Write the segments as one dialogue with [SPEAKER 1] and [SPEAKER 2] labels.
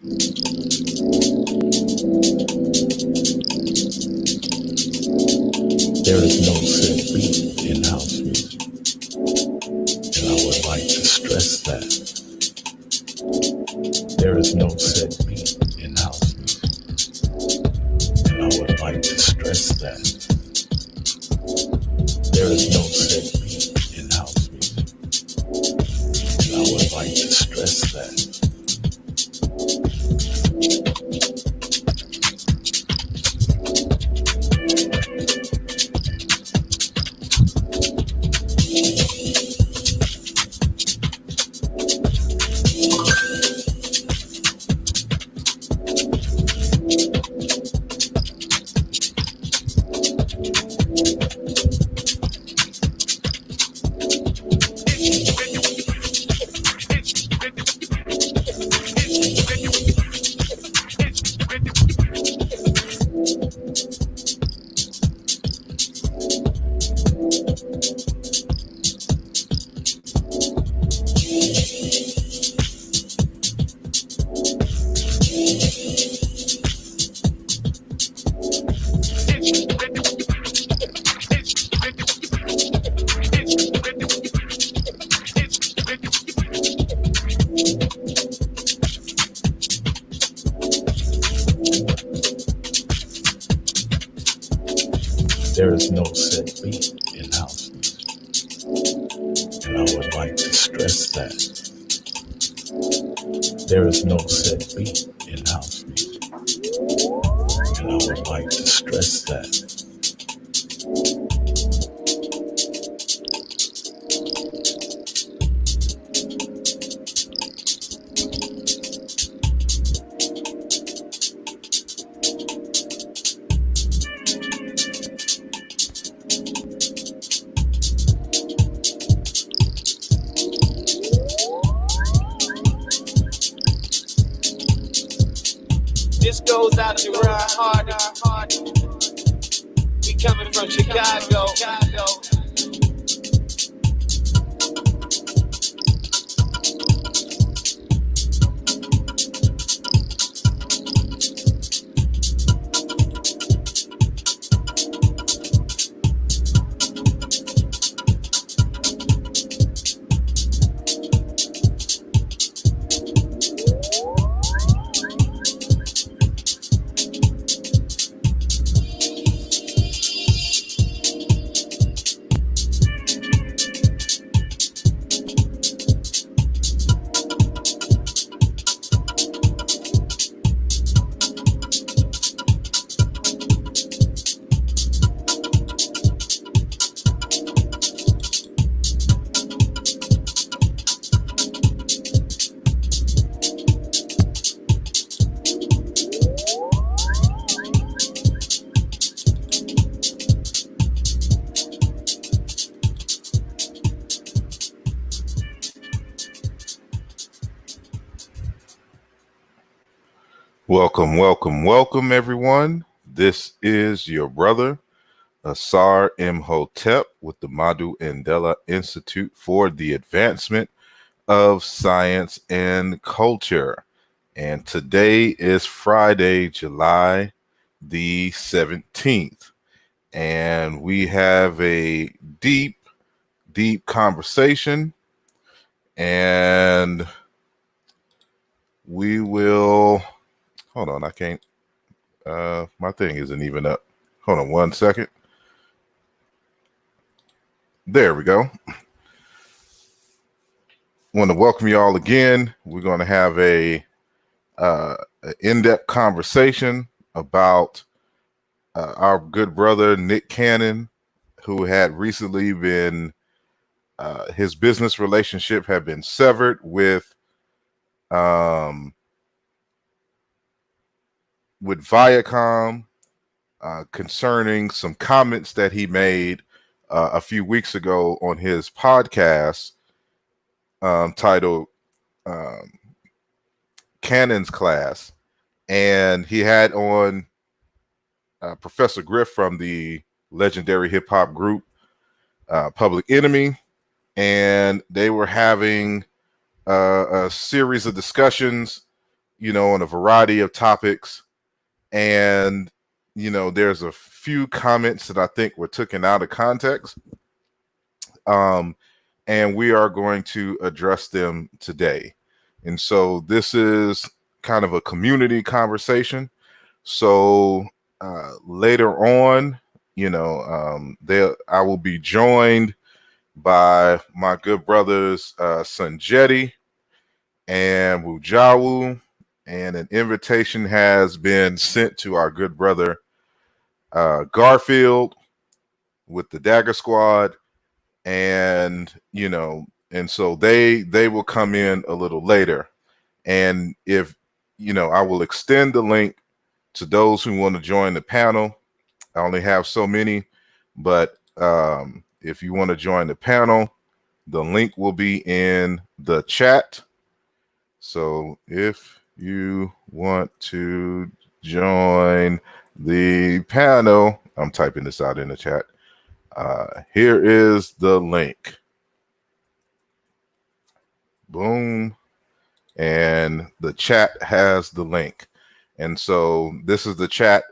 [SPEAKER 1] There is no set beat in house music, and I would like to stress that. There is no set beat in house music, and I would like to stress that. There is no set beat in house music, and I would like to stress that. There is no set beat in house music, and I would like to stress that. There is no set beat in house music, and I would like to stress that.
[SPEAKER 2] This goes out to Ryan Hardy. We coming from Chicago.
[SPEAKER 3] Welcome, everyone. This is your brother, asarimhotep, with the Madhu Andela Institute for the Advancement of Science and Culture. And today is Friday, July the 17th. And we have a deep conversation. And we will... Hold on, I can't. My thing isn't even up. Hold on 1 second. There we go. Want to welcome you all again. We're going to have a in-depth conversation about our good brother Nick Cannon, who had recently been his business relationship had been severed with Viacom concerning some comments that he made a few weeks ago on his podcast titled Cannon's Class. And he had on Professor Griff from the legendary hip hop group Public Enemy. And they were having a series of discussions on a variety of topics. And, there's a few comments that I think were taken out of context. And we are going to address them today. And so this is kind of a community conversation. So later on, I will be joined by my good brothers Sanjeti and Wujawu, and an invitation has been sent to our good brother Garfield with the Dagger Squad, and so they will come in a little later. And if I will extend the link to those who want to join the panel. I only have so many, but if you want to join the panel, the link will be in the chat. So if you want to join the panel, I'm typing this out in the chat. Here is the link. Boom. And the chat has the link. And so this is the chat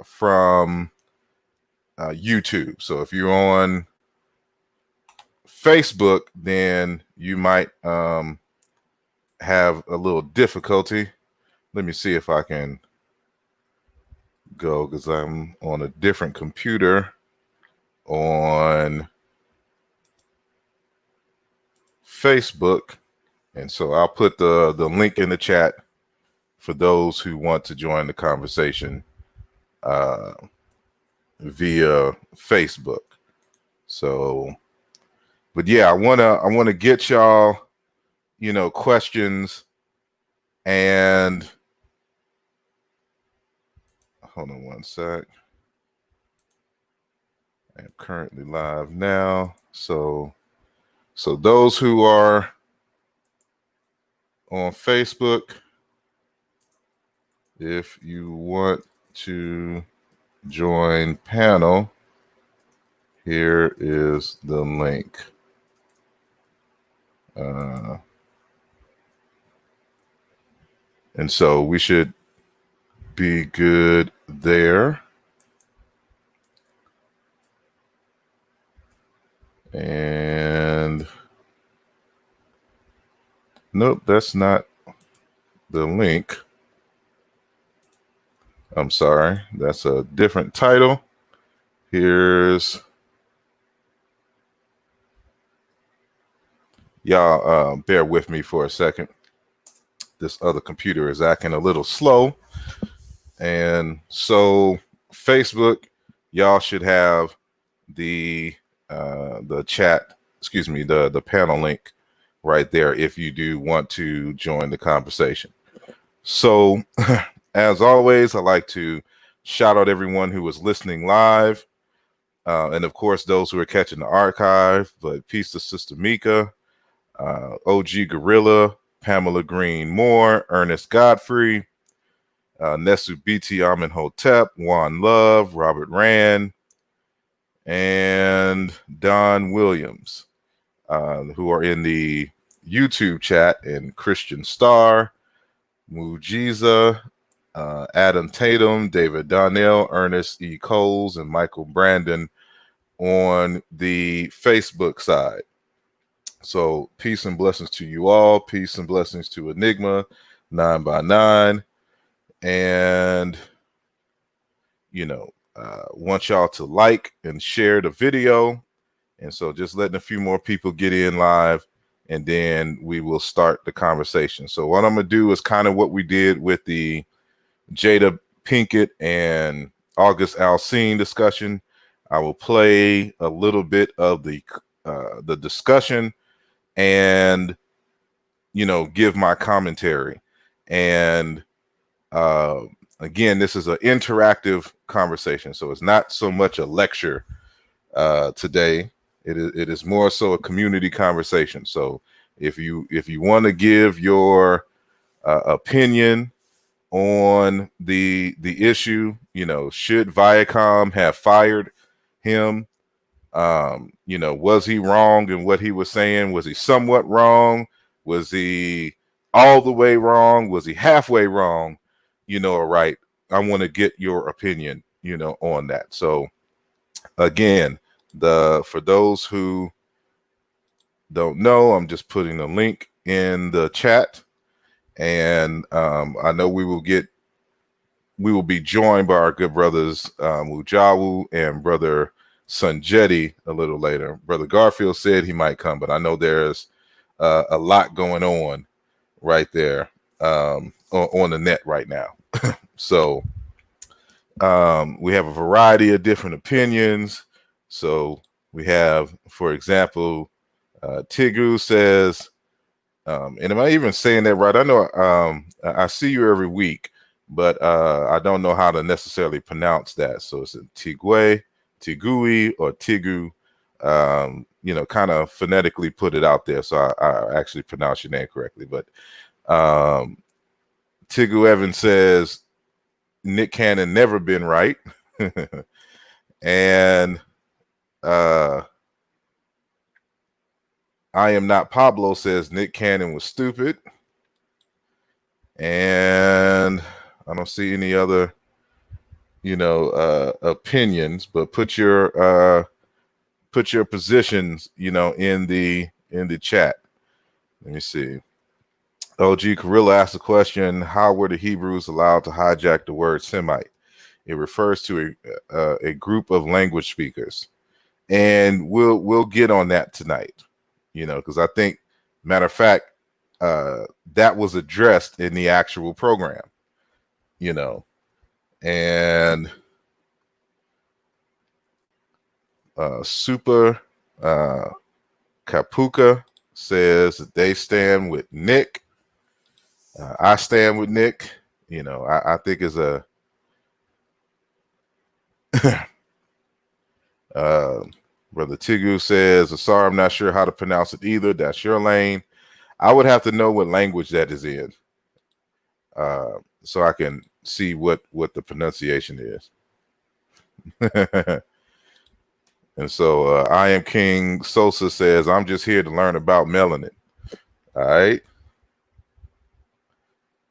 [SPEAKER 3] from YouTube. So if you're on Facebook, then you might have a little difficulty. Let me see if I can go, because I'm on a different computer on Facebook. And so I'll put the link in the chat for those who want to join the conversation via Facebook. So, but yeah, I wanna get y'all, questions. And hold on one sec. I am currently live now. So those who are on Facebook, if you want to join panel, here is the link. And so we should be good there. And nope, that's not the link. I'm sorry, that's a different title. Here's y'all, bear with me for a second. This other computer is acting a little slow. And so Facebook, y'all should have the chat, the panel link right there if you do want to join the conversation. So as always, I like to shout out everyone who was listening live. And of course, those who are catching the archive, but peace to Sister Mika, OG Gorilla, Pamela Green Moore, Ernest Godfrey, Nesu BT Amenhotep, Juan Love, Robert Rand, and Don Williams, who are in the YouTube chat, and Christian Star, Mujiza, Adam Tatum, David Donnell, Ernest E. Coles, and Michael Brandon on the Facebook side. So peace and blessings to you all. Peace and blessings to Enigma 9x9. And, want y'all to like and share the video. And so just letting a few more people get in live, and then we will start the conversation. So what I'm going to do is kind of what we did with the Jada Pinkett and August Alsine discussion. I will play a little bit of the discussion and, give my commentary. And again, this is an interactive conversation, so it's not so much a lecture today. It is more so a community conversation. So if you want to give your opinion on the issue, should Viacom have fired him? Was he wrong in what he was saying? Was he somewhat wrong? Was he all the way wrong? Was he halfway wrong? Or right? I want to get your opinion, on that. So again, for those who don't know, I'm just putting a link in the chat, and I know we will be joined by our good brothers Mujawu and brother Sunjeti a little later. Brother Garfield said he might come, but I know there's a lot going on right there on the net right now. So we have a variety of different opinions. So we have, for example, Tigu says, and am I even saying that right? I know I see you every week, but I don't know how to necessarily pronounce that. So it's Tigui, or Tigu. Kind of phonetically put it out there, so I actually pronounce your name correctly. But Tigu Evans says Nick Cannon never been right, and I am not Pablo says Nick Cannon was stupid, and I don't see any other opinions, but put your positions in the chat. Let me see. OG Gorilla asked the question, how were the Hebrews allowed to hijack the word Semite? It refers to a group of language speakers, and we'll get on that tonight, because I think, matter of fact, that was addressed in the actual program, and Super Kapuka says that they stand with Nick. I stand with Nick. I think is a Brother Tigu says, sorry, I'm not sure how to pronounce it either. That's your lane. I would have to know what language that is in, so I can see what the pronunciation is. And so I am King Sosa says, I'm just here to learn about melanin. All right.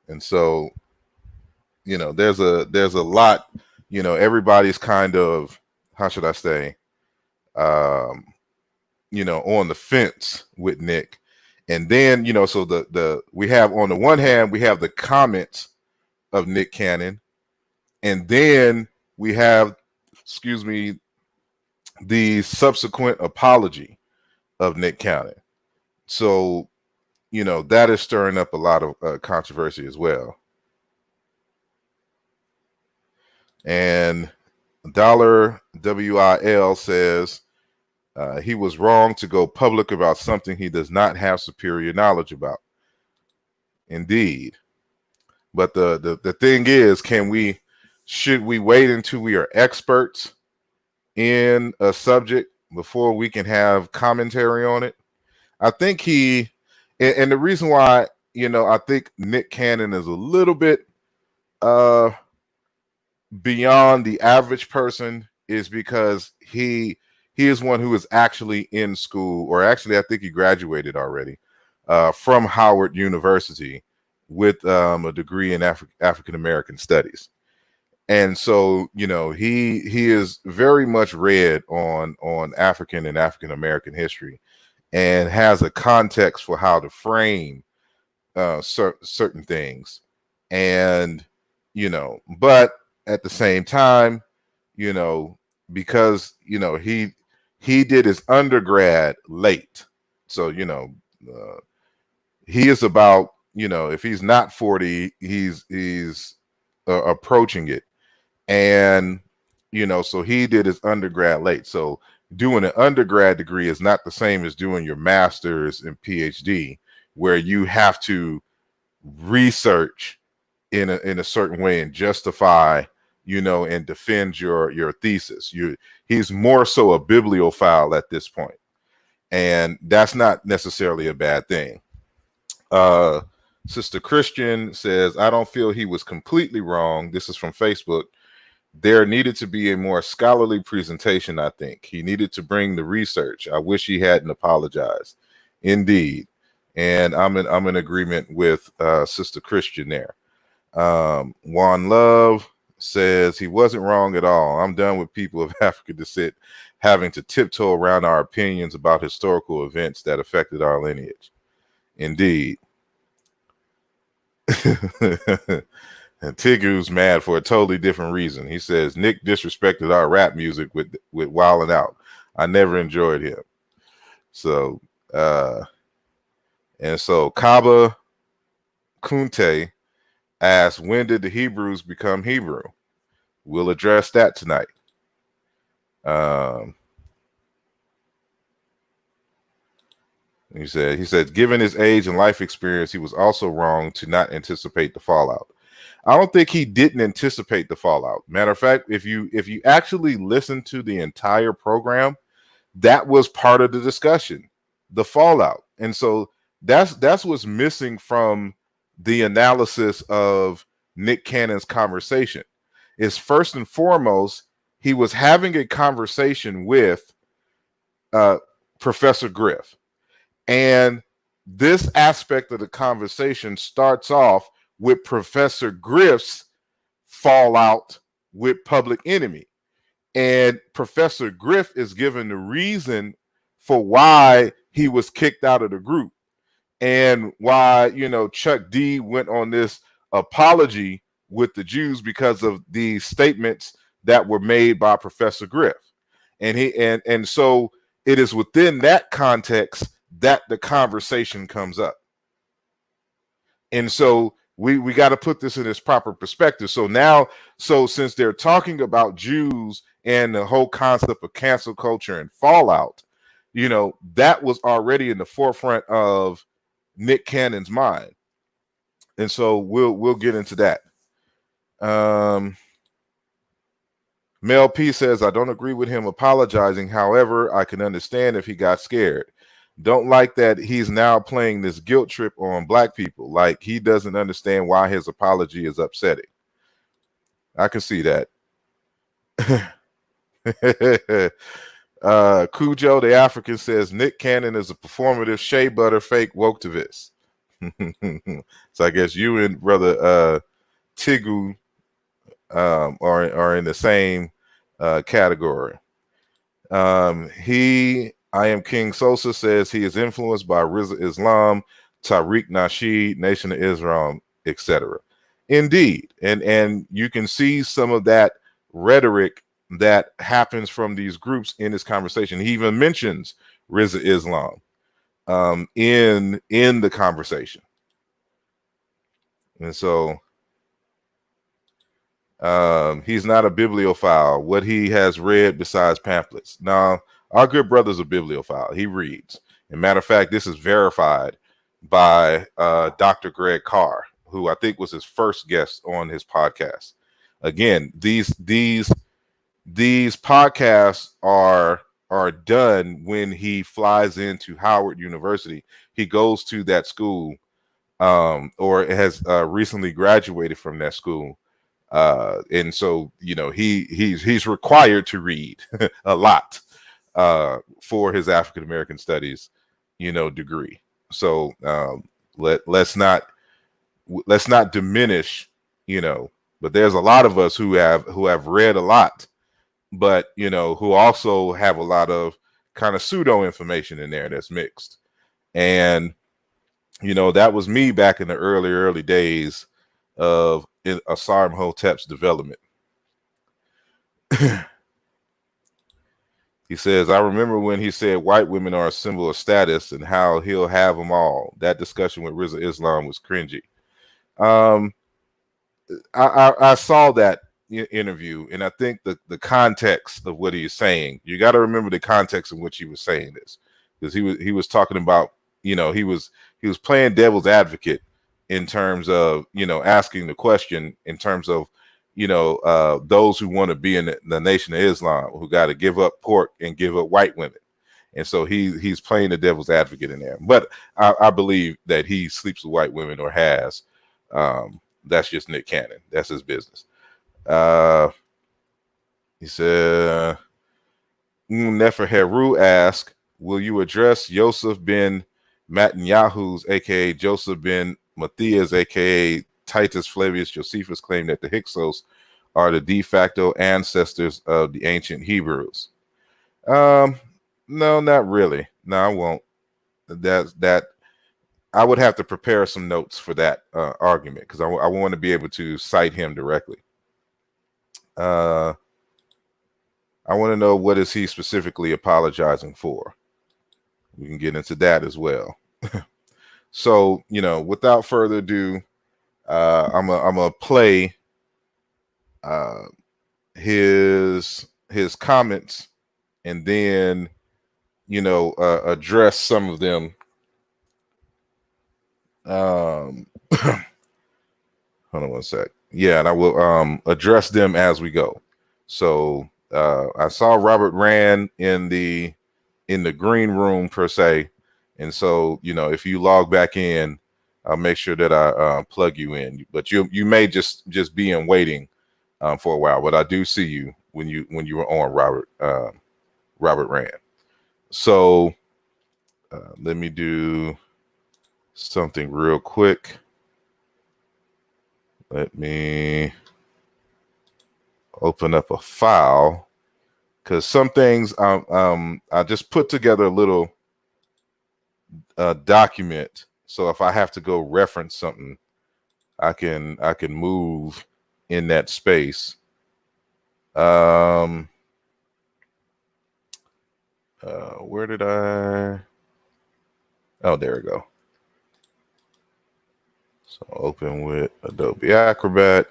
[SPEAKER 3] And so, there's a lot, everybody's kind of, how should I say, on the fence with Nick. And then, so we have, on the one hand, we have the comments of Nick Cannon, and then we have, the subsequent apology of Nick Cannon. So, that is stirring up a lot of controversy as well. And Dollar WIL says he was wrong to go public about something he does not have superior knowledge about. Indeed. But the thing is, should we wait until we are experts in a subject before we can have commentary on it? I think and the reason why, I think Nick Cannon is a little bit beyond the average person is because he is one who is actually in school, or actually I think he graduated already from Howard University with a degree in African American studies. And so, he is very much read on African and African American history, and has a context for how to frame certain things. And, but at the same time, because, he did his undergrad late. So, he is about, if he's not 40, he's approaching it. And, so he did his undergrad late. So doing an undergrad degree is not the same as doing your master's and PhD, where you have to research in a certain way and justify, and defend your thesis. He's more so a bibliophile at this point, and that's not necessarily a bad thing. Sister Christian says, I don't feel he was completely wrong. This is from Facebook. There needed to be a more scholarly presentation, I think. He needed to bring the research. I wish he hadn't apologized. Indeed. And I'm in agreement with Sister Christian there. Juan Love says he wasn't wrong at all. I'm done with people of African descent having to tiptoe around our opinions about historical events that affected our lineage. Indeed. And Tigu's mad for a totally different reason. He says Nick disrespected our rap music with Wildin' Out. I never enjoyed him. So and so Kaba Kunte asks, when did the Hebrews become Hebrew? We'll address that tonight. He said, given his age and life experience, he was also wrong to not anticipate the fallout. I don't think he didn't anticipate the fallout. Matter of fact, if you actually listen to the entire program, that was part of the discussion, the fallout. And so that's what's missing from the analysis of Nick Cannon's conversation. Is first and foremost, he was having a conversation with Professor Griff. And this aspect of the conversation starts off with Professor Griff's fallout with Public Enemy. And Professor Griff is given the reason for why he was kicked out of the group and why, Chuck D went on this apology with the Jews because of the statements that were made by Professor Griff. And so it is within that context that the conversation comes up. And so we got to put this in its proper perspective. So since they're talking about Jews and the whole concept of cancel culture and fallout, that was already in the forefront of Nick Cannon's mind. And so we'll get into that. Mel P says, I don't agree with him apologizing. However, I can understand if he got scared. Don't like that he's now playing this guilt trip on black people. Like he doesn't understand why his apology is upsetting. I can see that. Cujo the African says Nick Cannon is a performative shea butter fake woketivist. So I guess you and brother Tigu are in the same category. I Am King Sosa says he is influenced by Rizza Islam, Tariq Nasheed, Nation of Islam, etc. Indeed. And you can see some of that rhetoric that happens from these groups in this conversation. He even mentions Rizza Islam in the conversation. And so he's not a bibliophile. What he has read besides pamphlets. Now, our good brother's a bibliophile. He reads. And matter of fact, this is verified by Dr. Greg Carr, who I think was his first guest on his podcast. Again, these podcasts are done when he flies into Howard University. He goes to that school or has recently graduated from that school. And so, he's required to read a lot for his African American studies, degree. So let's not diminish, but there's a lot of us who have read a lot, but who also have a lot of kind of pseudo information in there that's mixed. And that was me back in the early days of asarimhotep's development. He says, I remember when he said white women are a symbol of status and how he'll have them all. That discussion with Rizza Islam was cringy. I saw that interview, and I think the context of what he's saying, you got to remember the context in which he was saying this, because he was talking about, he was playing devil's advocate in terms of, asking the question in terms of, those who want to be in the Nation of Islam, who got to give up pork and give up white women. And so he's playing the devil's advocate in there. But I believe that he sleeps with white women or has. That's just Nick Cannon. That's his business. He said, Neferheru asked, will you address Yosef bin Netanyahu's, aka Joseph ben Matthias, aka Titus Flavius Josephus, claim that the Hyksos are the de facto ancestors of the ancient Hebrews. No, not really. No, I won't. That I would have to prepare some notes for that argument, because I want to be able to cite him directly. I want to know, what is he specifically apologizing for? We can get into that as well. So, without further ado, I'm gonna play his comments, and then address some of them. Hold on one sec. Yeah, and I will address them as we go. So I saw Robert Rand in the green room per se, and so if you log back in, I'll make sure that I plug you in. But you may just be in waiting for a while. But I do see you when you were on, Robert Rand. So let me do something real quick. Let me open up a file, because some things I just put together a little document, so if I have to go reference something, I can move in that space. Where did I? Oh, there we go. So open with Adobe Acrobat,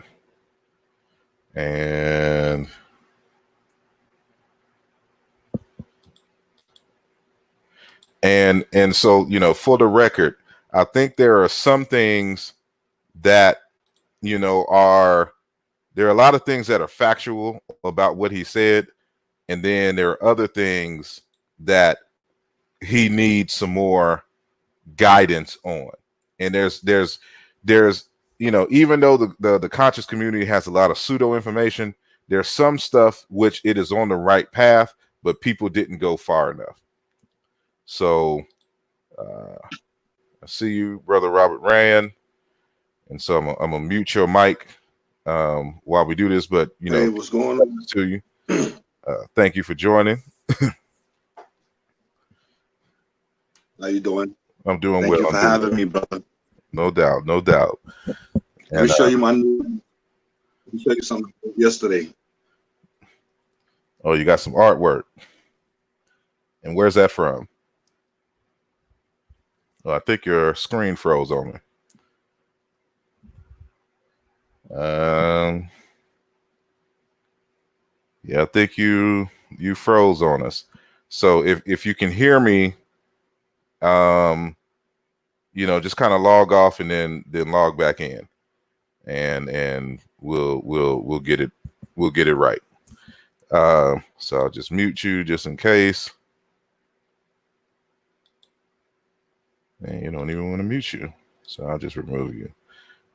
[SPEAKER 3] and so for the record, I think there are some things that there are a lot of things that are factual about what he said, and then there are other things that he needs some more guidance on. And there's even though the conscious community has a lot of pseudo information, there's some stuff which it is on the right path, but people didn't go far enough. So I see you, Brother Robert Rand, and so I'm gonna mute your mic while we do this. But
[SPEAKER 4] hey, what's going on
[SPEAKER 3] to you? Thank you for joining.
[SPEAKER 4] How you doing?
[SPEAKER 3] I'm doing
[SPEAKER 4] Thank
[SPEAKER 3] well.
[SPEAKER 4] you for having me, brother.
[SPEAKER 3] No doubt, no doubt.
[SPEAKER 4] Let me show you let me show you something yesterday.
[SPEAKER 3] Oh, you got some artwork. And where's that from? Oh, I think your screen froze on me. Yeah, I think you froze on us. So if you can hear me, just kind of log off and then log back in, and we'll get it right. So I'll just mute you just in case. And you don't even want to mute you, so I'll just remove you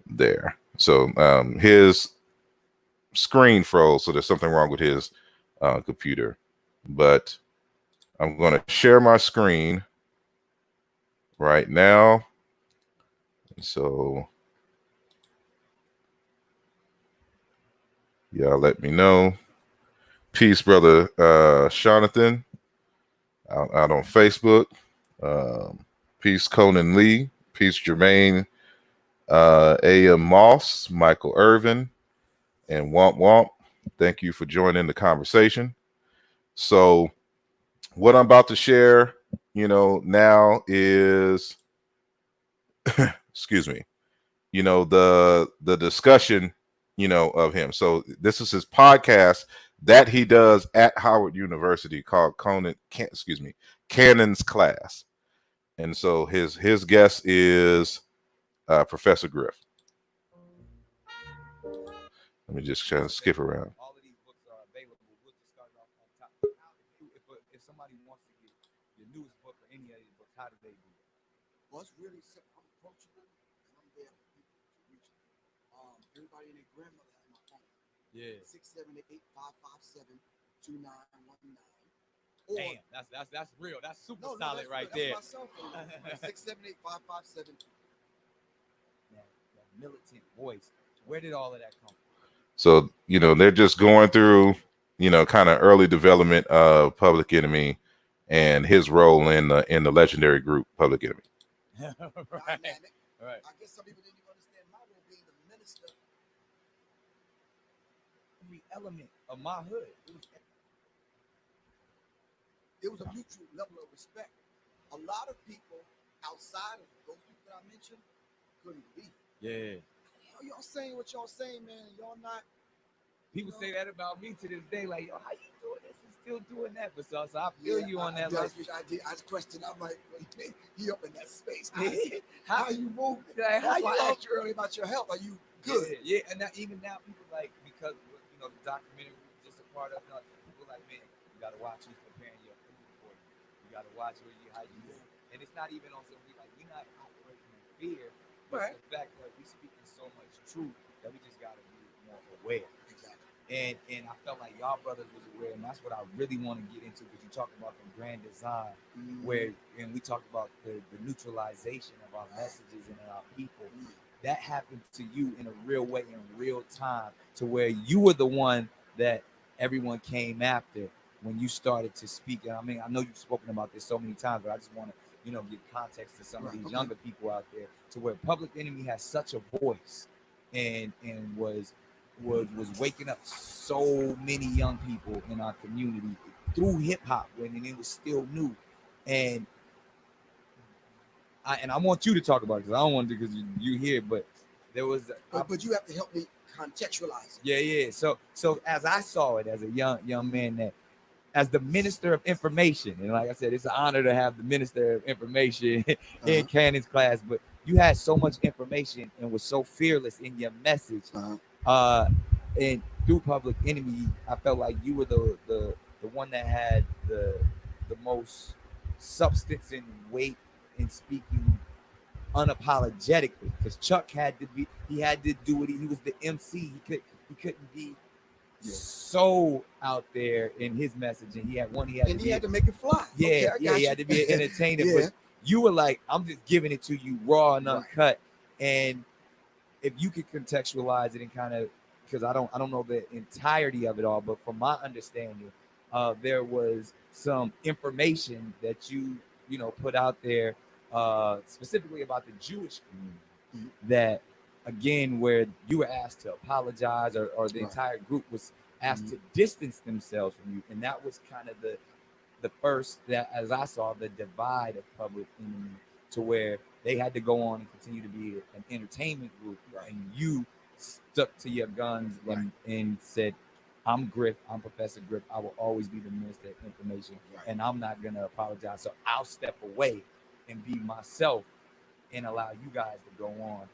[SPEAKER 3] there. So his screen froze, so there's something wrong with his computer. But I'm going to share my screen right now. So y'all let me know. Peace, brother Jonathan, out on Facebook. Peace, Conan Lee. Peace, Jermaine A.M. Moss, Michael Irvin, and Womp Womp. Thank you for joining the conversation. So what I'm about to share, now is, excuse me, the discussion, of him. So this is his podcast that he does at Howard University called Canon's Class. And so his guest is Professor Griff. Let me just try to skip around.
[SPEAKER 5] All of these books are available. We'll just start off on top. If somebody wants to get your newest book or any of these books, how do they do it?
[SPEAKER 6] Well, it's really simple. I'm approachable, and I'm there for people to reach me. Everybody and their grandmother has my phone.
[SPEAKER 5] Yeah.
[SPEAKER 6] 678-557-2919. Or,
[SPEAKER 5] Damn, that's real. That's super
[SPEAKER 6] no,
[SPEAKER 5] solid
[SPEAKER 6] that's
[SPEAKER 5] right
[SPEAKER 6] real.
[SPEAKER 5] there.
[SPEAKER 6] That's my cell phone. 678-557.
[SPEAKER 5] That militant voice. Where did all of that come from?
[SPEAKER 3] So, they're just going through, kind of early development of Public Enemy and his role in the legendary group Public Enemy.
[SPEAKER 5] Right.
[SPEAKER 6] Dynamic.
[SPEAKER 5] Right.
[SPEAKER 6] I guess some people didn't even understand my role being the minister.
[SPEAKER 5] Every element of my hood.
[SPEAKER 6] There was a mutual level of respect. A lot of people outside of those people that I mentioned couldn't believe it.
[SPEAKER 5] Yeah.
[SPEAKER 6] Y'all saying what y'all saying, man. Y'all not.
[SPEAKER 5] People say that about me to this day, like, yo, how you doing this and still doing that? But so I feel you on that.
[SPEAKER 6] I questioned. I'm like, he up in that space. How you moving?
[SPEAKER 5] Like,
[SPEAKER 6] That's why I asked you earlier about your health. Are you good?
[SPEAKER 5] Yeah. And now, even now, people like, because the documentary was just a part of it. People like, man, you gotta watch who's preparing your food for you. You gotta watch how you move. And it's not even on something like we're not operating in fear, but
[SPEAKER 6] Right.
[SPEAKER 5] the fact that we speaking so much truth that we just gotta be more aware. And I felt like y'all brothers was aware, and that's what I really want to get into, because you talk about the grand design, and we talked about the neutralization of our messages and our people. That happened to you in a real way, in real time, to where you were the one that everyone came after when you started to speak. And I mean, I know you've spoken about this so many times, but I just want to, give context to some of these younger people out there, to where Public Enemy has such a voice and was waking up so many young people in our community through hip hop when it was still new. And I want you to talk about it, because I don't want to, because you here, but there was
[SPEAKER 6] but you have to help me contextualize it.
[SPEAKER 5] Yeah. So as I saw it as a young man, that as the Minister of Information, and like I said, it's an honor to have the Minister of Information in Cannon's class, but you had so much information and was so fearless in your message. And through Public Enemy, I felt like you were the one that had the most substance and weight in speaking unapologetically, because Chuck had to do it. He was the MC. He couldn't be so out there in his message, and he had to make it fly. He had to be an entertainer. But you were like, I'm just giving it to you raw and uncut. And if you could contextualize it and kind of, because I don't know the entirety of it all, but from my understanding, there was some information that you put out there, specifically about the Jewish community, that again, where you were asked to apologize, or the entire group was asked to distance themselves from you, and that was kind of the first, that as I saw, the divide of Public Enemy, to where they had to go on and continue to be an entertainment group, and you stuck to your guns and said, I'm Griff, I'm Professor Griff, I will always be the Minister of Information, and I'm not going to apologize, so I'll step away and be myself and allow you guys to go on.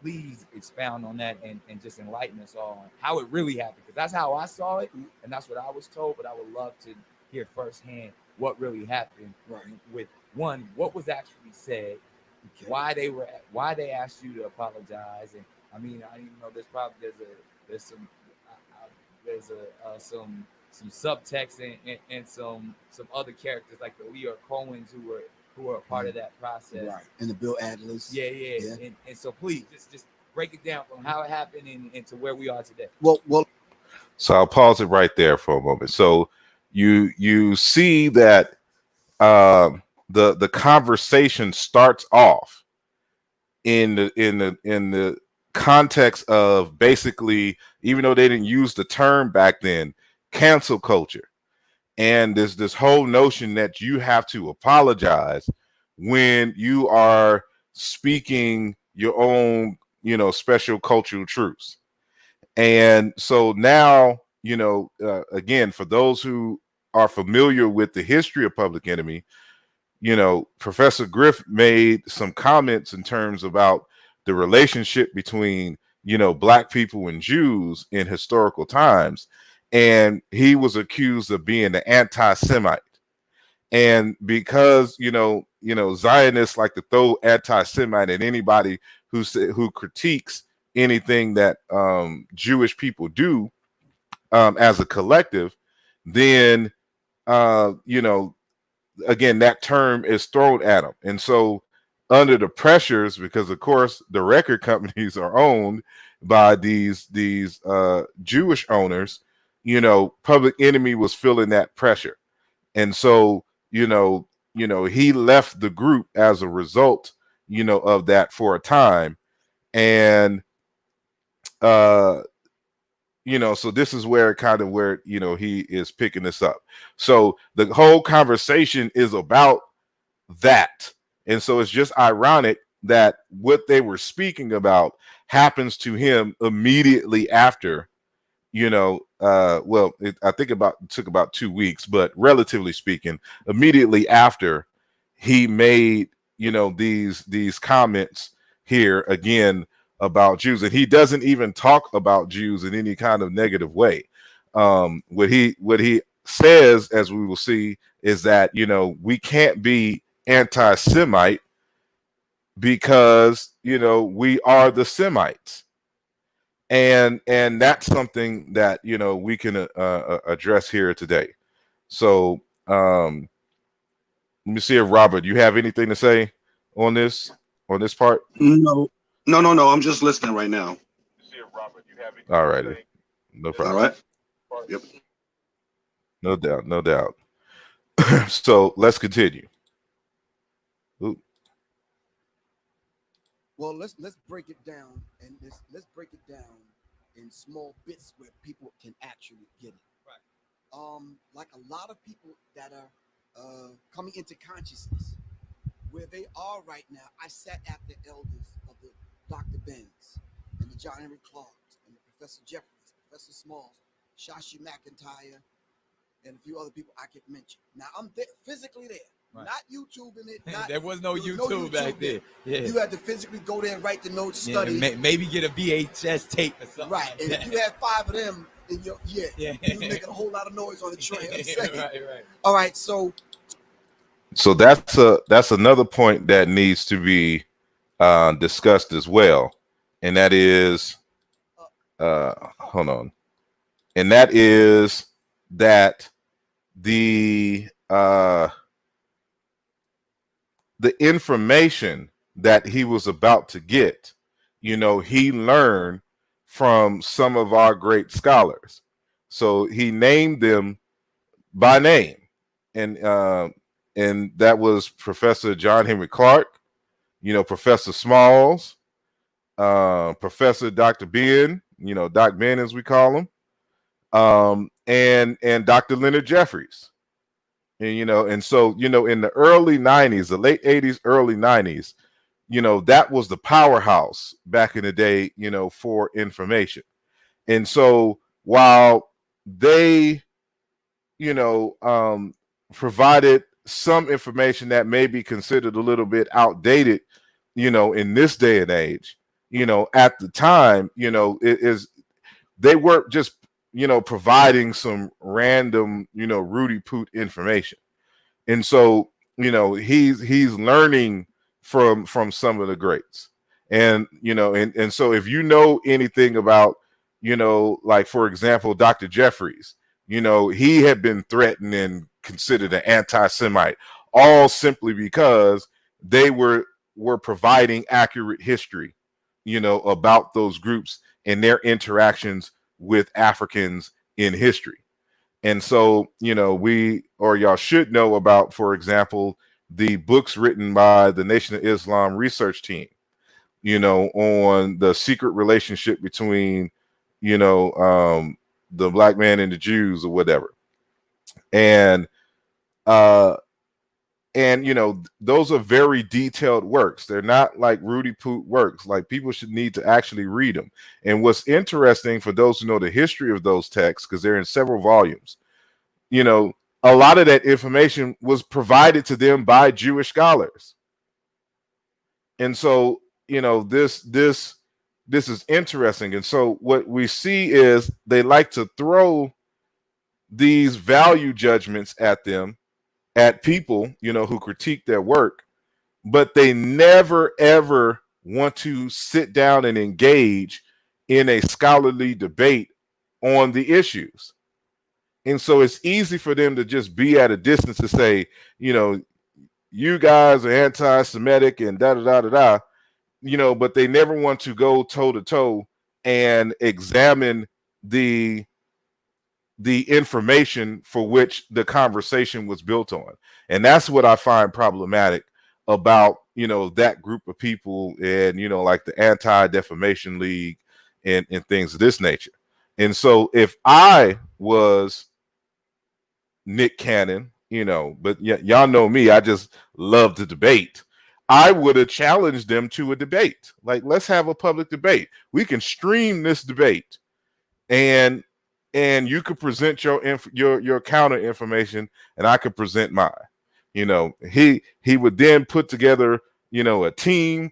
[SPEAKER 5] Please expound on that and just enlighten us all on how it really happened, because that's how I saw it, and that's what I was told, but I would love to hear firsthand what really happened with, one, what was actually said, why they asked you to apologize. And I mean, I didn't know there's some subtext and some other characters like the Leo Cohens who are a part of that process,
[SPEAKER 6] and the Bill Adlers.
[SPEAKER 5] Yeah. And so please just break it down from how it happened and to where we are today.
[SPEAKER 6] Well,
[SPEAKER 3] so I'll pause it right there for a moment. So you see that the conversation starts off in the context of, basically, even though they didn't use the term back then, cancel culture. And there's this whole notion that you have to apologize when you are speaking your own, special cultural truths. And so now, again, for those who are familiar with the history of Public Enemy, Professor Griff made some comments in terms about the relationship between, Black people and Jews in historical times. And he was accused of being an anti-Semite. And because, Zionists like to throw anti-Semite at anybody who critiques anything that Jewish people do as a collective, then you know, again, that term is thrown at them. And so under the pressures, because of course the record companies are owned by these Jewish owners, you know, Public Enemy was feeling that pressure. And so, you know, he left the group as a result, you know, of that for a time. And you know, so this is where you know, he is picking this up. So the whole conversation is about that. And so it's just ironic that what they were speaking about happens to him immediately after, you know, I think it took about 2 weeks, but relatively speaking, immediately after he made, you know, these comments here again about Jews. And he doesn't even talk about Jews in any kind of negative way. What he says, as we will see, is that, you know, we can't be anti-Semite because, you know, we are the Semites. And that's something that, you know, we can address here today. So let me see if Robert, you have anything to say on this part?
[SPEAKER 4] No. I'm just listening right now.
[SPEAKER 3] All right, no problem.
[SPEAKER 4] All right. Yep.
[SPEAKER 3] No doubt. So let's continue. Ooh.
[SPEAKER 6] Well, let's break it down, and let's break it down in small bits where people can actually get it. Right. Like a lot of people that are coming into consciousness, where they are right now. I sat at the elders of the Dr. Benz and the John Henry Clarks and the Professor Jeffries, Professor Smalls, Shashi McIntyre, and a few other people I could mention. Now I'm there, physically there. Right. Not YouTubing it.
[SPEAKER 5] There was no YouTube back then. Yeah.
[SPEAKER 6] You had to physically go there and write the notes, study.
[SPEAKER 5] Maybe get a VHS tape or something.
[SPEAKER 6] Right.
[SPEAKER 5] Like
[SPEAKER 6] and
[SPEAKER 5] that.
[SPEAKER 6] if you had 5 of them, then you were making a whole lot of noise on the train.
[SPEAKER 5] Right.
[SPEAKER 6] All right. So
[SPEAKER 3] that's another point that needs to be discussed as well. And that is, hold on. And that is that the information that he was about to get, you know, he learned from some of our great scholars. So he named them by name, and that was Professor John Henry Clark, you know, Professor Smalls, Professor Dr. Ben, you know, Doc Ben as we call him, and Dr. Leonard Jeffries. And, you know, and so, you know, in the early 90s, the late 80s, early 90s, you know, that was the powerhouse back in the day, you know, for information. And so while they, you know, provided some information that may be considered a little bit outdated, you know, in this day and age, you know, at the time, you know, they weren't just, you know, providing some random, you know, Rudy Poot information. And so, you know, he's learning from some of the greats. And, you know, and so if you know anything about, you know, like, for example, Dr. Jeffries, you know, he had been threatened and considered an anti-Semite, all simply because they were providing accurate history, you know, about those groups and their interactions with Africans in history. And so, you know, y'all should know about, for example, the books written by the Nation of Islam research team, you know, on the secret relationship between, you know, the black man and the Jews or whatever. And you know, those are very detailed works. They're not like Rudy Poot works. Like, people should need to actually read them. And what's interesting for those who know the history of those texts, because they're in several volumes, you know, a lot of that information was provided to them by Jewish scholars. And so, you know, this is interesting. And so what we see is they like to throw these value judgments at them, at people, you know, who critique their work, but they never, ever want to sit down and engage in a scholarly debate on the issues. And so it's easy for them to just be at a distance to say, you know, you guys are anti-Semitic and da da da da da, you know, but they never want to go toe to toe and examine the information for which the conversation was built on. And that's what I find problematic about, you know, that group of people, and, you know, like the Anti-Defamation League and things of this nature. And so if I was Nick Cannon, you know, but y'all know me, I just love to debate. I would have challenged them to a debate. Like, let's have a public debate. We can stream this debate, and you could present your counter information, and I could present mine. You know, he would then put together, you know, a team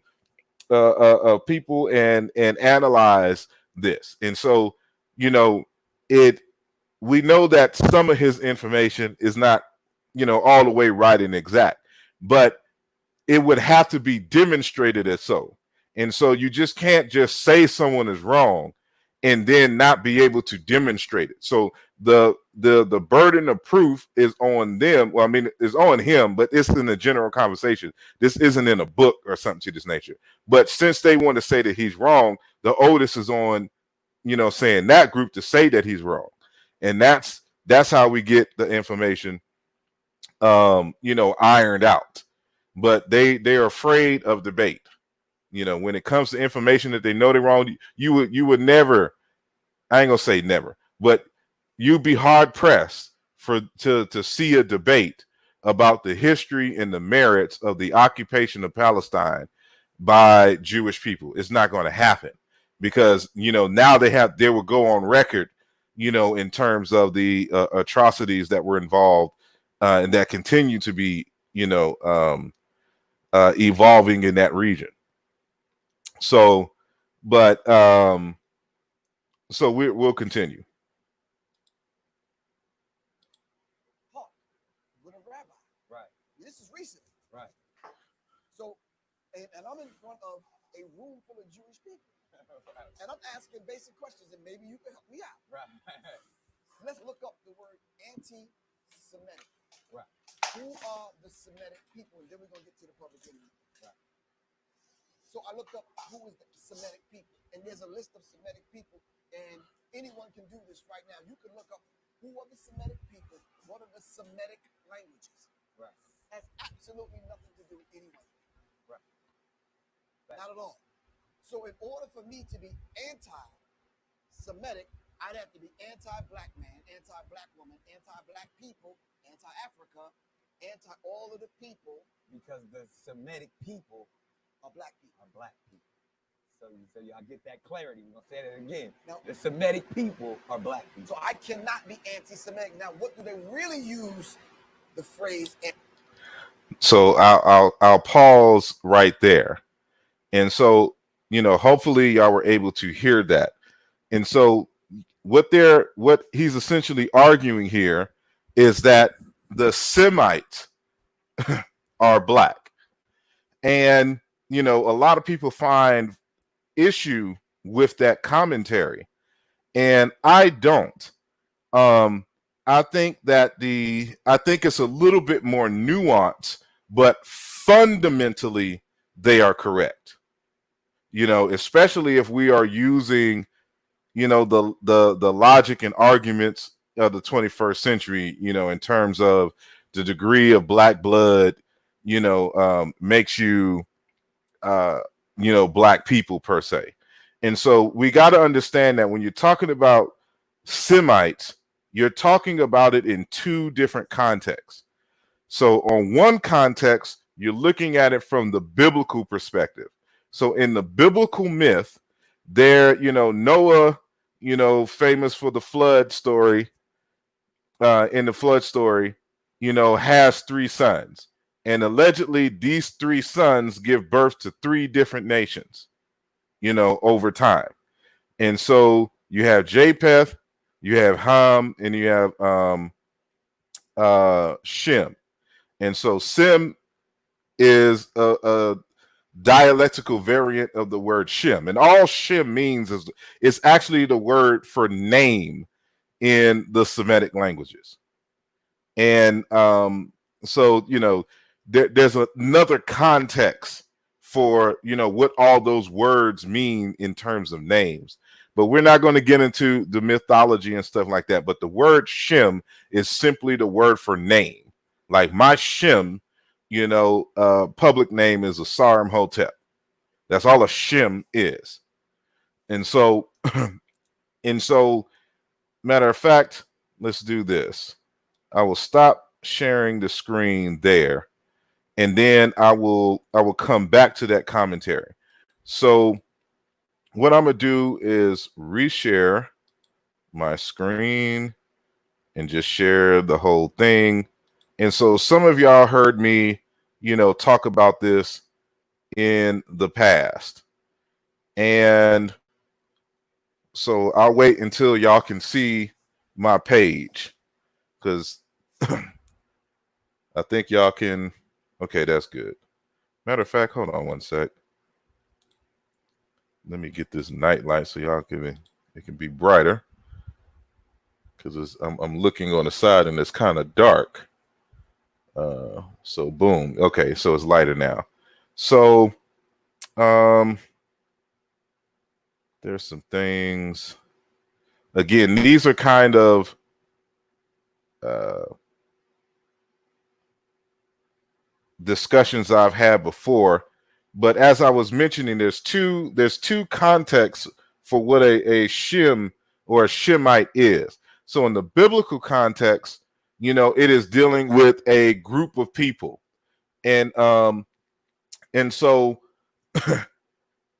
[SPEAKER 3] of people and analyze this. And so, you know, we know that some of his information is not, you know, all the way right and exact, but it would have to be demonstrated as so. And so you just can't just say someone is wrong and then not be able to demonstrate it. So the burden of proof is on them. Well, I mean, it's on him, but it's in a general conversation. This isn't in a book or something to this nature. But since they want to say that he's wrong, the onus is on, you know, saying that group to say that he's wrong. And that's how we get the information, you know, ironed out. But they're afraid of debate. You know, when it comes to information that they know they're wrong, you would never, I ain't gonna say never, but you'd be hard pressed to see a debate about the history and the merits of the occupation of Palestine by Jewish people. It's not going to happen, because, you know, now they will go on record, you know, in terms of the atrocities that were involved and that continue to be, you know, evolving in that region. So, but so we'll continue.
[SPEAKER 6] With a rabbi.
[SPEAKER 5] Right.
[SPEAKER 6] This is recent.
[SPEAKER 5] Right.
[SPEAKER 6] So, and I'm in front of a room full of Jewish people. And I'm asking basic questions, and maybe you can help me out.
[SPEAKER 5] Right.
[SPEAKER 6] Let's look up the word anti-Semitic.
[SPEAKER 5] Right.
[SPEAKER 6] Who are the Semitic people? And then we're going to get to the public enemy.
[SPEAKER 5] Right.
[SPEAKER 6] So I looked up who is the Semitic people. And there's a list of Semitic people. And anyone can do this right now. You can look up who are the Semitic people, what are the Semitic languages.
[SPEAKER 5] Right.
[SPEAKER 6] Has absolutely nothing to do with anyone.
[SPEAKER 5] Right.
[SPEAKER 6] Not at all. So in order for me to be anti-Semitic, I'd have to be anti-black man, anti-black woman, anti-black people, anti-Africa, anti-all of the people.
[SPEAKER 5] Because the Semitic people
[SPEAKER 6] are black people.
[SPEAKER 5] So y'all get that clarity. We're gonna say that again.
[SPEAKER 6] Now,
[SPEAKER 5] the Semitic people are black people.
[SPEAKER 6] So I cannot be anti-Semitic. Now, what do they really use the phrase?
[SPEAKER 3] So I'll pause right there. And so, you know, hopefully y'all were able to hear that. And so what he's essentially arguing here is that the Semites are black. And, you know, a lot of people find issue with that commentary, and I don't. I think it's a little bit more nuanced, but fundamentally they are correct. You know, especially if we are using, you know, the logic and arguments of the 21st century, you know, in terms of the degree of black blood, you know, makes you you know, black people per se. And so we got to understand that when you're talking about Semites, you're talking about it in two different contexts. So on one context, you're looking at it from the biblical perspective. So in the biblical myth, there, you know, Noah, you know, famous for the flood story, in the flood story, you know, has 3 sons. And allegedly, these 3 sons give birth to 3 different nations, you know, over time. And so you have Japheth, you have Ham, and you have Shem. And so Sem is a dialectical variant of the word Shem. And all Shem means is it's actually the word for name in the Semitic languages. And so, there's another context for, what all those words mean in terms of names. But we're not going to get into the mythology and stuff like that. But the word Shem is simply the word for name. Like my Shem, public name is asarimhotep. That's all a Shem is. And so, matter of fact, let's do this. I will stop sharing the screen there, and then I will come back to that commentary. So what I'm gonna do is reshare my screen and just share the whole thing. And so some of y'all heard me, talk about this in the past. And so I'll wait until y'all can see my page, because I think y'all can. Okay, that's good. Matter of fact, hold on one sec. Let me get this night light so y'all it can be brighter, because I'm looking on the side and it's kind of dark. So boom. Okay, so it's lighter now. So there's some things. Again, these are kind of discussions I've had before, but as I was mentioning, there's two contexts for what a Shem or a Shemite is. So in the biblical context, it is dealing with a group of people, and so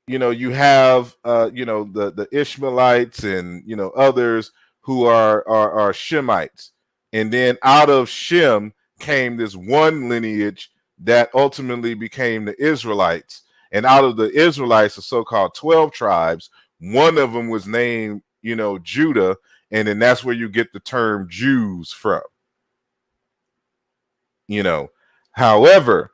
[SPEAKER 3] you have the Ishmaelites and others who are Shemites, and then out of Shem came this one lineage that ultimately became the Israelites. And out of the Israelites, the so-called 12 tribes, one of them was named, Judah. And then that's where you get the term Jews from. However,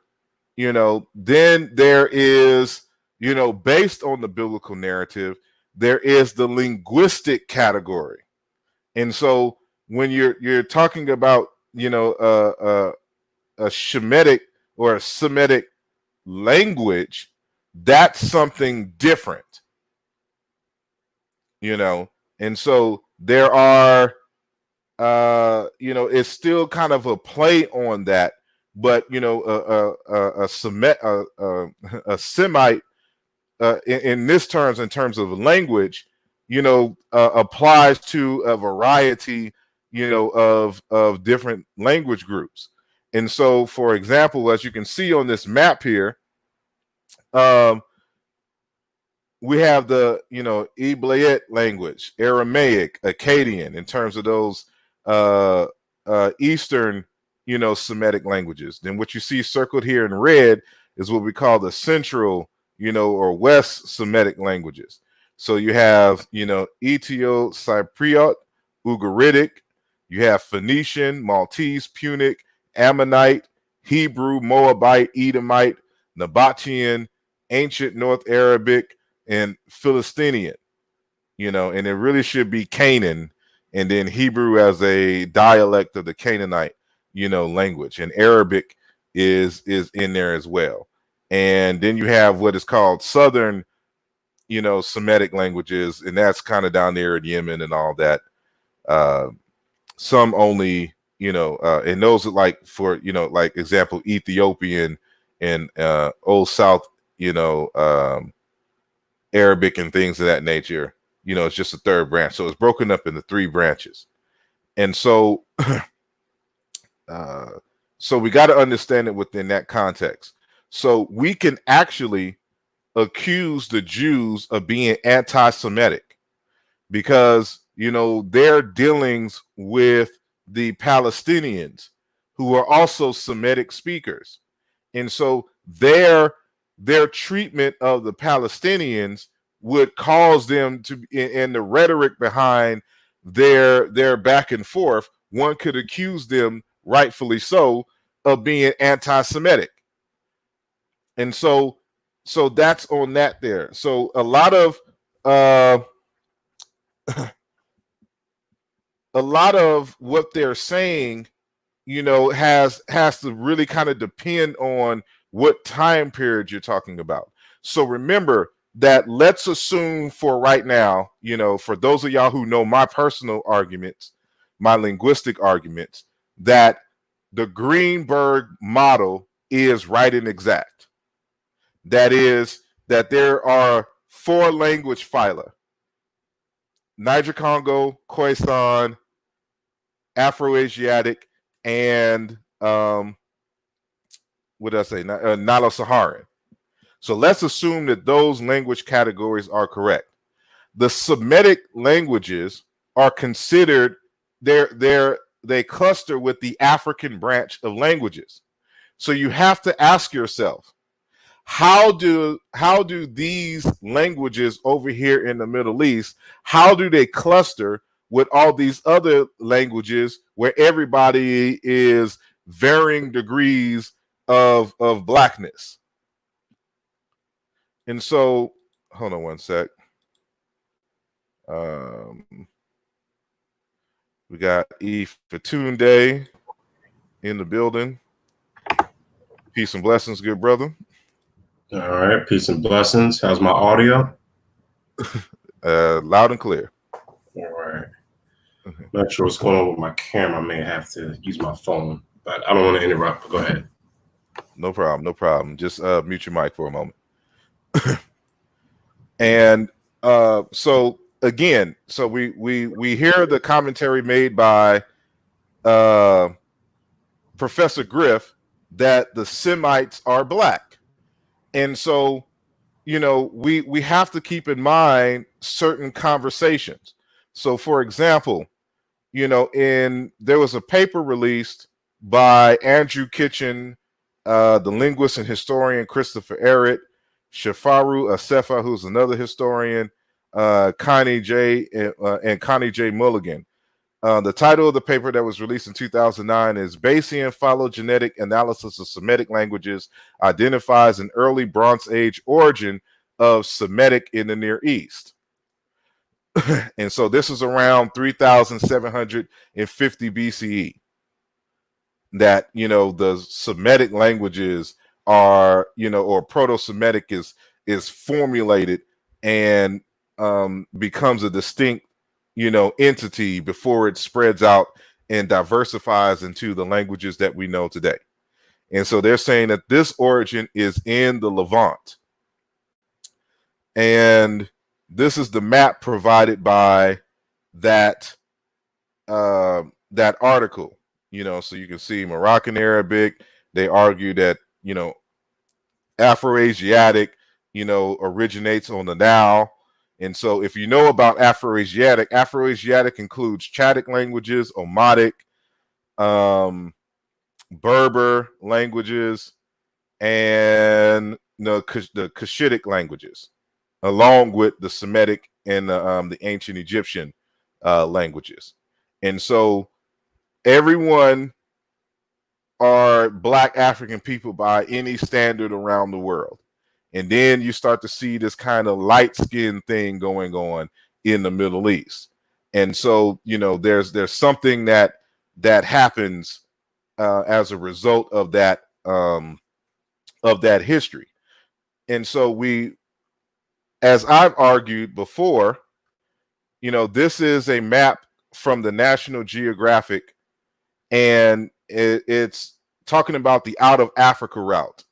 [SPEAKER 3] then there is, based on the biblical narrative, there is the linguistic category. And so when you're talking about, a Shemitic or a Semitic language, that's something different, and so there are it's still kind of a play on that, but a Semite in this terms, in terms of language, applies to a variety of different language groups. And so, for example, as you can see on this map here, we have the Iblaet language, Aramaic, Akkadian, in terms of those Eastern Semitic languages. Then what you see circled here in red is what we call the Central or West Semitic languages. So you have Etio-Cypriot, Ugaritic, you have Phoenician, Maltese, Punic, Ammonite, Hebrew, Moabite, Edomite, Nabatean, Ancient North Arabic, and Philistinian, and it really should be Canaan, and then Hebrew as a dialect of the Canaanite, language, and Arabic is in there as well. And then you have what is called Southern, Semitic languages, and that's kind of down there in Yemen and all that. Some only, and those are like for, like example, Ethiopian and Old South, Arabic and things of that nature. It's just a third branch. So it's broken up into 3 branches. And so, so we got to understand it within that context. So we can actually accuse the Jews of being anti-Semitic because, their dealings with the Palestinians who are also Semitic speakers. And so their treatment of the Palestinians would cause them to, in the rhetoric behind their back and forth, one could accuse them, rightfully so, of being anti-Semitic. And so that's on that there. So a lot of a lot of what they're saying, you know, has to really kind of depend on what time period you're talking about. So remember that, let's assume for right now, you know, for those of y'all who know my personal arguments, my linguistic arguments, that the Greenberg model is right and exact. That is, that there are 4 language phyla: Niger-Congo, Khoisan, Afro-Asiatic, and what did I say? Nilo-Saharan. So let's assume that those language categories are correct. The Semitic languages are considered, they cluster with the African branch of languages. So you have to ask yourself, how do these languages over here in the Middle East, how do they cluster with all these other languages where everybody is varying degrees of blackness? And so, hold on one sec. We got Ifatunde in the building. Peace and blessings, good brother.
[SPEAKER 7] All right, peace and blessings. How's my audio?
[SPEAKER 3] Loud and clear.
[SPEAKER 7] All right. Not sure what's going on with my camera. I may have to use my phone, but I don't want to interrupt. Go ahead.
[SPEAKER 3] No problem, no problem. Just mute your mic for a moment. And so again, so we hear the commentary made by Professor Griff that the Semites are black. And so, you know, we have to keep in mind certain conversations. So for example, you know, there was a paper released by Andrew Kitchen, the linguist and historian Christopher Ehret, Shafaru Asefa, who's another historian, Connie J. and Connie J. Mulligan. The title of the paper that was released in 2009 is Bayesian Phylogenetic Analysis of Semitic Languages Identifies an Early Bronze Age Origin of Semitic in the Near East. And so this is around 3750 BCE that, you know, the Semitic languages are, you know, or Proto-Semitic is formulated and becomes a distinct, you know, entity before it spreads out and diversifies into the languages that we know today. And so they're saying that this origin is in the Levant. And this is the map provided by that that article, you know, so you can see Moroccan Arabic. They argue that, you know, Afro-Asiatic, you know, originates on the Nile. And so if you know about Afro-Asiatic includes Chadic languages, Omotic, Berber languages, and the Cushitic languages, along with the Semitic and the ancient Egyptian languages. And so everyone are Black African people by any standard around the world. And then you start to see this kind of light skin thing going on in the Middle East. And so, you know, there's something that happens as a result of that history. And so as I've argued before, you know, this is a map from the National Geographic, and it's talking about the out of Africa route.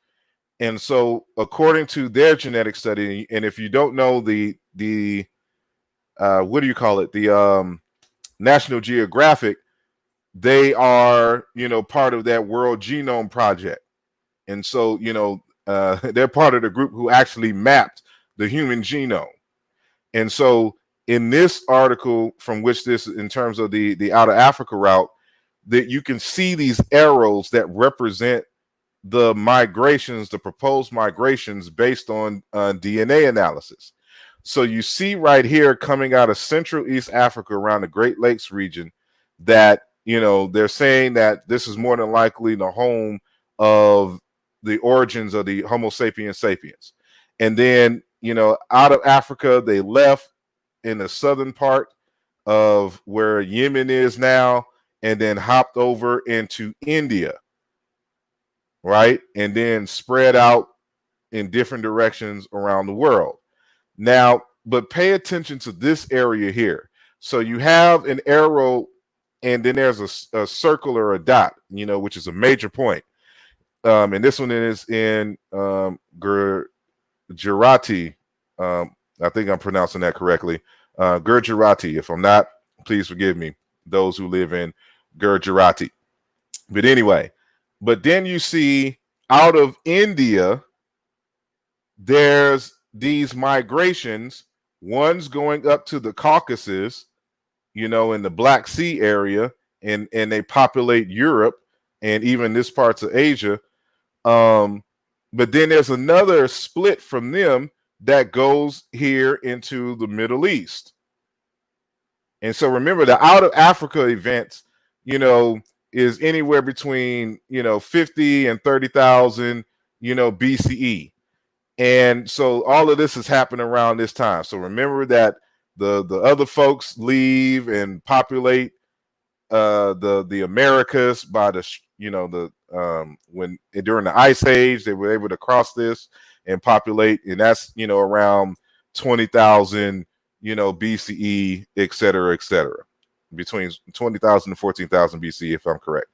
[SPEAKER 3] And so according to their genetic study, and if you don't know the what do you call it? The National Geographic, they are, you know, part of that World Genome Project. And so, you know, they're part of the group who actually mapped the human genome. And so in this article, from which this, in terms of the out of Africa route, that you can see these arrows that represent the migrations, the proposed migrations based on DNA analysis. So you see right here, coming out of Central East Africa around the Great Lakes region, that, you know, they're saying that this is more than likely the home of the origins of the Homo sapiens sapiens. And then, you know, out of Africa, they left in the southern part of where Yemen is now, and then hopped over into India, right? And then spread out in different directions around the world. Now, but pay attention to this area here. So you have an arrow, and then there's a circle or a dot, which is a major point. And this one is in Gujarati. I think I'm pronouncing that correctly. Gujarati. If I'm not, please forgive me, those who live in Gujarati. But anyway, but then you see out of India, there's these migrations. One's going up to the Caucasus, in the Black Sea area, and they populate Europe and even this parts of Asia. But then there's another split from them that goes here into the Middle East. And so remember, the out of Africa events, is anywhere between, 50 and 30,000, BCE. And so all of this is happening around this time. So remember that the other folks leave and populate the Americas by when during the Ice Age, they were able to cross this and populate, and that's around 20,000 BCE, et cetera, between 20,000 and 14,000 BCE, if I'm correct.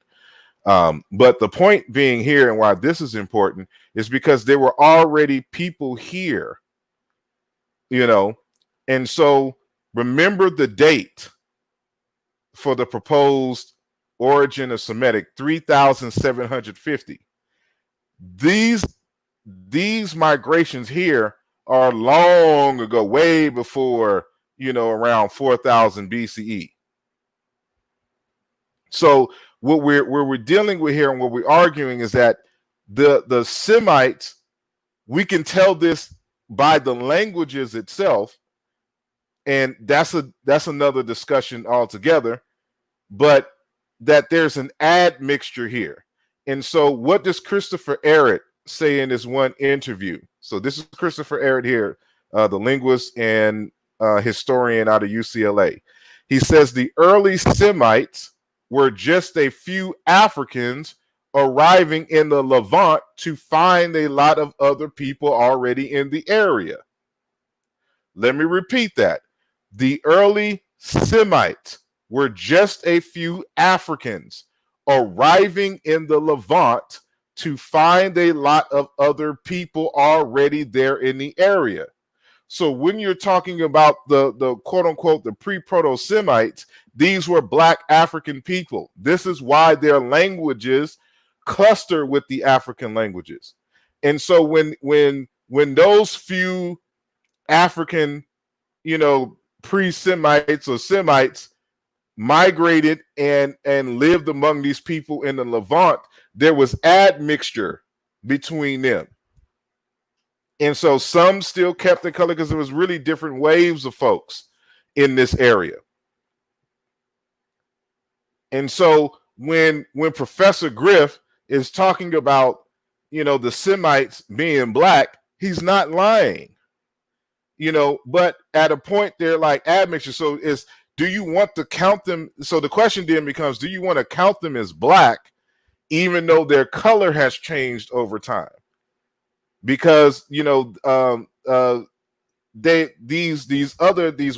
[SPEAKER 3] But the point being here, and why this is important, is because there were already people here, and so remember the date for the proposed origin of Semitic, 3,750. These migrations here are long ago, way before, around 4,000 BCE. So what we're dealing with here and what we're arguing is that the Semites, we can tell this by the languages itself, and that's another discussion altogether, but that there's an admixture here. And so what does Christopher Ehret say in this one interview? So this is Christopher Ehret here, the linguist and historian out of UCLA. He says the early Semites were just a few Africans arriving in the Levant to find a lot of other people already in the area. Let me repeat that. The early Semites were just a few Africans arriving in the Levant to find a lot of other people already there in the area. So when you're talking about the quote unquote, the pre-Proto-Semites, these were Black African people. This is why their languages cluster with the African languages. And so when those few African, pre-Semites or Semites migrated and lived among these people in the Levant, there was admixture between them. And so some still kept the color because there was really different waves of folks in this area. And so when Professor Griff is talking about, the Semites being Black, he's not lying, but at a point they're like admixture. So do you want to count them? So the question then becomes, do you want to count them as Black, even though their color has changed over time? Because, these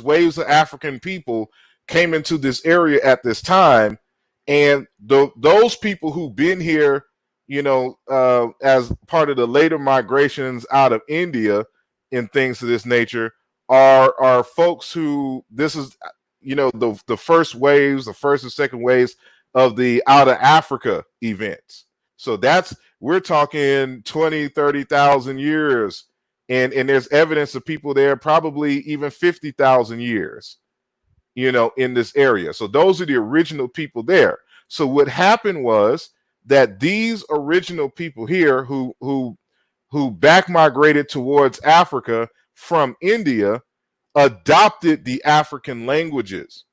[SPEAKER 3] waves of African people came into this area at this time, and those people who've been here, as part of the later migrations out of India and things of this nature, are folks who, this is, the first waves, the first and second waves of the out of Africa events. So we're talking 20, 30,000 years. And there's evidence of people there, probably even 50,000 years, in this area. So those are the original people there. So what happened was that these original people here who back migrated towards Africa from India adopted the African languages.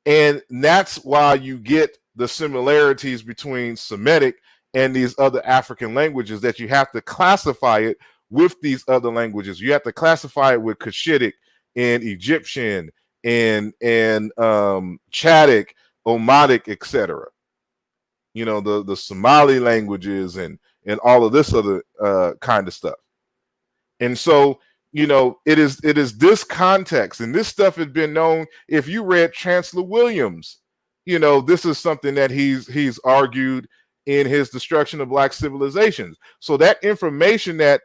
[SPEAKER 3] And that's why you get the similarities between Semitic and these other African languages, that you have to classify it with these other languages. You have to classify it with Cushitic and Egyptian and Chadic, Omatic, etc. You know, the Somali languages and all of this other kind of stuff. And so, you know, it is this context, and this stuff has been known. If you read Chancellor Williams, you know, this is something that he's argued in his Destruction of Black Civilizations. So that information that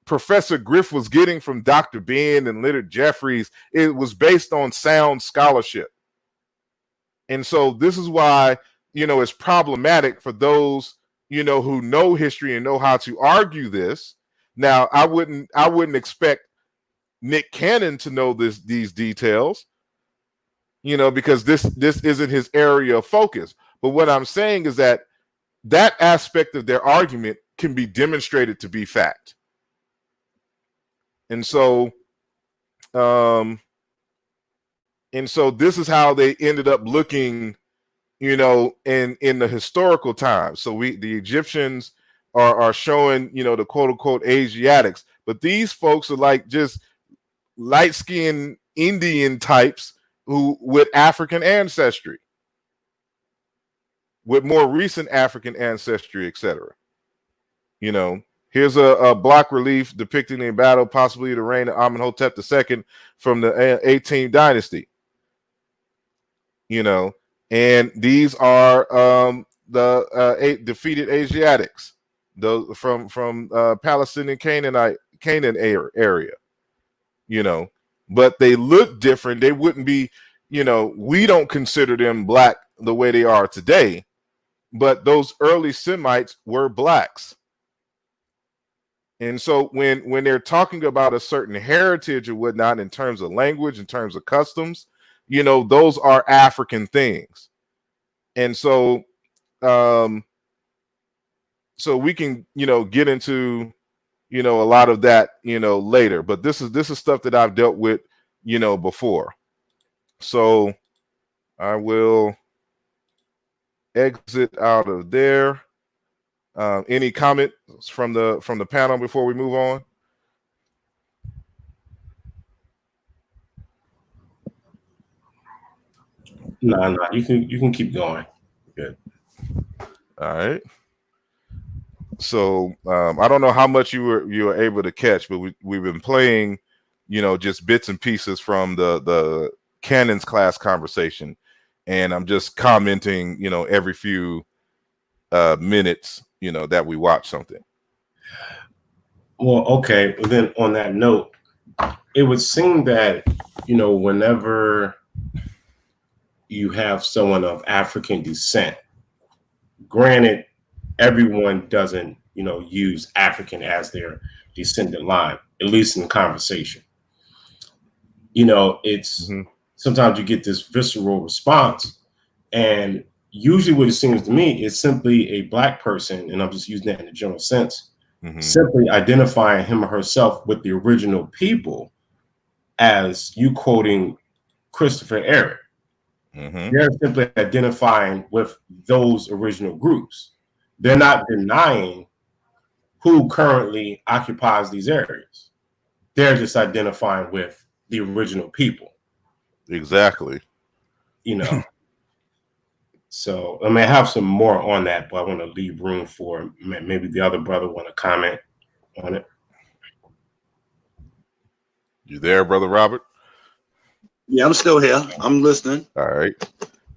[SPEAKER 3] Professor Griff was getting from Dr. Ben and Leonard Jeffries, it was based on sound scholarship. And so this is why, you know, it's problematic for those, you know, who know history and know how to argue this. Now, I wouldn't expect Nick Cannon to know these details, you know, because this isn't his area of focus. But what I'm saying is that aspect of their argument can be demonstrated to be fact. And so this is how they ended up looking, you know, in the historical times. So the Egyptians are showing, you know, the quote unquote Asiatics, but these folks are like just light-skinned Indian types who with African ancestry, with more recent African ancestry, etc. You know, here's a block relief depicting a battle, possibly the reign of Amenhotep II from the 18th dynasty. You know, and these are the defeated Asiatics, those from Palestinian Canaan area. You know, but they look different. They wouldn't be, you know, we don't consider them black the way they are today, but those early Semites were blacks. And so when they're talking about a certain heritage or whatnot in terms of language, in terms of customs, you know, those are African things. And so so we can, you know, get into, you know, a lot of that, you know, later, but this is stuff that I've dealt with, you know, before. So I will exit out of there. Any comments from the panel before we move on?
[SPEAKER 7] No, you can keep going. Good.
[SPEAKER 3] All right. So I don't know how much you were able to catch, but we've been playing, you know, just bits and pieces from the Cannon's class conversation, and I'm just commenting, you know, every few minutes, you know, that we watch something.
[SPEAKER 7] Well, okay. Then on that note, it would seem that, you know, whenever you have someone of African descent, granted, everyone doesn't, you know, use African as their descendant line, at least in conversation. You know, it's sometimes you get this visceral response, and usually what it seems to me is simply a black person, and I'm just using that in a general sense, simply identifying him or herself with the original people, as you quoting Christopher Eric. They're simply identifying with those original groups. They're not denying who currently occupies these areas. They're just identifying with the original people.
[SPEAKER 3] Exactly.
[SPEAKER 7] You know. So I may have some more on that, but I want to leave room for maybe the other brother want to comment on it.
[SPEAKER 3] You there, Brother Robert?
[SPEAKER 4] Yeah, I'm still here. I'm listening.
[SPEAKER 3] All right.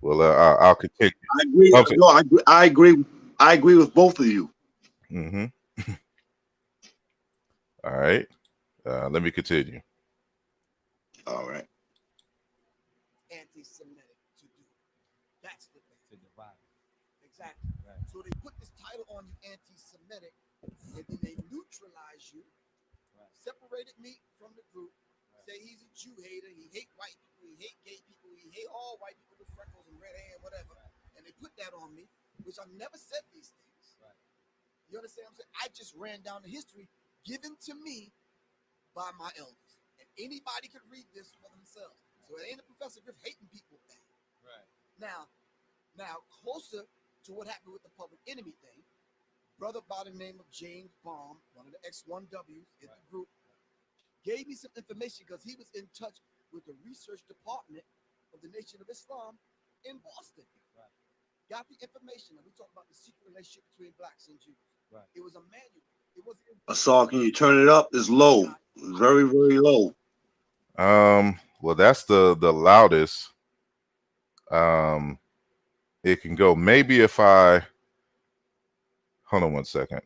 [SPEAKER 3] Well, I'll continue.
[SPEAKER 4] I agree.
[SPEAKER 3] Okay.
[SPEAKER 4] No, I agree. I agree with both of you.
[SPEAKER 3] All right. Let me continue.
[SPEAKER 4] All right.
[SPEAKER 6] Anti-Semitic to do. That's the thing. To divide. Exactly. Right. So they put this title on you, anti-Semitic, and then they neutralize you, separated me from the group, say he's a Jew hater, he hate white people, he hate gay people, he hate all white people with freckles and red hair, whatever. And they put that on me, which I've never said these things. You understand what I'm saying? I just ran down the history given to me by my elders. And anybody could read this for themselves. So it ain't a Professor Griff hating people thing. Right. Now, closer to what happened with the public enemy thing, brother by the name of James Baum, one of the X1Ws in the group, gave me some information because he was in touch with the research department of the Nation of Islam in Boston.
[SPEAKER 5] Right.
[SPEAKER 6] Got the information. And we talk about the secret relationship between blacks and Jews.
[SPEAKER 5] Right.
[SPEAKER 6] It was a manual. It wasn't.
[SPEAKER 4] Asar, can you turn it up? It's low, very, very low.
[SPEAKER 3] Well, that's the loudest. It can go. Maybe if I hold on one second.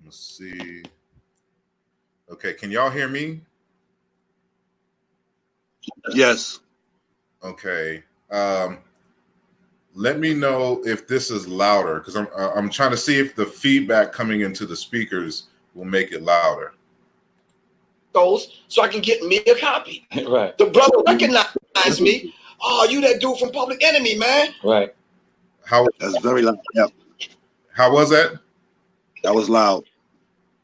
[SPEAKER 3] Let's see. Okay, can y'all hear me?
[SPEAKER 4] Yes.
[SPEAKER 3] Okay. Let me know if this is louder, because I'm trying to see if the feedback coming into the speakers will make it louder.
[SPEAKER 8] Those so I can get me a copy.
[SPEAKER 5] Right.
[SPEAKER 8] The brother recognized me. Oh, you that dude from Public Enemy, man.
[SPEAKER 5] Right.
[SPEAKER 4] That's very loud. Yep.
[SPEAKER 3] How was that?
[SPEAKER 4] That was loud.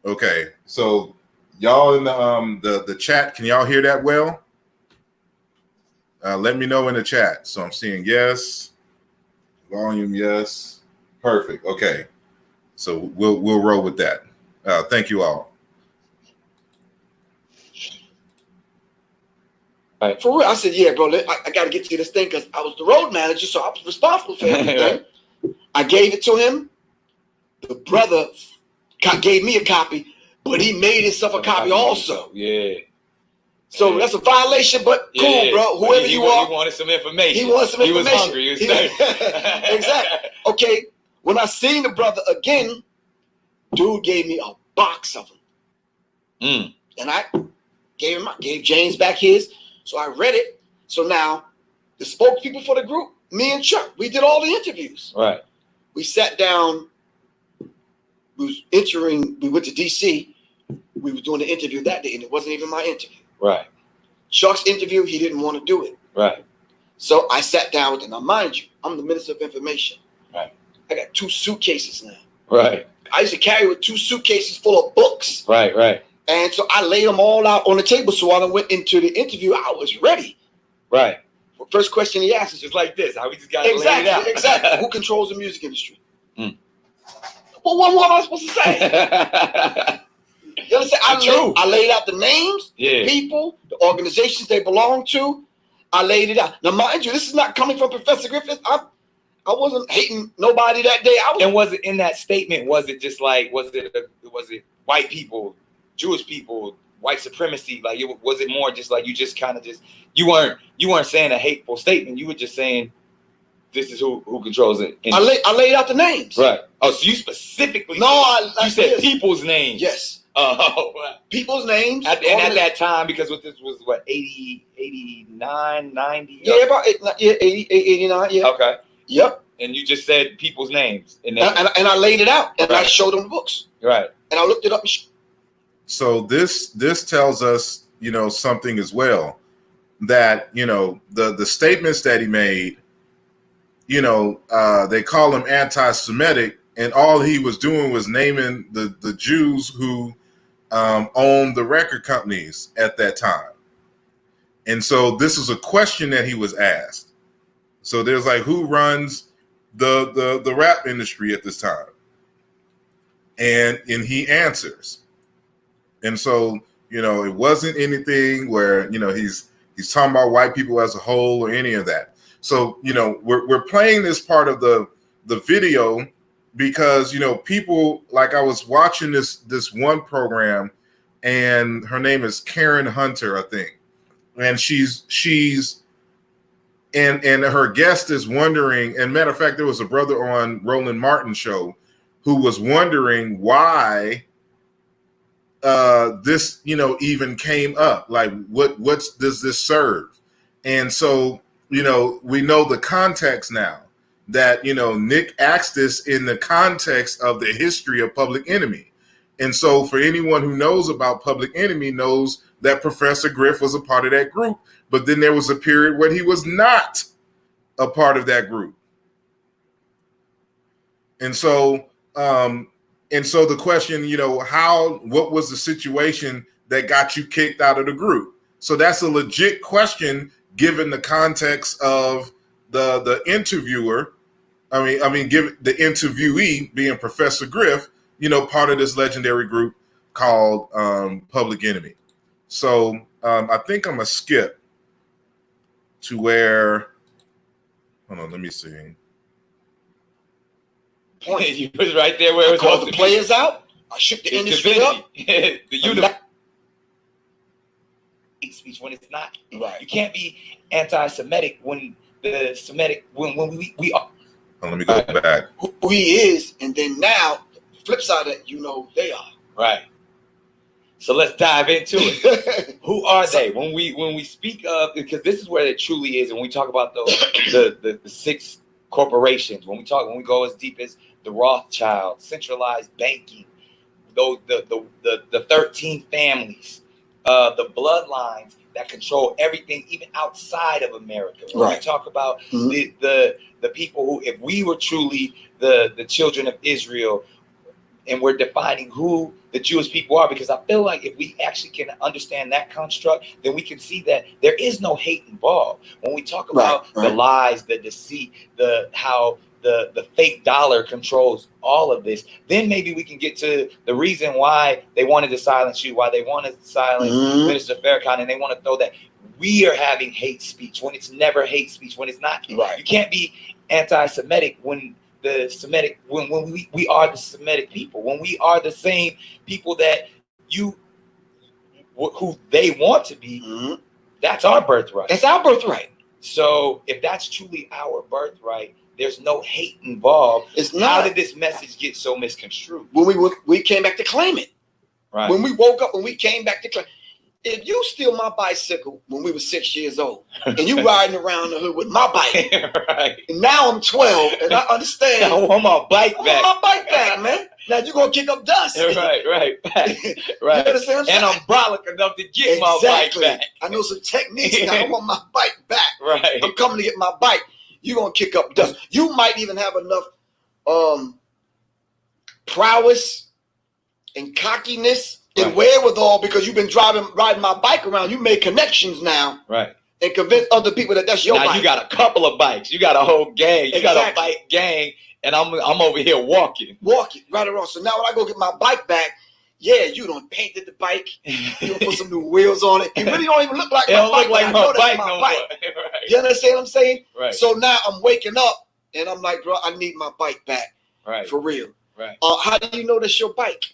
[SPEAKER 3] Okay, so y'all in the chat, can y'all hear that well? Let me know in the chat. So I'm seeing yes, volume yes, perfect. Okay, so we'll roll with that. Thank you all.
[SPEAKER 8] Right. For real, I said, yeah, bro, I got to get to this thing because I was the road manager, so I was responsible for everything. I gave it to him. The brother gave me a copy, but he made himself a copy also.
[SPEAKER 5] Yeah.
[SPEAKER 8] So that's a violation, but cool, bro. Whoever you are.
[SPEAKER 5] He wanted some information.
[SPEAKER 8] He wanted some information.
[SPEAKER 5] He was hungry. He was thirsty.
[SPEAKER 8] Exactly. Okay. When I seen the brother again, dude gave me a box of them. And I gave James back his. So I read it. So now the spokespeople for the group, me and Chuck, we did all the interviews.
[SPEAKER 5] Right.
[SPEAKER 8] We sat down. We went to DC. We were doing the interview that day, and it wasn't even my interview.
[SPEAKER 5] Right.
[SPEAKER 8] Chuck's interview, he didn't want to do it.
[SPEAKER 5] Right.
[SPEAKER 8] So I sat down with him. Now, mind you, I'm the Minister of Information.
[SPEAKER 5] Right.
[SPEAKER 8] I got 2 suitcases now.
[SPEAKER 5] Right.
[SPEAKER 8] I used to carry with 2 suitcases full of books.
[SPEAKER 5] Right. Right.
[SPEAKER 8] And so I laid them all out on the table. So when I went into the interview, I was ready.
[SPEAKER 5] Right.
[SPEAKER 8] First question he asked is
[SPEAKER 5] Just like this, how we just got to lay it
[SPEAKER 8] exactly,
[SPEAKER 5] out.
[SPEAKER 8] exactly. Who controls the music industry? Well, what am I supposed to say? You understand? I laid out the names, the people, the organizations they belong to. I laid it out. Now, mind you, this is not coming from Professor Griffith. I wasn't hating nobody that day.
[SPEAKER 5] And was it in that statement? Was it just like was it white people, Jewish people, white supremacy? Like was it more just like you just kind of you weren't saying a hateful statement. You were just saying this is who controls it.
[SPEAKER 8] I laid out the names.
[SPEAKER 5] Right. Oh, so you specifically?
[SPEAKER 8] No,
[SPEAKER 5] you said people's names.
[SPEAKER 8] Yes.
[SPEAKER 5] Oh, right.
[SPEAKER 8] People's names.
[SPEAKER 5] And at that time, because this was what 80, 89, 90?
[SPEAKER 8] Yeah, about 80, 89. Yeah.
[SPEAKER 5] Okay.
[SPEAKER 8] Yep.
[SPEAKER 5] And you just said people's names, and
[SPEAKER 8] I laid it out, and I showed them the books.
[SPEAKER 5] Right.
[SPEAKER 8] And I looked it up.
[SPEAKER 3] So this tells us, something as well, that the statements that he made, they call him anti-Semitic, and all he was doing was naming the Jews who owned the record companies at that time. And so this is a question that he was asked. So there's like, who runs the rap industry at this time? And he answers. And so, it wasn't anything where, he's talking about white people as a whole or any of that. So, we're playing this part of the video because, people, like I was watching this one program, and her name is Karen Hunter, I think. And she's and her guest is wondering, and matter of fact, there was a brother on Roland Martin's show who was wondering why this, even came up. Like, what does this serve? And so, we know the context now that, Nick asked this in the context of the history of Public Enemy. And so for anyone who knows about Public Enemy knows that Professor Griff was a part of that group, but then there was a period when he was not a part of that group. And so, the question, what was the situation that got you kicked out of the group? So that's a legit question given the context of the interviewer I mean, give the interviewee being Professor Griff, you know, part of this legendary group called Public Enemy. So I think I'm gonna skip to where. Hold on, let me see.
[SPEAKER 5] Point. You was right there where it was
[SPEAKER 8] called the players out. I shook the industry up.
[SPEAKER 5] The universe. Speech when it's not.
[SPEAKER 8] Right.
[SPEAKER 5] You can't be anti-Semitic when the Semitic when we are.
[SPEAKER 3] Oh, let me go back.
[SPEAKER 8] Who he is, and then now the flip side of it, you know, they are.
[SPEAKER 5] Right. So let's dive into it. Who are they? When we speak of, because this is where it truly is, and we talk about the 6 corporations. When we go as deep as the Rothschild, centralized banking, those the 13 families, the bloodlines that control everything, even outside of America. When we talk about the people who, if we were truly the children of Israel, and we're defining who the Jewish people are, because I feel like if we actually can understand that construct, then we can see that there is no hate involved. When we talk about the lies, the deceit, how the fake dollar controls all of this, then maybe we can get to the reason why they wanted to silence you, why they wanted to silence Minister Farrakhan, and they want to throw that we are having hate speech when it's never hate speech, when it's not. You can't be anti-Semitic when the Semitic, when we are the Semitic people, when we are the same people that who they want to be. That's our birthright.
[SPEAKER 8] That's our birthright.
[SPEAKER 5] So if that's truly our birthright, there's no hate involved.
[SPEAKER 8] It's not.
[SPEAKER 5] How did this message get so misconstrued?
[SPEAKER 8] When we came back to claim it.
[SPEAKER 5] Right.
[SPEAKER 8] When we woke up, when we came back to claim. If you steal my bicycle when we were 6 years old, and you riding around the hood with my bike, and now I'm 12, and I understand.
[SPEAKER 5] I want my bike back.
[SPEAKER 8] I want my bike back, man. Now you're gonna kick up dust.
[SPEAKER 5] Right.
[SPEAKER 8] You understand what I'm saying?
[SPEAKER 5] And I'm brolic enough to get my bike back.
[SPEAKER 8] I know some techniques now. I want my bike back.
[SPEAKER 5] Right.
[SPEAKER 8] I'm coming to get my bike. You're gonna kick up dust. You might even have enough prowess and cockiness and wherewithal, because you've been riding my bike around. You made connections now.
[SPEAKER 5] Right.
[SPEAKER 8] And convince other people that that's your bike.
[SPEAKER 5] Now you got a couple of bikes. You got a whole gang. You got a bike gang. And I'm over here walking.
[SPEAKER 8] Right around. So now when I go get my bike back, you done painted the bike. You done put some new wheels on it. It really don't even look like my bike.
[SPEAKER 5] Like my bike no more. Right.
[SPEAKER 8] You understand what I'm saying?
[SPEAKER 5] Right.
[SPEAKER 8] So now I'm waking up and I'm like, bro, I need my bike back.
[SPEAKER 5] Right.
[SPEAKER 8] For real.
[SPEAKER 5] Right.
[SPEAKER 8] How do you know that's your bike?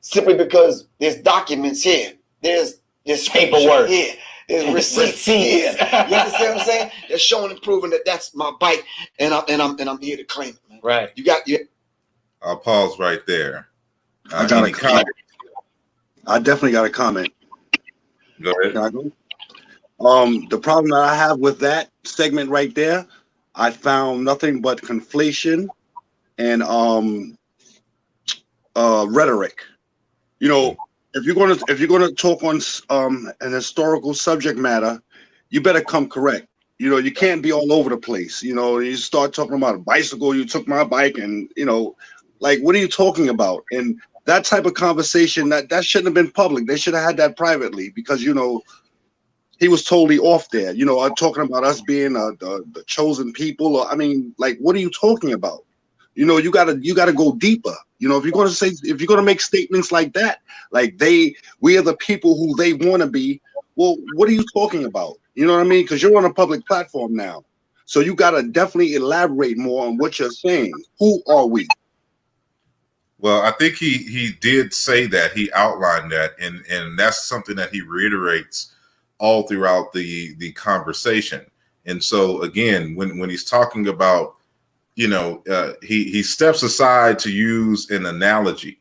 [SPEAKER 8] Simply because there's documents here. There's
[SPEAKER 5] paperwork
[SPEAKER 8] here. There's receipts here. You understand what I'm saying? They're showing and proving that that's my bike, and I'm here to claim it, man.
[SPEAKER 5] Right.
[SPEAKER 3] I'll pause right there.
[SPEAKER 4] I got a comment. I definitely got a comment.
[SPEAKER 3] Go ahead.
[SPEAKER 4] Can I go? The problem that I have with that segment right there, I found nothing but conflation and rhetoric. You know, if you're gonna talk on an historical subject matter, you better come correct. You know, you can't be all over the place. You know, you start talking about a bicycle, you took my bike, and you know, like, what are you talking about? And that type of conversation, that shouldn't have been public. They should have had that privately, because you know, he was totally off there. You know, talking about us being the chosen people. Or, I mean, like, what are you talking about? You know, you gotta go deeper. You know, if you're gonna make statements like that, like we are the people who they want to be. Well, what are you talking about? You know what I mean? Because you're on a public platform now, so you gotta definitely elaborate more on what you're saying. Who are we?
[SPEAKER 3] Well, I think he did say that. He outlined that, and that's something that he reiterates all throughout the conversation. And so again, when he's talking about, you know, he steps aside to use an analogy.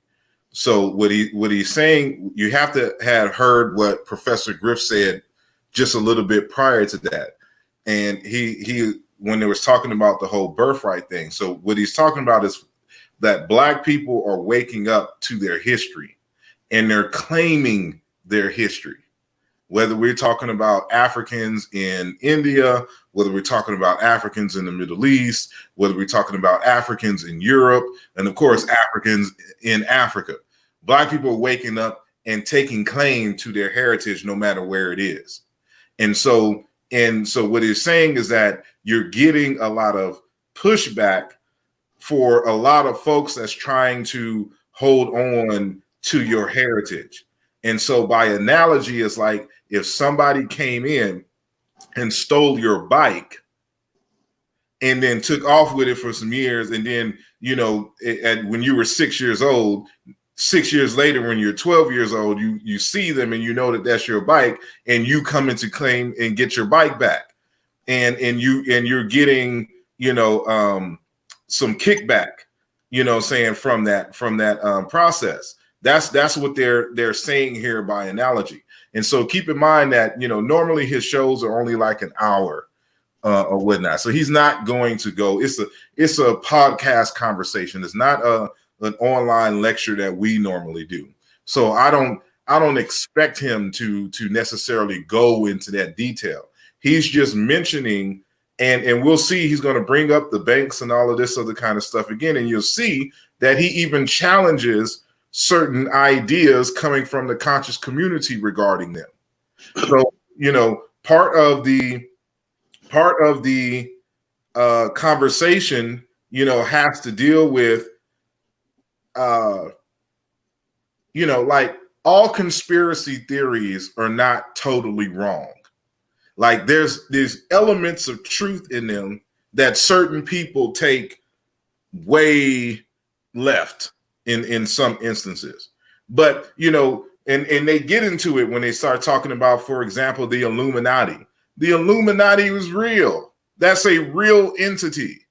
[SPEAKER 3] So what he's saying, you have to have heard what Professor Griff said just a little bit prior to that. And he when they was talking about the whole birthright thing. So what he's talking about is that Black people are waking up to their history, and they're claiming their history. Whether we're talking about Africans in India, whether we're talking about Africans in the Middle East, whether we're talking about Africans in Europe, and of course, Africans in Africa. Black people are waking up and taking claim to their heritage no matter where it is. And so what he's saying is that you're getting a lot of pushback for a lot of folks that's trying to hold on to your heritage. And so by analogy, it's like if somebody came in and stole your bike and then took off with it for some years, and then, you know, when you were 6 years old, 6 years later, when you're 12 years old, you see them and you know that that's your bike, and you come in to claim and get your bike back, and you're getting, you know, some kickback, you know, saying from that process. That's what they're saying here by analogy. And so keep in mind that, you know, normally his shows are only like an hour or whatnot. So he's not going to go. It's a podcast conversation. It's not an online lecture that we normally do. So I don't expect him to necessarily go into that detail. He's just mentioning, and we'll see, he's going to bring up the banks and all of this other kind of stuff again. And you'll see that he even challenges certain ideas coming from the conscious community regarding them. So, you know, part of the conversation, you know, has to deal with, you know, like all conspiracy theories are not totally wrong. Like there's elements of truth in them that certain people take way left in some instances. But, you know, and they get into it when they start talking about, for example, the Illuminati. The Illuminati was real. That's a real entity,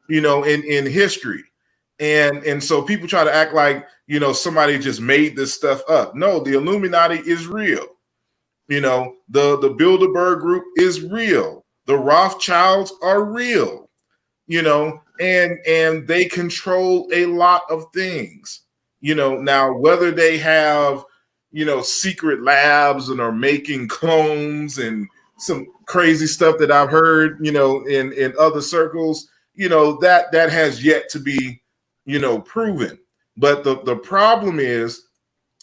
[SPEAKER 3] you know, in history. And so people try to act like, you know, somebody just made this stuff up. No, the Illuminati is real. You know, the Bilderberg group is real. The Rothschilds are real, you know, and they control a lot of things, you know. Now, whether they have, you know, secret labs and are making clones and some crazy stuff that I've heard, you know, in other circles, you know, that has yet to be, you know, proven. But the problem is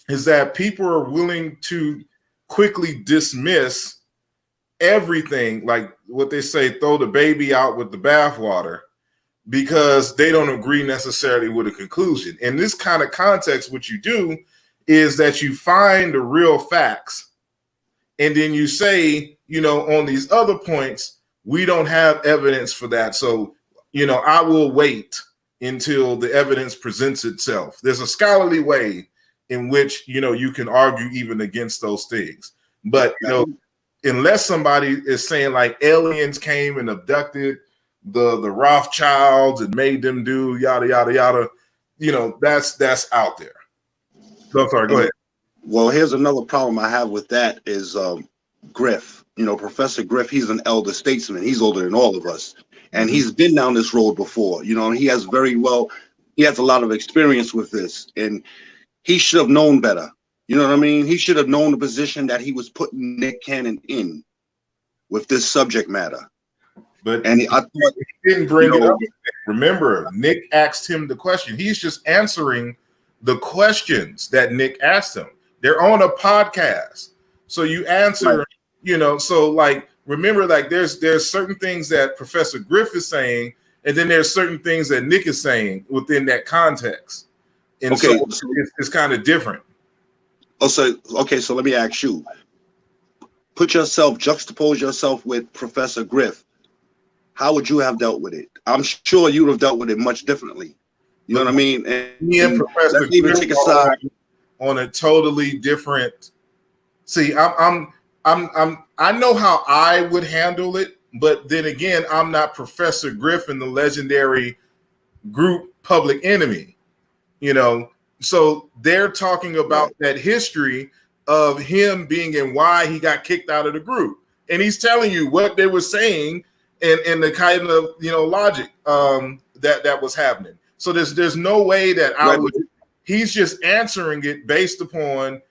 [SPEAKER 3] that people are willing to quickly dismiss everything, like what they say, throw the baby out with the bathwater, because they don't agree necessarily with a conclusion. In this kind of context, what you do is that you find the real facts, and then you say, you know, on these other points, we don't have evidence for that. So, you know, I will wait until the evidence presents itself. There's a scholarly way in which, you know, you can argue even against those things. But, you know, unless somebody is saying like aliens came and abducted the Rothschilds and made them do yada, yada, yada, you know, that's out there. So sorry, go ahead.
[SPEAKER 4] Well, here's another problem I have with that is Griff. You know, Professor Griff, he's an elder statesman. He's older than all of us. And he's been down this road before. You know, he has a lot of experience with this. And he should have known better. You know what I mean? He should have known the position that he was putting Nick Cannon in with this subject matter.
[SPEAKER 3] But
[SPEAKER 4] I thought
[SPEAKER 3] he didn't bring it up. Remember, Nick asked him the question. He's just answering the questions that Nick asked him. They're on a podcast. So you answer, right. You know, so like, remember, like there's certain things that Professor Griff is saying, and then there's certain things that Nick is saying within that context. And
[SPEAKER 4] okay,
[SPEAKER 3] so it's kind of different.
[SPEAKER 4] So let me ask you, juxtapose yourself with Professor Griff. How would you have dealt with it? I'm sure you would have dealt with it much differently. You know what I mean?
[SPEAKER 3] Me and Professor Griff take a side on a totally different. See, I know how I would handle it, but then again, I'm not Professor Griff in the legendary group Public Enemy, you know. So they're talking about that history of him being and why he got kicked out of the group, and he's telling you what they were saying and the kind of, you know, logic that was happening. So there's no way that I would. He's just answering it based upon,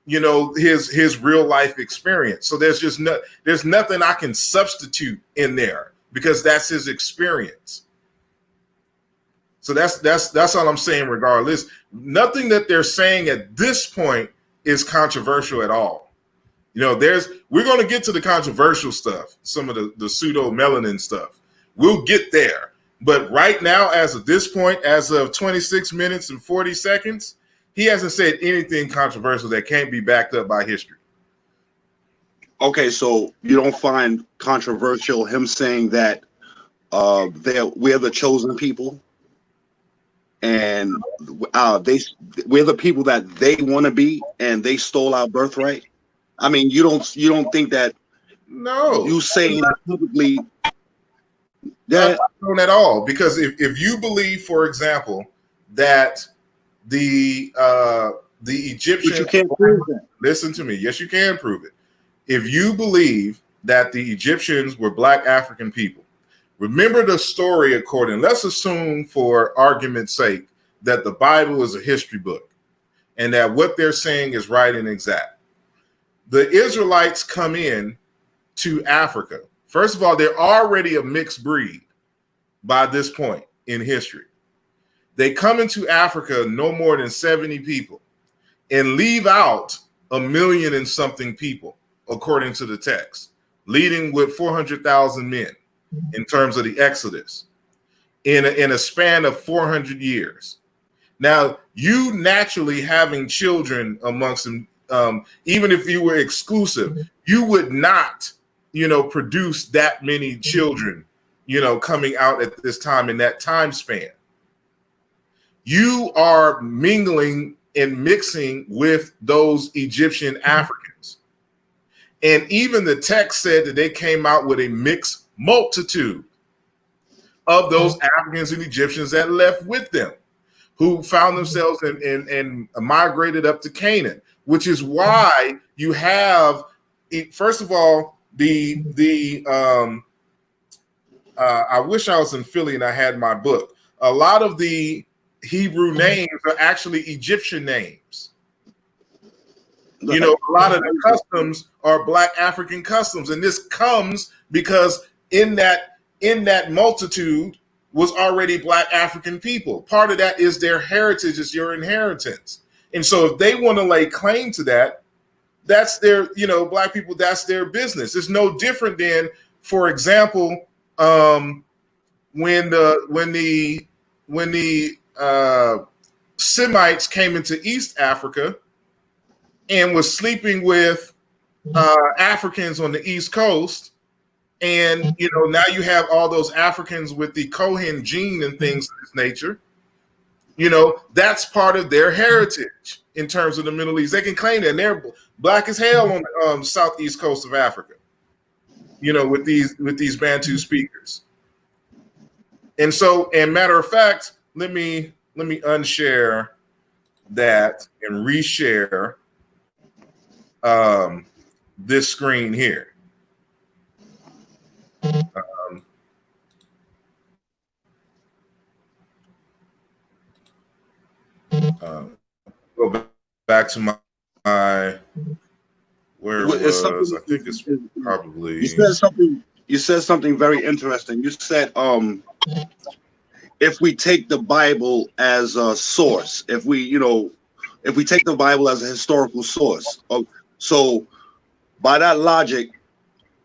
[SPEAKER 3] you know, his real life experience. So there's nothing I can substitute in there because that's his experience. So that's all I'm saying. Regardless, nothing that they're saying at this point is controversial at all. You know, we're going to get to the controversial stuff, some of the pseudo melanin stuff. We'll get there. But right now, as of this point, as of 26 minutes and 40 seconds, he hasn't said anything controversial that can't be backed up by history.
[SPEAKER 4] Okay, so you don't find controversial him saying that we're the chosen people, and we're the people that they want to be, and they stole our birthright? I mean, you don't think that?
[SPEAKER 3] No,
[SPEAKER 4] you saying that publicly?
[SPEAKER 3] That not at all, because if you believe, for example, that the Egyptians,
[SPEAKER 4] but you can't prove that.
[SPEAKER 3] Listen to me. Yes, you can prove it. If you believe that the Egyptians were Black African people, remember the story according. Let's assume, for argument's sake, that the Bible is a history book, and that what they're saying is right and exact. The Israelites come in to Africa. First of all, they're already a mixed breed by this point in history. They come into Africa no more than 70 people and leave out 1 million and something people, according to the text, leading with 400,000 men in terms of the Exodus in a span of 400 years. Now, you naturally having children amongst them, even if you were exclusive, you would not produce that many children, coming out at this time in that time span. You are mingling and mixing with those Egyptian Africans. And even the text said that they came out with a mixed multitude of those Africans and Egyptians that left with them, who found themselves and migrated up to Canaan, which is why you have, first of all, I wish I was in Philly and I had my book. A lot of the Hebrew names are actually Egyptian names. A lot of the customs are Black African customs, and this comes because in that multitude was already Black African people. Part of that is their heritage, is your inheritance. And so if they want to lay claim to that, that's their, Black people, that's their business. It's no different than, for example, when the Semites came into East Africa and was sleeping with Africans on the East Coast. And, now you have all those Africans with the Cohen gene and things of this nature. That's part of their heritage in terms of the Middle East. They can claim that, and they're Black as hell on the southeast coast of Africa, with these Bantu speakers. And so, and matter of fact, let me unshare that and reshare this screen here. Go back to my where it was. I think it's probably. You said something very interesting. You said if we take the Bible as a source, if we take the Bible as a historical source, so by that logic,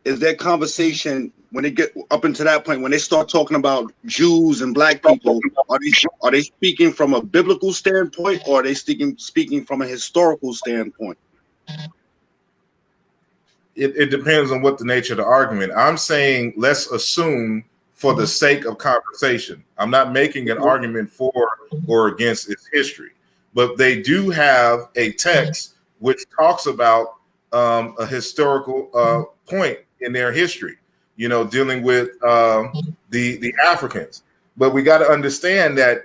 [SPEAKER 3] is there conversation when they get up into that point, when they start talking about Jews and Black people, are they speaking from a biblical standpoint, or are they speaking from a historical standpoint? It depends on what the nature of the argument. I'm saying let's assume for the sake of conversation. I'm not making an argument for or against its history, but they do have a text which talks about a historical point in their history, dealing with the Africans. But we got to understand that,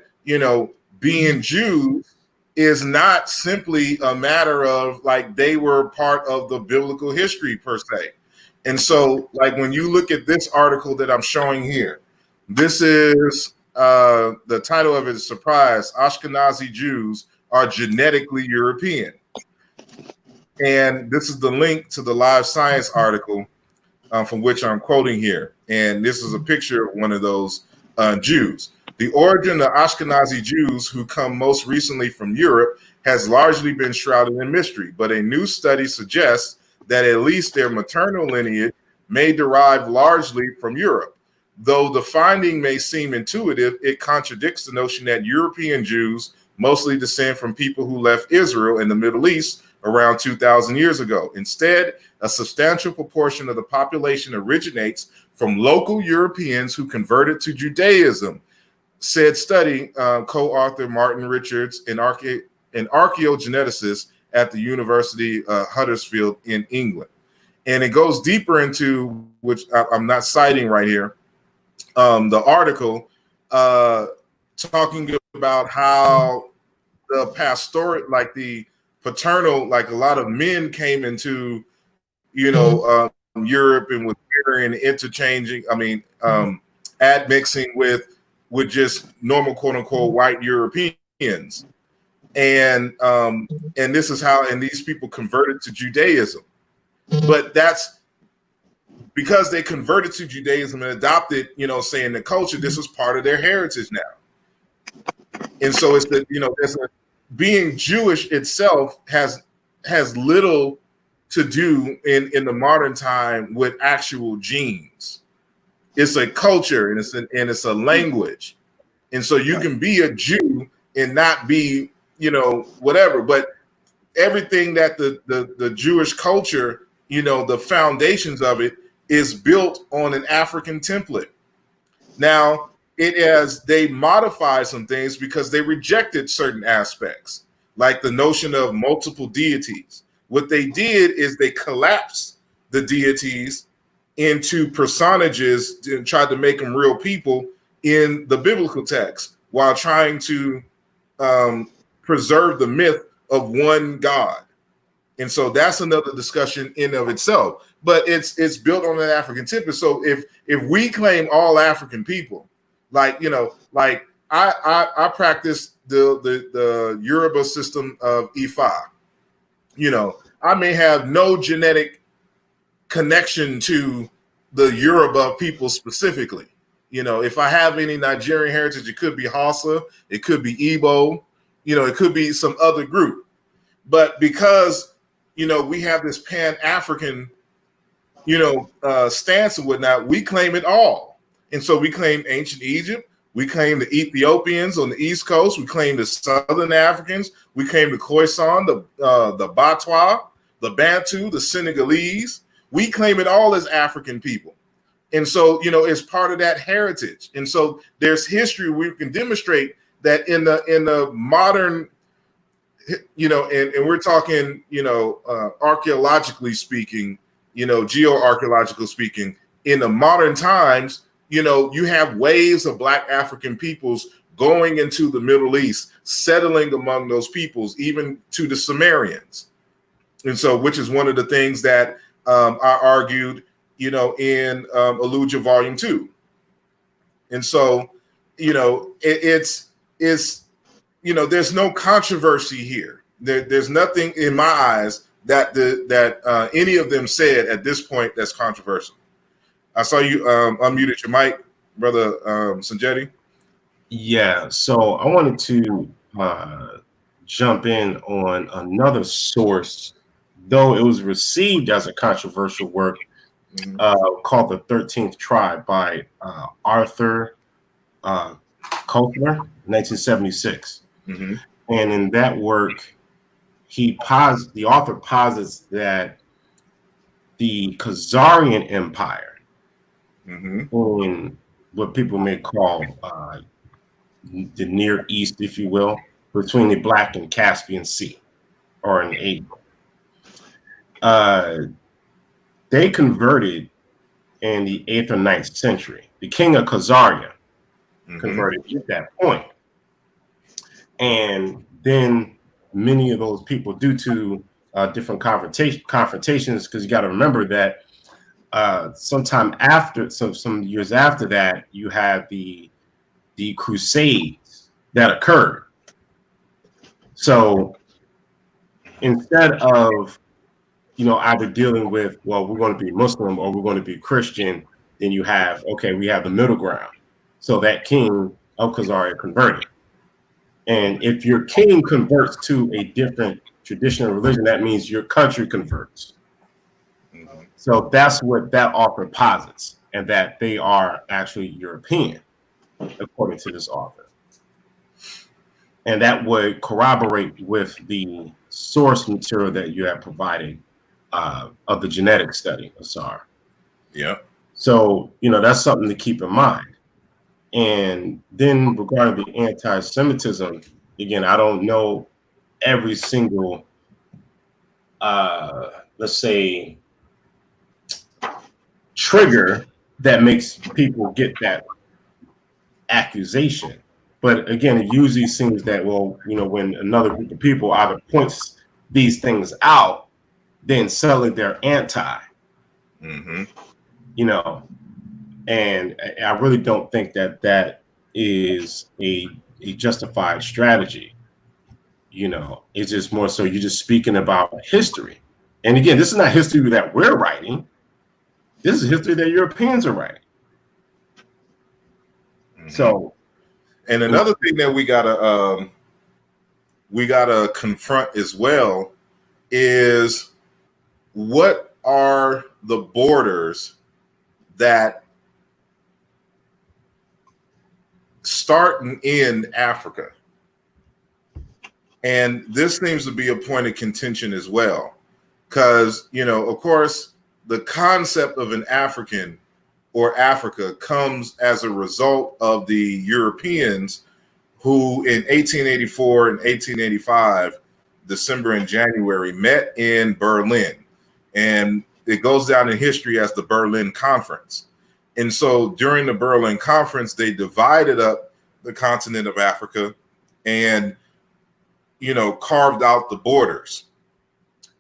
[SPEAKER 3] being Jews is not simply a matter of like they were part of the biblical history per se. And so, like, when you look at this article that I'm showing here, this is the title of it is Surprise, Ashkenazi Jews are genetically European. And this is the link to the Live Science article from which I'm quoting here. And this is a picture of one of those Jews. The origin of Ashkenazi Jews who come most recently from Europe has largely been shrouded in mystery, but a new study suggests that at least their maternal lineage may derive largely from Europe. Though the finding may seem intuitive, it contradicts the notion that European Jews mostly descend from people who left Israel and the Middle East around 2,000 years ago. Instead, a substantial proportion of the population originates from local Europeans who converted to Judaism, said study co-author Martin Richards, an archaeogeneticist at the University of Huddersfield in England. And it goes deeper into, which I'm not citing right here, the article talking about how the pastoral, like the paternal, like a lot of men came into, Europe and was marrying, interchanging, admixing with just normal, quote unquote, white Europeans. And this is how, and these people converted to Judaism. But that's because they converted to Judaism and adopted, saying the culture, this is part of their heritage now. And so it's that, being Jewish itself has little to do in the modern time with actual genes. It's a culture and it's a language. And so you can be a Jew and not be, whatever, but everything that the Jewish culture, the foundations of it is built on an African template. Now, they modified some things because they rejected certain aspects, like the notion of multiple deities. What they did is they collapsed the deities into personages and tried to make them real people in the biblical text while trying to preserve the myth of one God. And so that's another discussion in of itself. But it's built on an African template. So if we claim all African people, I practice the Yoruba system of Ifa. I may have no genetic connection to the Yoruba people specifically. If I have any Nigerian heritage, it could be Hausa, it could be Igbo, it could be some other group. But because, we have this Pan-African, stance and whatnot, we claim it all. And so we claim ancient Egypt, we claim the Ethiopians on the East Coast, we claim the Southern Africans, we claim the Khoisan, the Batwa, the Bantu, the Senegalese. We claim it all as African people. And so, it's part of that heritage. And so there's history we can demonstrate that in the modern, and we're talking, archaeologically speaking, geoarchaeological speaking, in the modern times, you have waves of Black African peoples going into the Middle East, settling among those peoples, even to the Sumerians. And so, which is one of the things that I argued, in Illuja Volume 2. And so, it's there's no controversy here. There's nothing in my eyes that any of them said at this point that's controversial. I saw you unmuted your mic, Brother Sanjetti.
[SPEAKER 7] Yeah, so I wanted to jump in on another source, though it was received as a controversial work, called The 13th Tribe by Arthur Koestler, 1976.
[SPEAKER 3] Mm-hmm.
[SPEAKER 7] And in that work, the author posits that the Khazarian Empire, in what people may call the Near East, if you will, between the Black and Caspian Sea, or in Asia, they converted in the 8th or 9th century. The king of Khazaria converted at that point. And then many of those people, due to different confrontations, because you got to remember that sometime after, some years after that, you have the Crusades that occurred. So instead of either dealing with, well, we're going to be Muslim or we're going to be Christian, then we have the middle ground. So that king of Khazaria converted. And if your king converts to a different traditional religion, that means your country converts. So that's what that author posits. and that they are actually European, according to this author. And that would corroborate with the source material that you have provided of the genetic study, Asar.
[SPEAKER 3] Yeah.
[SPEAKER 7] So, that's something to keep in mind. And then regarding the anti-Semitism, again, I don't know every single, let's say, trigger that makes people get that accusation. But again, it usually seems that, well, when another group of people either points these things out, then suddenly they're anti.
[SPEAKER 3] Mm-hmm.
[SPEAKER 7] And I really don't think that is a justified strategy. It's just more so you're just speaking about history. And again, this is not history that we're writing. This is history that Europeans are writing.
[SPEAKER 3] Mm-hmm.
[SPEAKER 7] So,
[SPEAKER 3] and another thing that we gotta confront as well is, what are the borders that start and end Africa? And this seems to be a point of contention as well, because, of course, the concept of an African or Africa comes as a result of the Europeans who in 1884 and 1885, December and January, met in Berlin. And it goes down in history as the Berlin Conference. And so during the Berlin Conference, they divided up the continent of Africa and, carved out the borders.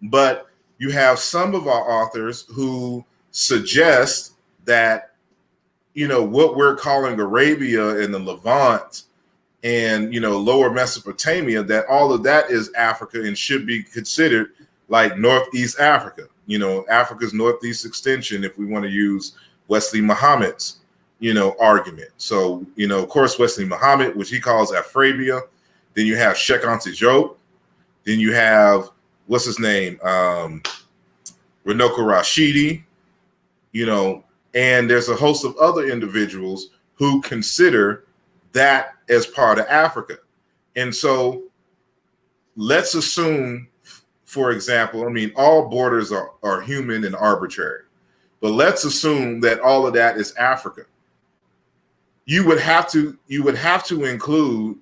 [SPEAKER 3] But you have some of our authors who suggest that, what we're calling Arabia and the Levant and, lower Mesopotamia, that all of that is Africa and should be considered like Northeast Africa, Africa's Northeast extension, if we want to use Wesley Muhammad's, argument. So, of course, Wesley Muhammad, which he calls Afrabia. Then you have Sheikh Anta Diop. Then you have, what's his name? Renoka Rashidi, and there's a host of other individuals who consider that as part of Africa. And so let's assume, for example, all borders are human and arbitrary, but let's assume that all of that is Africa. You would have to include,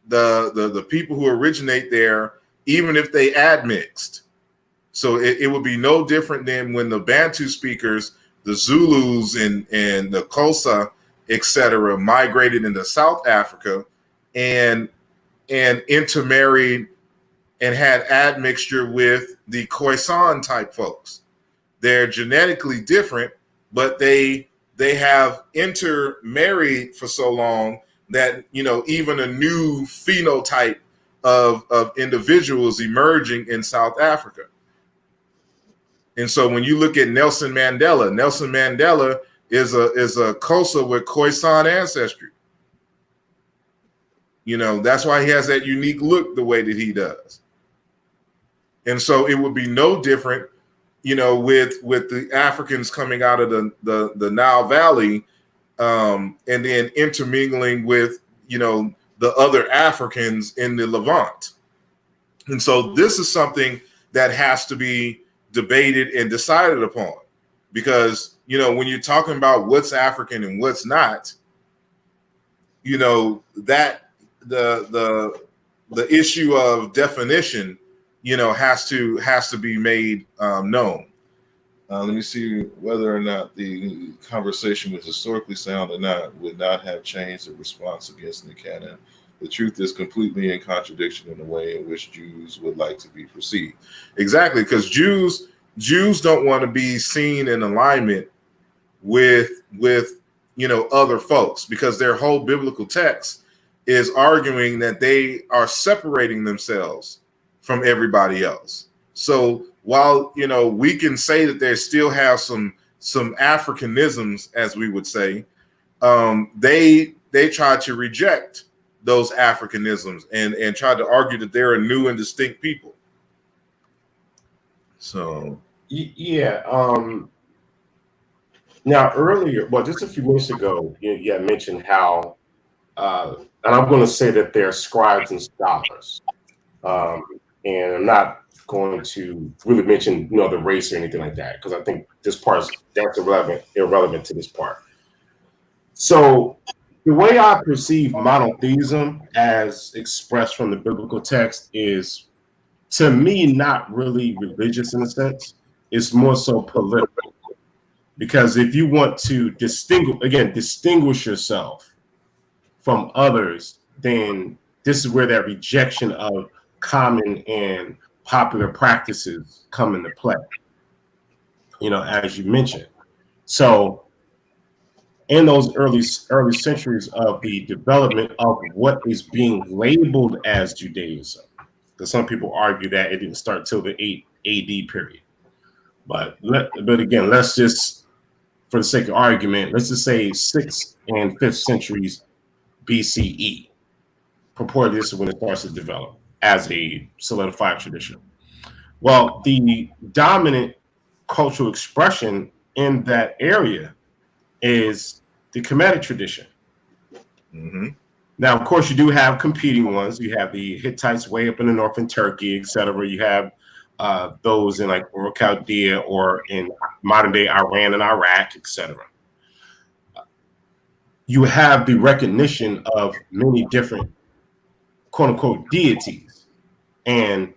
[SPEAKER 3] the people who originate there, even if they admixed. So it would be no different than when the Bantu speakers, the Zulus and the Xhosa, etc., migrated into South Africa and intermarried and had admixture with the Khoisan type folks. They're genetically different, but they have intermarried for so long that, even a new phenotype of individuals emerging in South Africa. And so when you look at Nelson Mandela is a Xhosa with Khoisan ancestry. That's why he has that unique look the way that he does. And so it would be no different, with the Africans coming out of the Nile Valley, and then intermingling with, the other Africans in the Levant. And so this is something that has to be debated and decided upon, because, when you're talking about what's African and what's not, that the issue of definition, has to be made known. Let me see whether or not the conversation was historically sound or not would not have changed the response against the canon. The truth is completely in contradiction in the way in which Jews would like to be perceived. Exactly, because Jews don't want to be seen in alignment with other folks, because their whole biblical text is arguing that they are separating themselves from everybody else. So while we can say that they still have some Africanisms, as we would say, they try to reject those Africanisms and try to argue that they're a new and distinct people. So
[SPEAKER 7] yeah, Now, earlier, well, just a few minutes ago, you had mentioned how, and I'm going to say that they're scribes and scholars. And I'm not going to really mention, the race or anything like that, because I think this part that's irrelevant to this part. So the way I perceive monotheism as expressed from the biblical text is, to me, not really religious in a sense. It's more so political. Because if you want to distinguish yourself from others, then this is where that rejection of common and popular practices come into play, as you mentioned. So in those early centuries of the development of what is being labeled as Judaism, because some people argue that it didn't start till the 8 AD period. But again, let's just, for the sake of argument, let's just say 6th and 5th centuries BCE. Purported this is when it starts to develop as a solidified tradition. Well, the dominant cultural expression in that area is the Kemetic tradition.
[SPEAKER 3] Mm-hmm.
[SPEAKER 7] Now, of course, you do have competing ones. You have the Hittites way up in the north in Turkey, etc. You have those in like Ur Chaldea or in modern day Iran and Iraq, etc. You have the recognition of many different quote unquote deities. And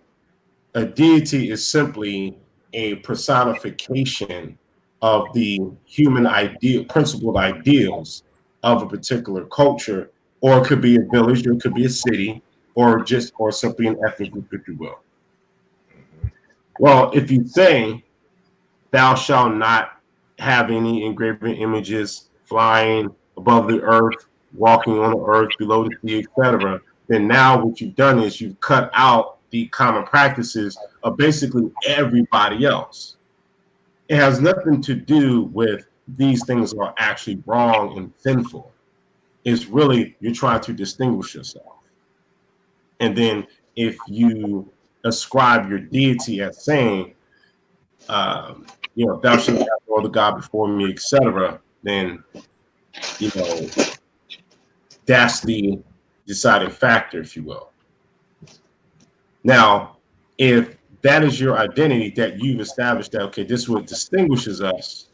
[SPEAKER 7] a deity is simply a personification of the human principled ideals of a particular culture, or it could be a village, or it could be a city, or simply an ethnic group, if you will. Well, if you say, thou shalt not have any engraven images flying above the earth, walking on the earth, below the sea, etc., then now what you've done is you've cut out the common practices of basically everybody else. It has nothing to do with these things are actually wrong and sinful. It's really you're trying to distinguish yourself. And then if you ascribe your deity as saying, thou shalt have no other God before me, etc., then, that's the deciding factor, if you will. Now, if that is your identity, that you've established that, okay, this is what distinguishes us,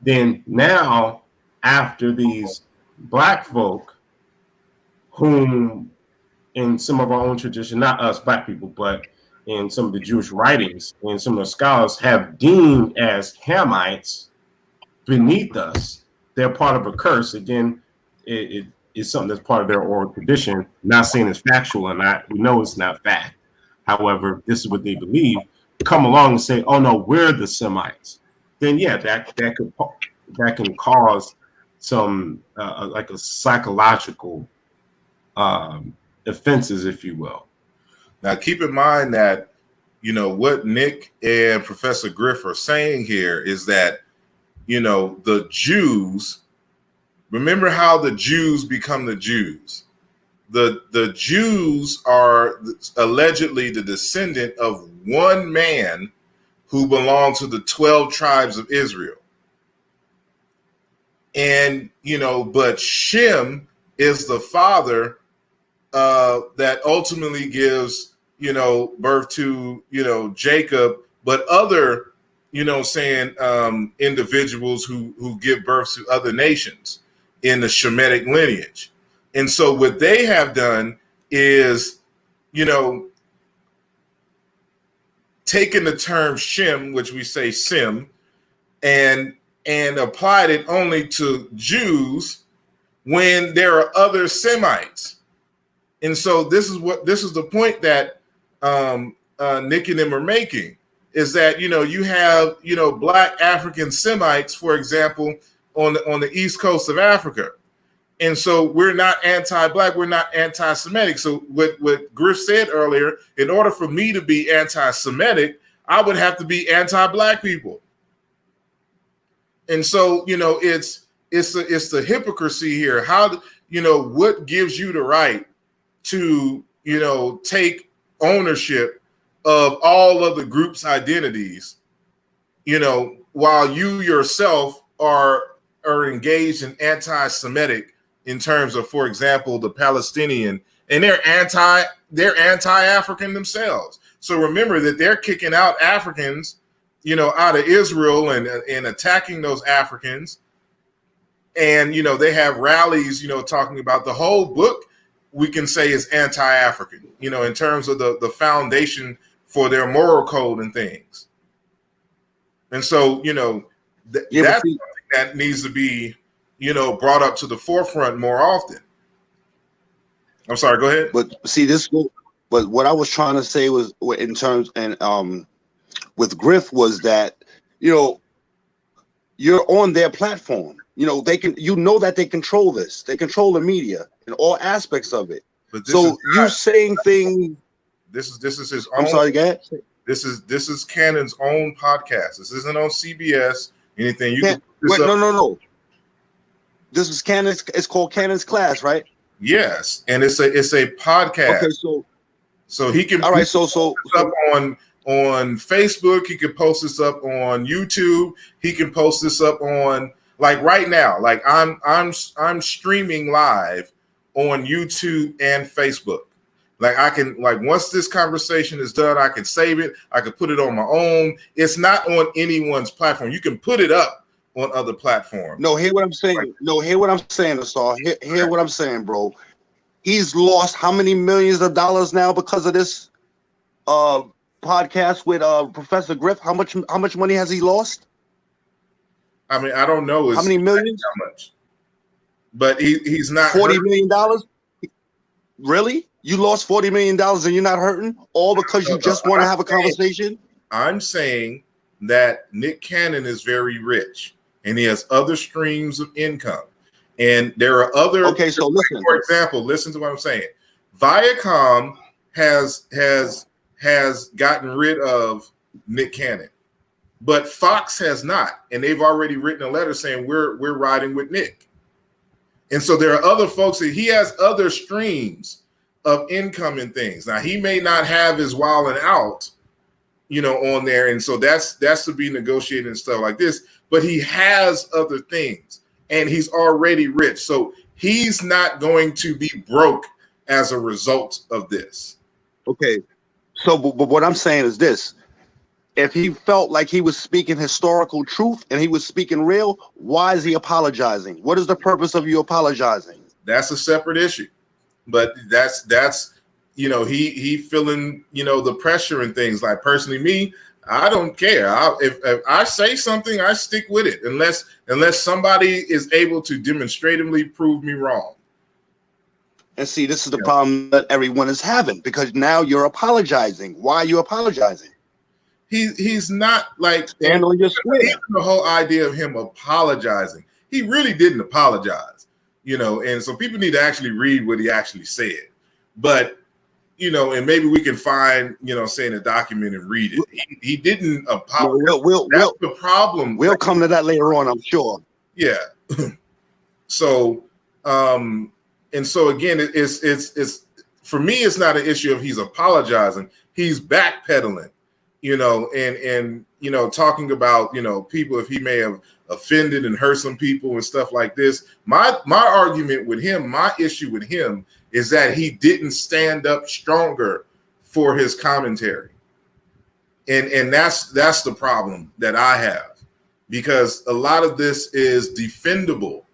[SPEAKER 7] then now, after these Black folk, whom in some of our own tradition, not us Black people, but in some of the Jewish writings and some of the scholars have deemed as Hamites beneath us, they're part of a curse. Again, it is something that's part of their oral tradition. Not saying it's factual or not. We know it's not fact. However, this is what they believe. Come along and say, "Oh no, we're the Semites." Then yeah, that can cause some like a psychological offenses, if you will.
[SPEAKER 3] Now, keep in mind that what Nick and Professor Griff are saying here is that the Jews. Remember how the Jews become the Jews. The Jews are allegedly the descendant of one man who belonged to the 12 tribes of Israel. And, but Shem is the father that ultimately gives, birth to, Jacob, but other, individuals who give birth to other nations in the Shemitic lineage. And so what they have done is, taken the term Shem, which we say Sem, and applied it only to Jews when there are other Semites. And so this is the point that Nick and them are making, is that you have Black African Semites, for example, on the east coast of Africa. And so we're not anti-Black, we're not anti-Semitic. So what Griff said earlier, in order for me to be anti-Semitic, I would have to be anti-Black people. And so, it's the hypocrisy here. How, what gives you the right to, take ownership of all of the group's identities, while you yourself are engaged in anti-Semitic in terms of, for example, the Palestinian, and they're anti-African themselves. So remember that they're kicking out Africans, you know, out of Israel and attacking those Africans. And, you know, they have rallies, you know, talking about the whole book, we can say is anti-African, you know, in terms of the foundation for their moral code and things. And so, you know, that's something that needs to be, you know, brought up to the forefront more often. I'm sorry, go ahead.
[SPEAKER 4] But see, but what I was trying to say was in terms, and with Griff, was that, you know, you're on their platform. You know, they can, you know, that they control this. They control the media and all aspects of it.
[SPEAKER 3] But
[SPEAKER 4] so you saying things.
[SPEAKER 3] This is his own.
[SPEAKER 4] I'm sorry, go ahead.
[SPEAKER 3] This is Cannon's own podcast. This isn't on CBS. Anything you can
[SPEAKER 4] wait, no. This is Cannon's. It's called Cannon's Class, right?
[SPEAKER 3] Yes, and it's a podcast.
[SPEAKER 4] Okay,
[SPEAKER 3] so he can.
[SPEAKER 4] All right, so
[SPEAKER 3] up on Facebook. He can post this up on YouTube. He can post this up on, like, right now. Like I'm streaming live on YouTube and Facebook. Like I can, like, once this conversation is done, I can save it. I can put it on my own. It's not on anyone's platform. You can put it up on other platforms.
[SPEAKER 4] No, hear what I'm saying. No, hear what I'm saying, Asar. Hear what I'm saying, bro. He's lost how many millions of dollars now because of this podcast with Professor Griff? How much money has he lost?
[SPEAKER 3] I mean, I don't know.
[SPEAKER 4] How many millions?
[SPEAKER 3] How much? But he's not
[SPEAKER 4] $40 million. Really? You lost $40 million and you're not hurting? All because you just want to have a conversation? I'm
[SPEAKER 3] saying that Nick Cannon is very rich and he has other streams of income. And there are other. Okay, so listen. For example, listen to what I'm saying. Viacom has gotten rid of Nick Cannon, but Fox has not, and they've already written a letter saying we're riding with Nick. And so there are other folks that he has other streams of income and things. Now he may not have his Wild and Out, you know, on there, and so that's to be negotiated and stuff like this. But he has other things, and he's already rich, so he's not going to be broke as a result of this.
[SPEAKER 4] Okay, so but what I'm saying is this: if he felt like he was speaking historical truth and he was speaking real, why is he apologizing? What is the purpose of you apologizing?
[SPEAKER 3] That's a separate issue. But that's you know, he feeling, you know, the pressure and things. Like, personally, me, I don't care. If I say something, I stick with it unless somebody is able to demonstratively prove me wrong.
[SPEAKER 4] And see, this is the problem that everyone is having, because now you're apologizing. Why are you apologizing?
[SPEAKER 3] He's not, like,
[SPEAKER 4] stand on your square.
[SPEAKER 3] The whole idea of him apologizing, he really didn't apologize. You know, and so people need to actually read what he actually said. But, you know, and maybe we can find, you know, say in a document and read it. He didn't apologize. That's the problem.
[SPEAKER 4] We'll come to that later on, I'm sure.
[SPEAKER 3] Yeah. So, and so again, it's for me, it's not an issue of he's apologizing. He's backpedaling, you know, and you know, talking about, you know, people, if he may have offended and hurt some people and stuff like this. My argument with him, my issue with him, is that he didn't stand up stronger for his commentary. And that's the problem that I have, because a lot of this is defendable.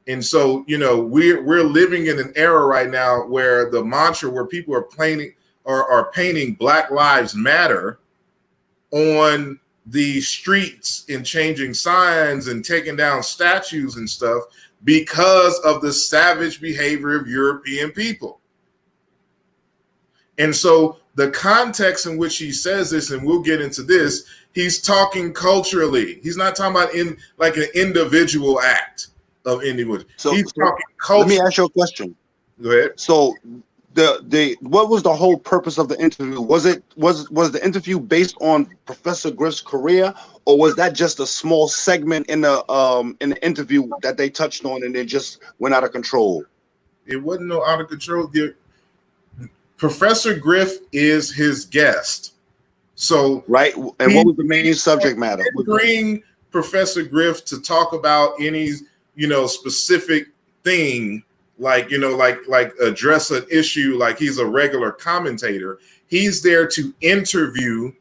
[SPEAKER 3] And so, you know, we're living in an era right now where the mantra, where people are painting Black Lives Matter on the streets and changing signs and taking down statues and stuff because of the savage behavior of European people. And so the context in which he says this, and we'll get into this, he's talking culturally. He's not talking about in like an individual act of individual.
[SPEAKER 4] So
[SPEAKER 3] he's talking culture.
[SPEAKER 4] Let me ask you a question.
[SPEAKER 3] Go ahead.
[SPEAKER 4] So the what was the whole purpose of the interview? Was the interview based on Professor Griff's career, or was that just a small segment in the interview that they touched on and it just went out of control?
[SPEAKER 3] It wasn't no out of control. Professor Griff is his guest. So
[SPEAKER 4] right, and what was the main subject matter?
[SPEAKER 3] Bring Professor Griff to talk about any, specific thing, like address an issue like he's a regular commentator. He's there to interview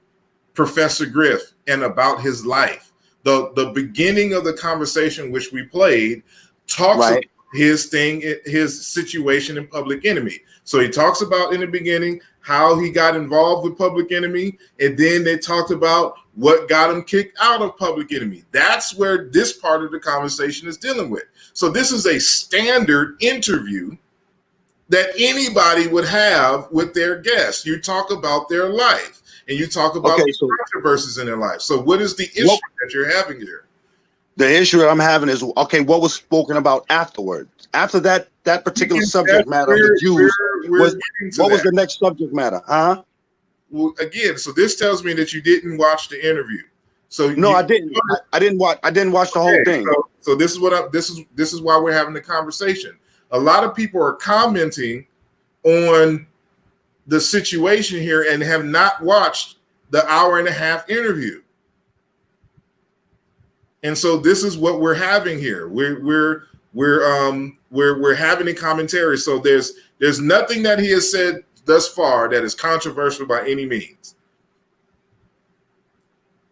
[SPEAKER 3] Professor Griff and about his life. The beginning of the conversation, which we played, talks about his situation in Public Enemy. So he talks about in the beginning how he got involved with Public Enemy, and then they talked about what got him kicked out of Public Enemy. That's where this part of the conversation is dealing with. So this is a standard interview that anybody would have with their guests. You talk about their life, and you talk about controversies in their life. So what is the issue that you're having here?
[SPEAKER 4] The issue that I'm having is, what was spoken about afterwards? After that particular subject matter of the Jews, what was the next subject matter? Huh?
[SPEAKER 3] Well, again, so this tells me that you didn't watch the interview. So
[SPEAKER 4] no, I didn't. I didn't watch the whole thing.
[SPEAKER 3] So this is why we're having the conversation. A lot of people are commenting on the situation here and have not watched the hour-and-a-half interview. And so this is what we're having here. We're having a commentary. So there's nothing that he has said thus far that is controversial by any means.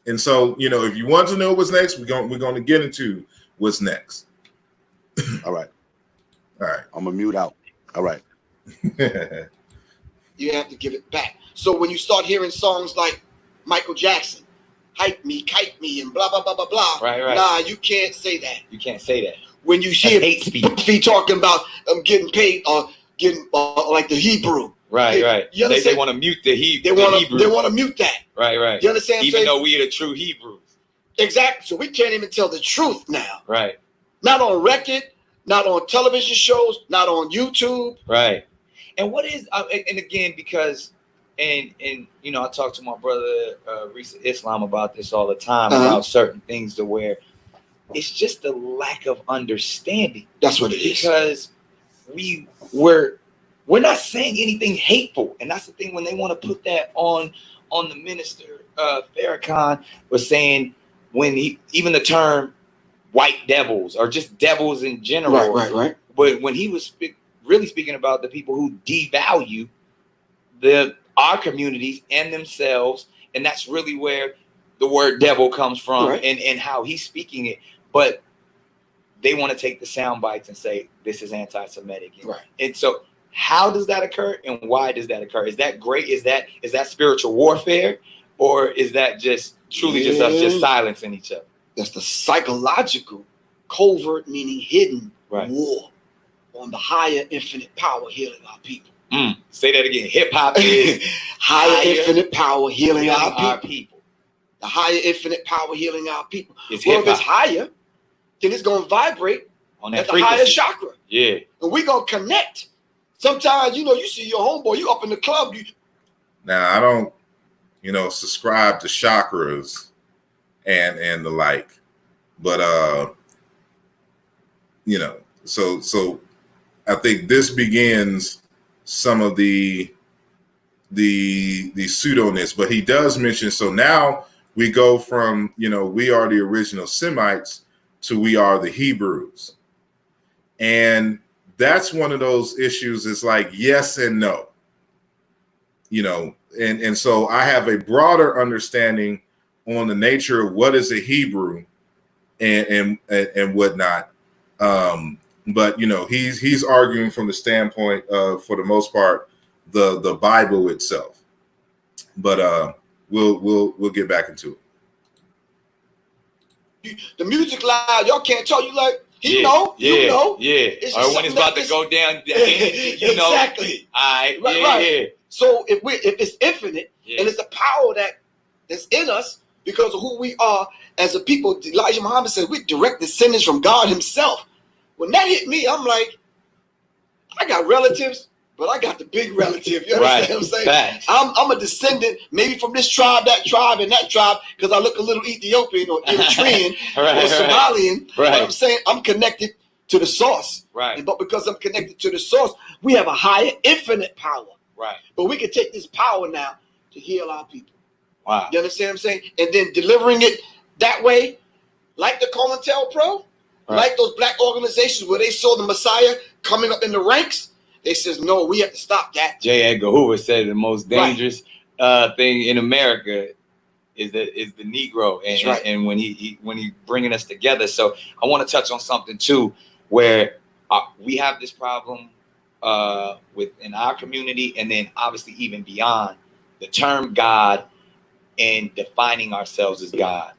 [SPEAKER 3] And so, if you want to know what's next, we're going to get into what's next.
[SPEAKER 4] All right.
[SPEAKER 3] All right.
[SPEAKER 4] I'm gonna mute out. All right.
[SPEAKER 8] You have to give it back. So when you start hearing songs like Michael Jackson, hype me, kite me, and blah, blah, blah, blah, blah.
[SPEAKER 5] Right.
[SPEAKER 8] Nah, you can't say that.
[SPEAKER 5] You can't say that.
[SPEAKER 8] When you hear he talking about getting paid or getting like the Hebrew.
[SPEAKER 5] Right.
[SPEAKER 8] You understand?
[SPEAKER 5] They want to mute the Hebrew.
[SPEAKER 8] They want to mute that.
[SPEAKER 5] Right.
[SPEAKER 8] You understand?
[SPEAKER 5] Even though we are the true Hebrews.
[SPEAKER 8] Exactly. So we can't even tell the truth now.
[SPEAKER 5] Right.
[SPEAKER 8] Not on record, not on television shows, not on YouTube.
[SPEAKER 5] Right. And what is, and again, because, and I talk to my brother, Risa Islam, about this all the time, about certain things to where it's just a lack of understanding.
[SPEAKER 8] That's what it is.
[SPEAKER 5] Because we're not saying anything hateful. And that's the thing when they want to put that on the minister, Farrakhan was saying when even the term white devils or just devils in general.
[SPEAKER 8] Right.
[SPEAKER 5] But when he was really speaking about the people who devalue our communities and themselves, and that's really where the word devil comes from, and how he's speaking it. But they want to take the sound bites and say this is anti-Semitic. And so how does that occur, and why does that occur? Is that great? Is that spiritual warfare, or is that just truly just us just silencing each other?
[SPEAKER 8] That's the psychological, covert, meaning hidden war on the higher infinite power healing our people.
[SPEAKER 5] Say that again. Hip hop is
[SPEAKER 8] higher infinite power healing our people. The higher infinite power healing our people. If it's higher, then it's going to vibrate
[SPEAKER 5] on that
[SPEAKER 8] at the higher chakra.
[SPEAKER 5] Yeah.
[SPEAKER 8] And we're going to connect. Sometimes, you see your homeboy, you up in the club.
[SPEAKER 3] Now, I don't, subscribe to chakras and the like, but, so I think this begins some of the pseudo-ness, but he does mention, so now we go from, we are the original Semites to we are the Hebrews. And that's one of those issues. It's like yes and no, and so I have a broader understanding on the nature of what is a Hebrew and whatnot. But he's arguing from the standpoint of, for the most part, the Bible itself. But we'll get back into
[SPEAKER 8] it. The music loud, y'all can't tell you like. You know.
[SPEAKER 5] Yeah. Or when it's about to go down,
[SPEAKER 8] exactly. Right. So if it's infinite and it's the power that's in us because of who we are as a people, Elijah Muhammad said we're direct descendants from God Himself. When that hit me, I'm like, I got relatives, but I got the big relative. You understand what I'm saying?
[SPEAKER 5] Fact.
[SPEAKER 8] I'm a descendant, maybe from this tribe, that tribe, and that tribe, because I look a little Ethiopian or Eritrean or Somalian. But I'm saying I'm connected to the source. But because I'm connected to the source, we have a higher infinite power. But we can take this power now to heal our people.
[SPEAKER 5] Wow.
[SPEAKER 8] You understand what I'm saying? And then delivering it that way, like the COINTELPRO, like those black organizations where they saw the Messiah coming up in the ranks, they says, no, we have to stop that.
[SPEAKER 5] J. Edgar Hoover said the most dangerous thing in America is the Negro, and when he bringing us together. So I want to touch on something too, where we have this problem within our community, and then obviously even beyond, the term God and defining ourselves as God.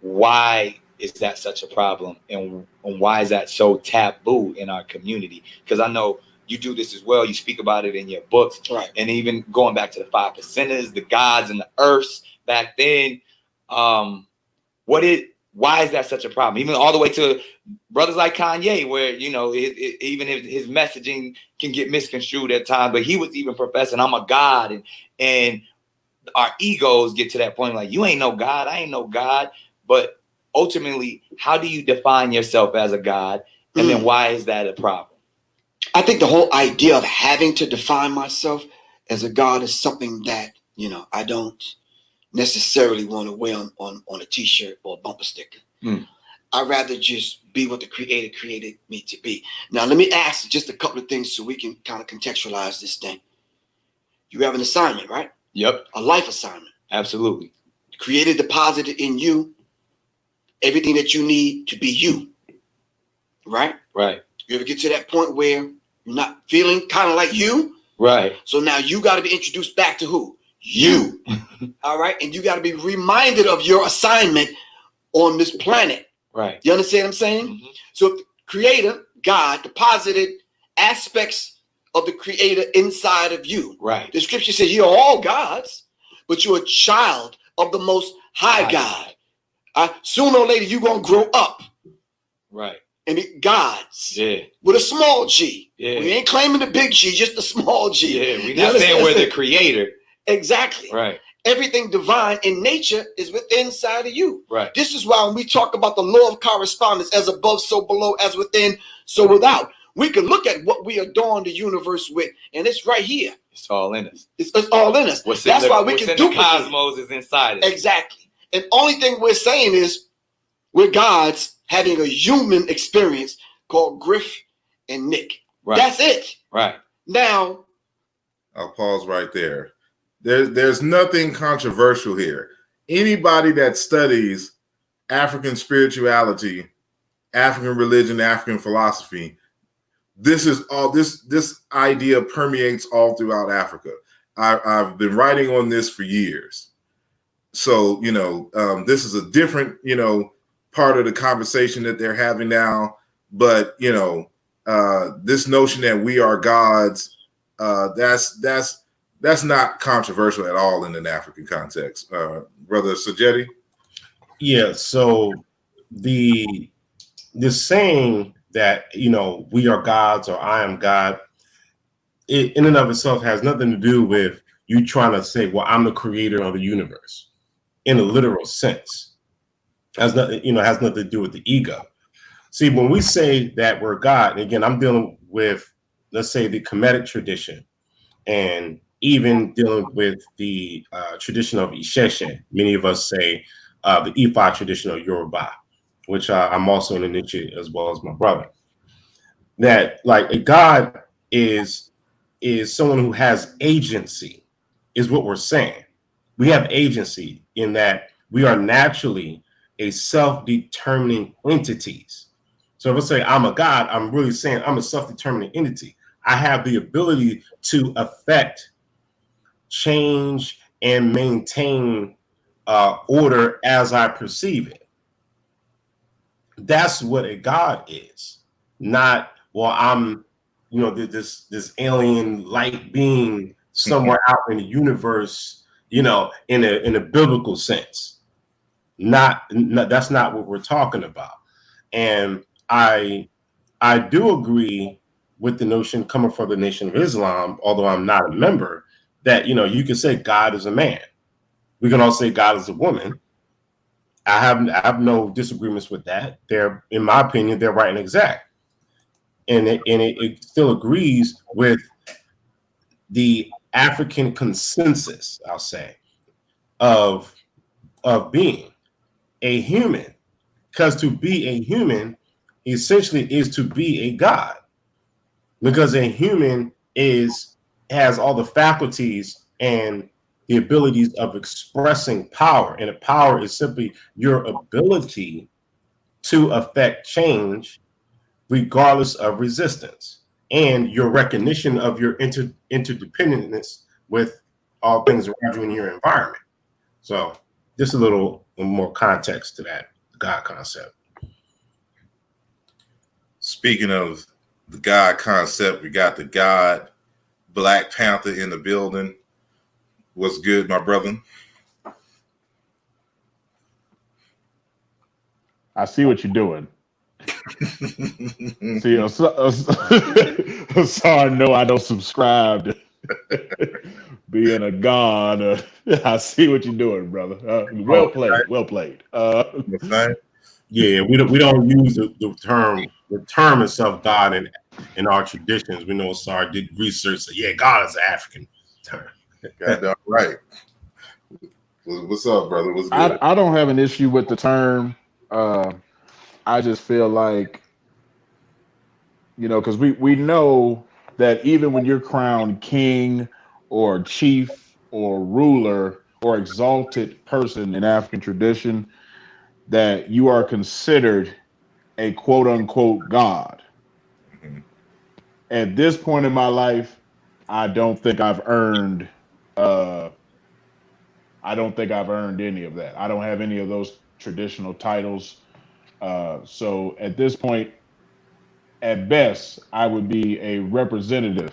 [SPEAKER 5] Why is that such a problem, and why is that so taboo in our community? Because I know you do this as well. You speak about it in your books, and even going back to the 5 percenters, the gods and the earths back then. Why is that such a problem? Even all the way to brothers like Kanye, where even if his messaging can get misconstrued at times, but he was even professing, I'm a God, and our egos get to that point like, you ain't no God, I ain't no God. But ultimately, how do you define yourself as a God? And then why is that a problem?
[SPEAKER 8] I think the whole idea of having to define myself as a God is something that, I don't necessarily want to wear on a t-shirt or a bumper sticker. I'd rather just be what the Creator created me to be. Now, let me ask just a couple of things so we can kind of contextualize this thing. You have an assignment, right?
[SPEAKER 5] Yep.
[SPEAKER 8] A life assignment.
[SPEAKER 5] Absolutely.
[SPEAKER 8] Creator deposited in you everything that you need to be you. Right?
[SPEAKER 5] Right.
[SPEAKER 8] You ever get to that point where you're not feeling kind of like you?
[SPEAKER 5] Right.
[SPEAKER 8] So now you got to be introduced back to who? You. All right. And you got to be reminded of your assignment on this planet.
[SPEAKER 5] Right.
[SPEAKER 8] You understand what I'm saying? So if the Creator, God, deposited aspects of the Creator inside of you.
[SPEAKER 5] Right.
[SPEAKER 8] The scripture says you're all gods, but you're a child of the Most High God. Sooner or later, you're going to grow up.
[SPEAKER 5] Right.
[SPEAKER 8] And be gods.
[SPEAKER 5] Yeah.
[SPEAKER 8] With a small G.
[SPEAKER 5] Yeah.
[SPEAKER 8] We ain't claiming the big G, just the small G.
[SPEAKER 5] Yeah. We're not saying we're the Creator.
[SPEAKER 8] Exactly.
[SPEAKER 5] Right.
[SPEAKER 8] Everything divine in nature is within inside of you.
[SPEAKER 5] Right.
[SPEAKER 8] This is why when we talk about the law of correspondence, as above, so below, as within, so without, we can look at what we adorn the universe with, and it's right here.
[SPEAKER 5] It's all in us.
[SPEAKER 8] It's all in us. That's why we can duplicate.
[SPEAKER 5] The cosmos is inside us.
[SPEAKER 8] Exactly. And only thing we're saying is we're gods having a human experience called Griff and Nick.
[SPEAKER 3] Right.
[SPEAKER 8] That's it.
[SPEAKER 5] Right.
[SPEAKER 8] Now,
[SPEAKER 3] I'll pause right there. There's nothing controversial here. Anybody that studies African spirituality, African religion, African philosophy, this is all this idea permeates all throughout Africa. I've been writing on this for years. So, this is a different, part of the conversation that they're having now. But, this notion that we are gods, that's not controversial at all in an African context. Brother Sajetti?
[SPEAKER 7] Yeah, so the saying that, we are gods or I am God, it in and of itself has nothing to do with you trying to say, well, I'm the creator of the universe in a literal sense. Has nothing to do with the ego. See, when we say that we're God, and again, I'm dealing with, let's say, the Kemetic tradition, and even dealing with the tradition of Isheshe. Many of us say the Ifa tradition of Yoruba, which I'm also an initiate as well as my brother. That like a God is someone who has agency, is what we're saying. We have agency in that we are naturally a self-determining entities. So if I say I'm a God, I'm really saying I'm a self-determining entity. I have the ability to affect, change, and maintain order as I perceive it. That's what a God is. Not, well, I'm, this alien light being somewhere out in the universe, in a biblical sense. That's not what we're talking about. And I do agree with the notion coming from the Nation of Islam, although I'm not a member, that, you can say God is a man. We can also say God is a woman. I have no disagreements with that. They're, in my opinion, they're right and exact. And it still agrees with the African consensus, I'll say, of being a human Because to be a human essentially is to be a god. Because a human has all the faculties and the abilities of expressing power. And a power is simply your ability to affect change regardless of resistance, and your recognition of your interdependence with all things around you in your environment. So just a little more context to that God concept.
[SPEAKER 3] Speaking of the God concept, we got the God Black Panther in the building. What's good, my brother?
[SPEAKER 9] I see what you're doing. See, sorry, no, I don't subscribe to being a god. I see what you're doing, brother. Well played. Well played.
[SPEAKER 7] Yeah, we don't use the term itself, God, in our traditions. We know Sar did research. So yeah, God is an African term.
[SPEAKER 3] Goddamn right. What's up, brother? What's good?
[SPEAKER 9] I don't have an issue with the term. I just feel like, because we know that even when you're crowned king or chief or ruler or exalted person in African tradition, that you are considered a quote unquote god.
[SPEAKER 3] Mm-hmm.
[SPEAKER 9] At this point in my life, I don't think I've earned any of that. I don't have any of those traditional titles. So at this point, at best, I would be a representative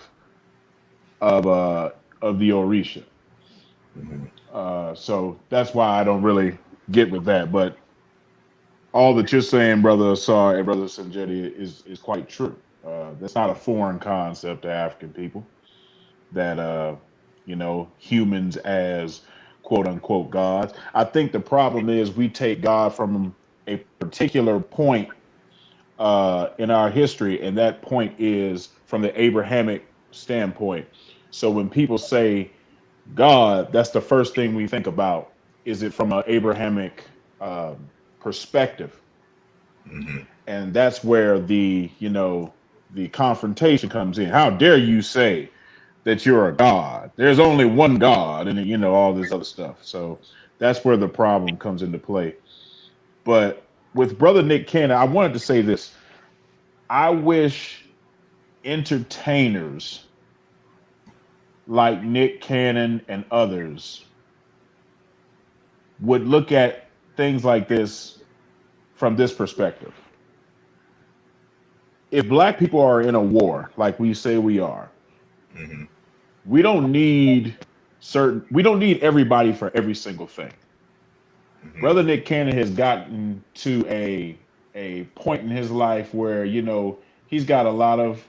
[SPEAKER 9] of the Orisha.
[SPEAKER 3] Mm-hmm.
[SPEAKER 9] So that's why I don't really get with that. But all that you're saying, Brother Asar and Brother Sanjeti, is quite true. That's not a foreign concept to African people, that humans as quote unquote gods. I think the problem is we take God from a particular point in our history, and that point is from the Abrahamic standpoint. So when people say God, that's the first thing we think about. Is it from an Abrahamic perspective?
[SPEAKER 3] Mm-hmm.
[SPEAKER 9] And that's where the confrontation comes in. How dare you say that you're a god? There's only one God, and all this other stuff. So that's where the problem comes into play. But with Brother Nick Cannon, I wanted to say this. I wish entertainers like Nick Cannon and others would look at things like this from this perspective. If Black people are in a war, like we say we are,
[SPEAKER 3] Mm-hmm.
[SPEAKER 9] we don't need everybody for every single thing.
[SPEAKER 3] Mm-hmm.
[SPEAKER 9] Brother Nick Cannon has gotten to a point in his life where he's got a lot of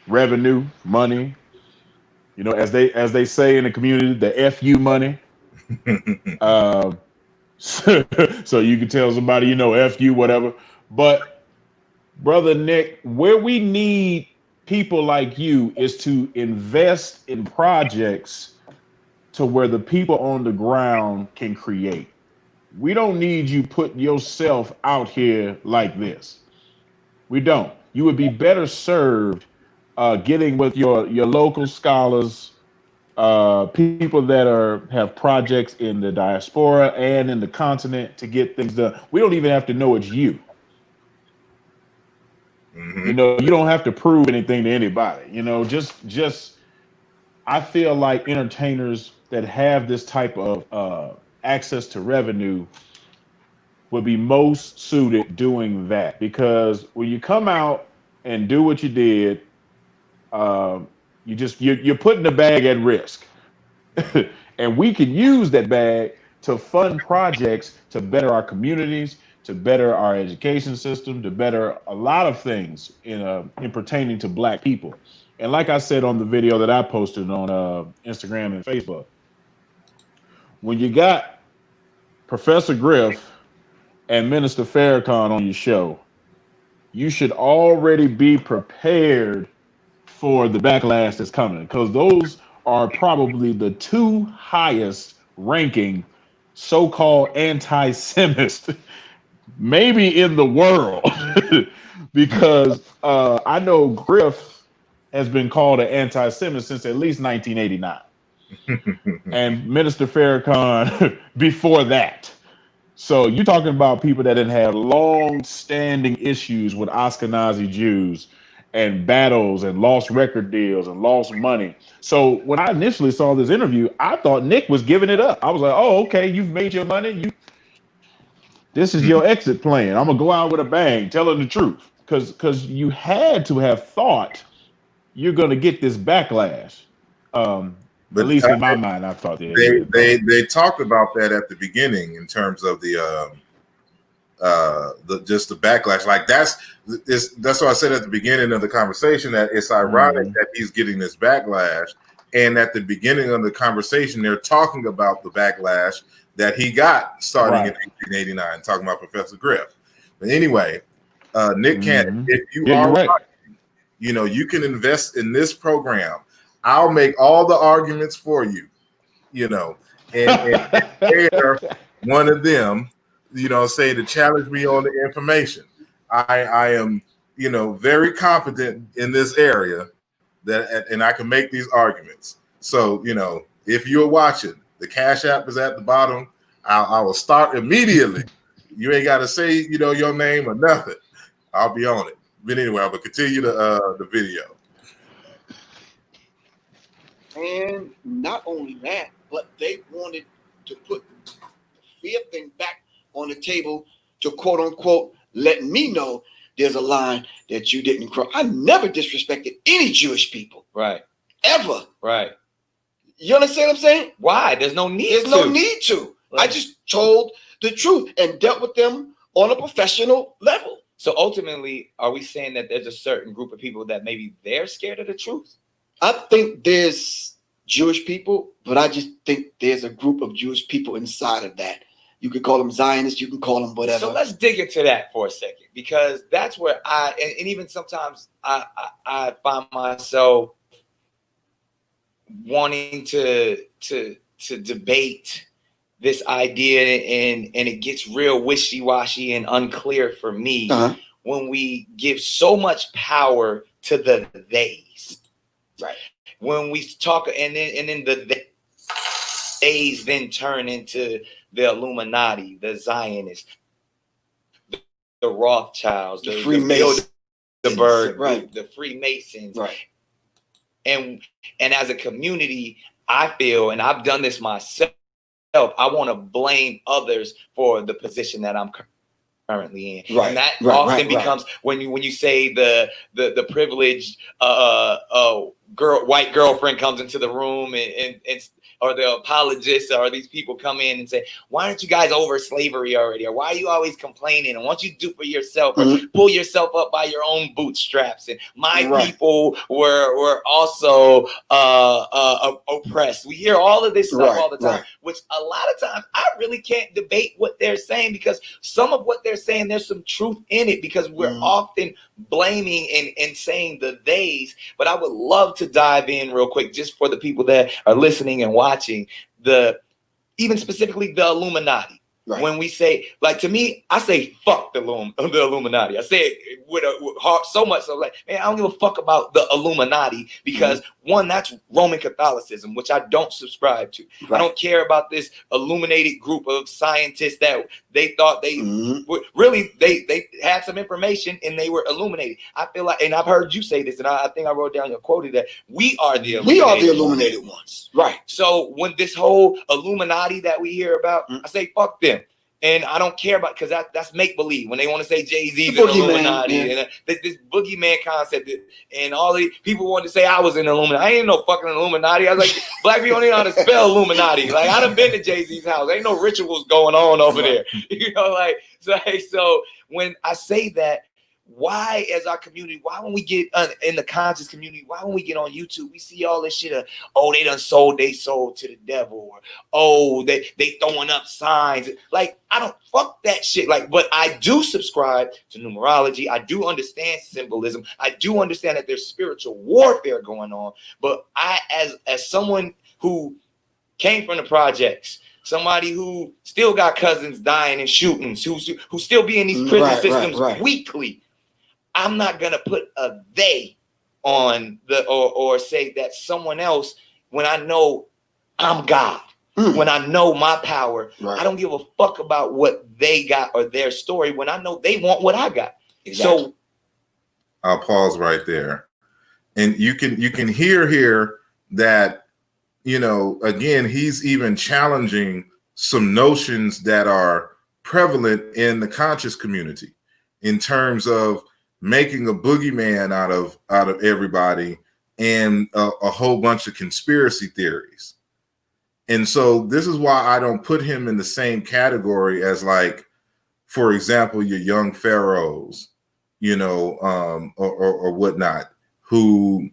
[SPEAKER 9] revenue, money. As they say in the community, the FU money. So you can tell somebody, FU, whatever. But Brother Nick, where we need people like you is to invest in projects to where the people on the ground can create. We don't need you putting yourself out here like this. We don't. You would be better served getting with your local scholars, people that have projects in the diaspora and in the continent to get things done. We don't even have to know it's you.
[SPEAKER 3] Mm-hmm.
[SPEAKER 9] You don't have to prove anything to anybody. Just I feel like entertainers that have this type of access to revenue would be most suited doing that, because when you come out and do what you did, you're putting the bag at risk. And we can use that bag to fund projects to better our communities, to better our education system, to better a lot of things in pertaining to Black people. And like I said on the video that I posted on Instagram and Facebook, when you got Professor Griff and Minister Farrakhan on your show, you should already be prepared for the backlash that's coming, because those are probably the two highest ranking so-called anti-Semites maybe in the world, because I know Griff has been called an anti-Semite since at least 1989, and Minister Farrakhan before that. So you're talking about people that didn't have long-standing issues with Ashkenazi Jews and battles and lost record deals and lost money. So when I initially saw this interview, I thought Nick was giving it up. I was like, oh, okay, you've made your money. This is your exit plan. I'm gonna go out with a bang, telling the truth. Because you had to have thought you're gonna get this backlash. But at least in my mind, I thought
[SPEAKER 3] they talked about that at the beginning in terms of the just the backlash. Like that's what I said at the beginning of the conversation, that it's ironic that he's getting this backlash. And at the beginning of the conversation, they're talking about the backlash that he got starting in 1889, talking about Professor Griff. But anyway, Nick Cannon, if you are watching, you know, you can invest in this program. I'll make all the arguments for you, you know, and share one of them, you know, say to challenge me on the information. I am, you know, very competent in this area and I can make these arguments. So, you know, if you're watching, the Cash App is at the bottom. I will start immediately. You ain't got to say, you know, your name or nothing. I'll be on it. But anyway, I will continue the video.
[SPEAKER 8] And not only that, but they wanted to put the fear thing back on the table to quote unquote let me know there's a line that you didn't cross. I never disrespected any Jewish people.
[SPEAKER 5] Right.
[SPEAKER 8] Ever.
[SPEAKER 5] Right.
[SPEAKER 8] You understand what I'm saying?
[SPEAKER 5] Why? There's no need
[SPEAKER 8] There's no need to. Right. I just told the truth and dealt with them on a professional level.
[SPEAKER 5] So ultimately, are we saying that there's a certain group of people that maybe they're scared of the truth?
[SPEAKER 8] I think there's Jewish people, but I just think there's a group of Jewish people inside of that. You could call them Zionists, you can call them whatever.
[SPEAKER 5] So let's dig into that for a second, because that's where and even sometimes I find myself wanting to debate this idea, and it gets real wishy-washy and unclear for me when we give so much power to the theys. Right. When we talk, and then the theys then turn into the Illuminati, the Zionists, the Rothschilds, the Freemasons, the Freemasons. Right. And as a community, I feel, and I've done this myself, I want to blame others for the position that I'm currently in. Right. And that often becomes when you say the privileged white girlfriend comes into the room and or the apologists or these people come in and say, why aren't you guys over slavery already? Or why are you always complaining? And what you do for yourself, or pull yourself up by your own bootstraps. And my people were also oppressed. We hear all of this stuff all the time, which a lot of times I really can't debate what they're saying, because some of what they're saying, there's some truth in it, because we're often blaming and saying the theys. But I would love to dive in real quick, just for the people that are listening and watching, even specifically the Illuminati. Right. When we say, like, to me, I say fuck the Illuminati. I say it with heart so much so, like, man, I don't give a fuck about the Illuminati, because one, that's Roman Catholicism, which I don't subscribe to. Right. I don't care about this illuminated group of scientists that they thought they really they had some information and they were illuminated. I feel like, and I've heard you say this, and I think I wrote down your quote, that we are the
[SPEAKER 8] illuminated ones. Right.
[SPEAKER 5] So when this whole Illuminati that we hear about, I say fuck them. And I don't care about, because that's make believe when they want to say Jay-Z's an Illuminati and this boogeyman concept, and all these people want to say I was in Illuminati. I ain't no fucking Illuminati. I was like, black people don't even know how to spell Illuminati. Like, I done been to Jay-Z's house. Ain't no rituals going on over there. You know, like, so when I say that, why, as our community, why when we get in the conscious community, why when we get on YouTube, we see all this shit of, oh, they done sold their soul to the devil, or oh, they throwing up signs. Like, I don't fuck that shit. Like, but I do subscribe to numerology. I do understand symbolism. I do understand that there's spiritual warfare going on. But I, as someone who came from the projects, somebody who still got cousins dying in shootings, who still be in these prison systems weekly. I'm not gonna put a they on the or say that someone else when I know I'm God. When I know my power, I don't give a fuck about what they got or their story when I know they want what I got. Exactly. So
[SPEAKER 3] I'll pause right there. And you can hear here that, you know, again, he's even challenging some notions that are prevalent in the conscious community in terms of making a boogeyman out of everybody and a whole bunch of conspiracy theories. And so this is why I don't put him in the same category as, like, for example, your young pharaohs, you know, or whatnot, who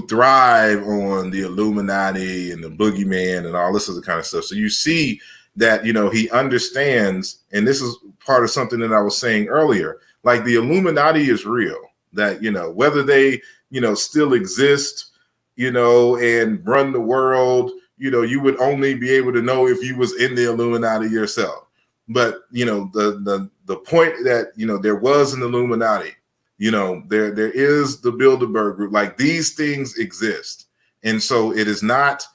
[SPEAKER 3] thrive on the Illuminati and the boogeyman and all this other kind of stuff. So you see that, you know, he understands, and this is part of something that I was saying earlier, like the Illuminati is real, that, you know, whether they, you know, still exist, you know, and run the world, you know, you would only be able to know if you was in the Illuminati yourself. But, you know, the point that, you know, there was an Illuminati, you know, there is the Bilderberg group, like these things exist. And so it is not,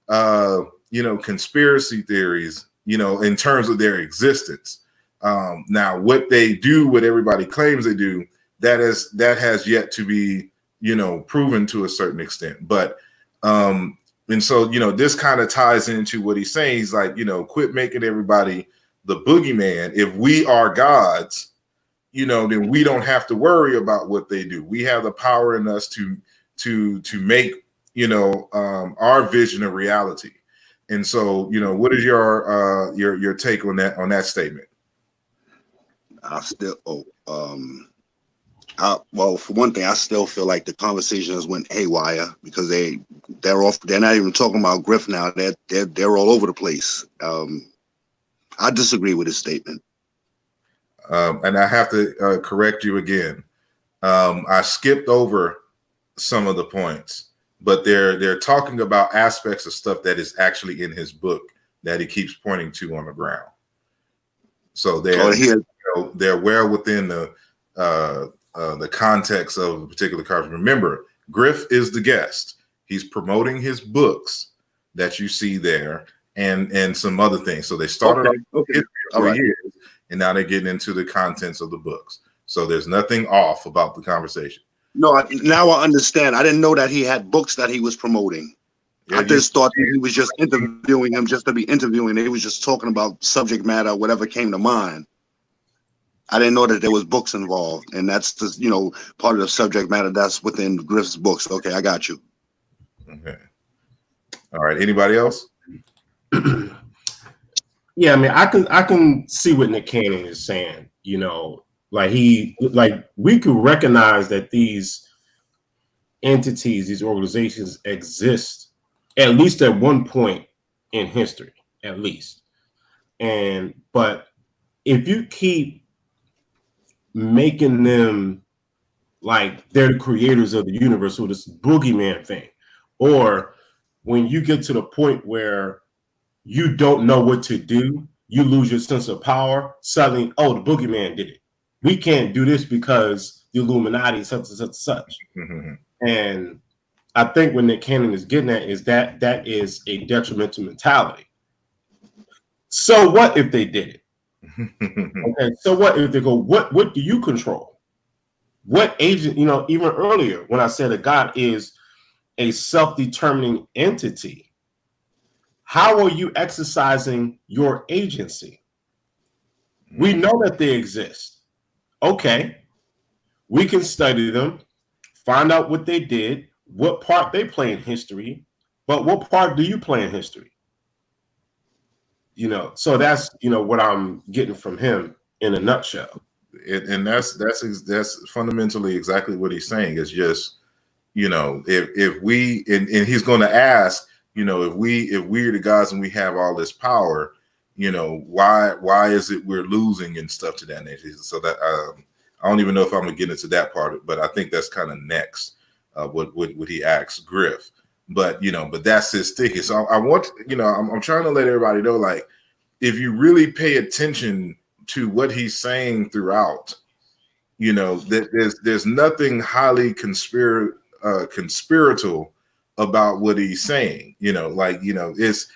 [SPEAKER 3] you know, conspiracy theories, you know, in terms of their existence. Now, what they do, what everybody claims they do, that has yet to be, you know, proven to a certain extent. But, and so, you know, this kind of ties into what he's saying. He's like, you know, quit making everybody the boogeyman. If we are gods, you know, then we don't have to worry about what they do. We have the power in us to make, you know, our vision a reality. And so, you know, what is your take on that statement?
[SPEAKER 4] Well, for one thing, I still feel like the conversation has went haywire because they're off. They're not even talking about Griff now. They're all over the place. I disagree with his statement.
[SPEAKER 3] And I have to correct you again. I skipped over some of the points, but they're talking about aspects of stuff that is actually in his book that he keeps pointing to on the ground. So they're well within the context of a particular conference. Remember, Griff is the guest. He's promoting his books that you see there and some other things. So they started off for years, and now they're getting into the contents of the books. So there's nothing off about the conversation.
[SPEAKER 4] No, now I understand. I didn't know that he had books that he was promoting. Yeah, I just thought that he was just interviewing him just to be interviewing. He was just talking about subject matter, whatever came to mind. I didn't know that there was books involved, and that's just, you know, part of the subject matter that's within Griff's books. Okay, I got you.
[SPEAKER 3] Okay. All right. Anybody else?
[SPEAKER 7] Yeah, I mean, I can see what Nick Cannon is saying. You know, like we could recognize that these entities, these organizations exist at least at one point in history, at least. But if you keep making them like they're the creators of the universe or this boogeyman thing, or when you get to the point where you don't know what to do, you lose your sense of power, suddenly, oh, the boogeyman did it. We can't do this because the Illuminati, such and such and such. Mm-hmm. And I think what Nick Cannon is getting at is that is a detrimental mentality. So what if they did it? Okay, so what if they go, what do you control? What agent, you know, even earlier when I said that God is a self-determining entity, how are you exercising your agency? We know that they exist. Okay, we can study them, find out what they did, what part they play in history, but what part do you play in history? You know, so that's, you know, what I'm getting from him in a nutshell.
[SPEAKER 3] And that's fundamentally exactly what he's saying. Is just, you know, if we and he's going to ask, you know, if we're the gods and we have all this power, you know, why is it we're losing and stuff to that nature? So that I don't even know if I'm gonna get into that part, but I think that's kind of next. What he asks Griff. but that's his thinking. So I want, I'm trying to let everybody know, like, if you really pay attention to what he's saying throughout, that there's nothing highly conspiratorial about what he's saying. It's,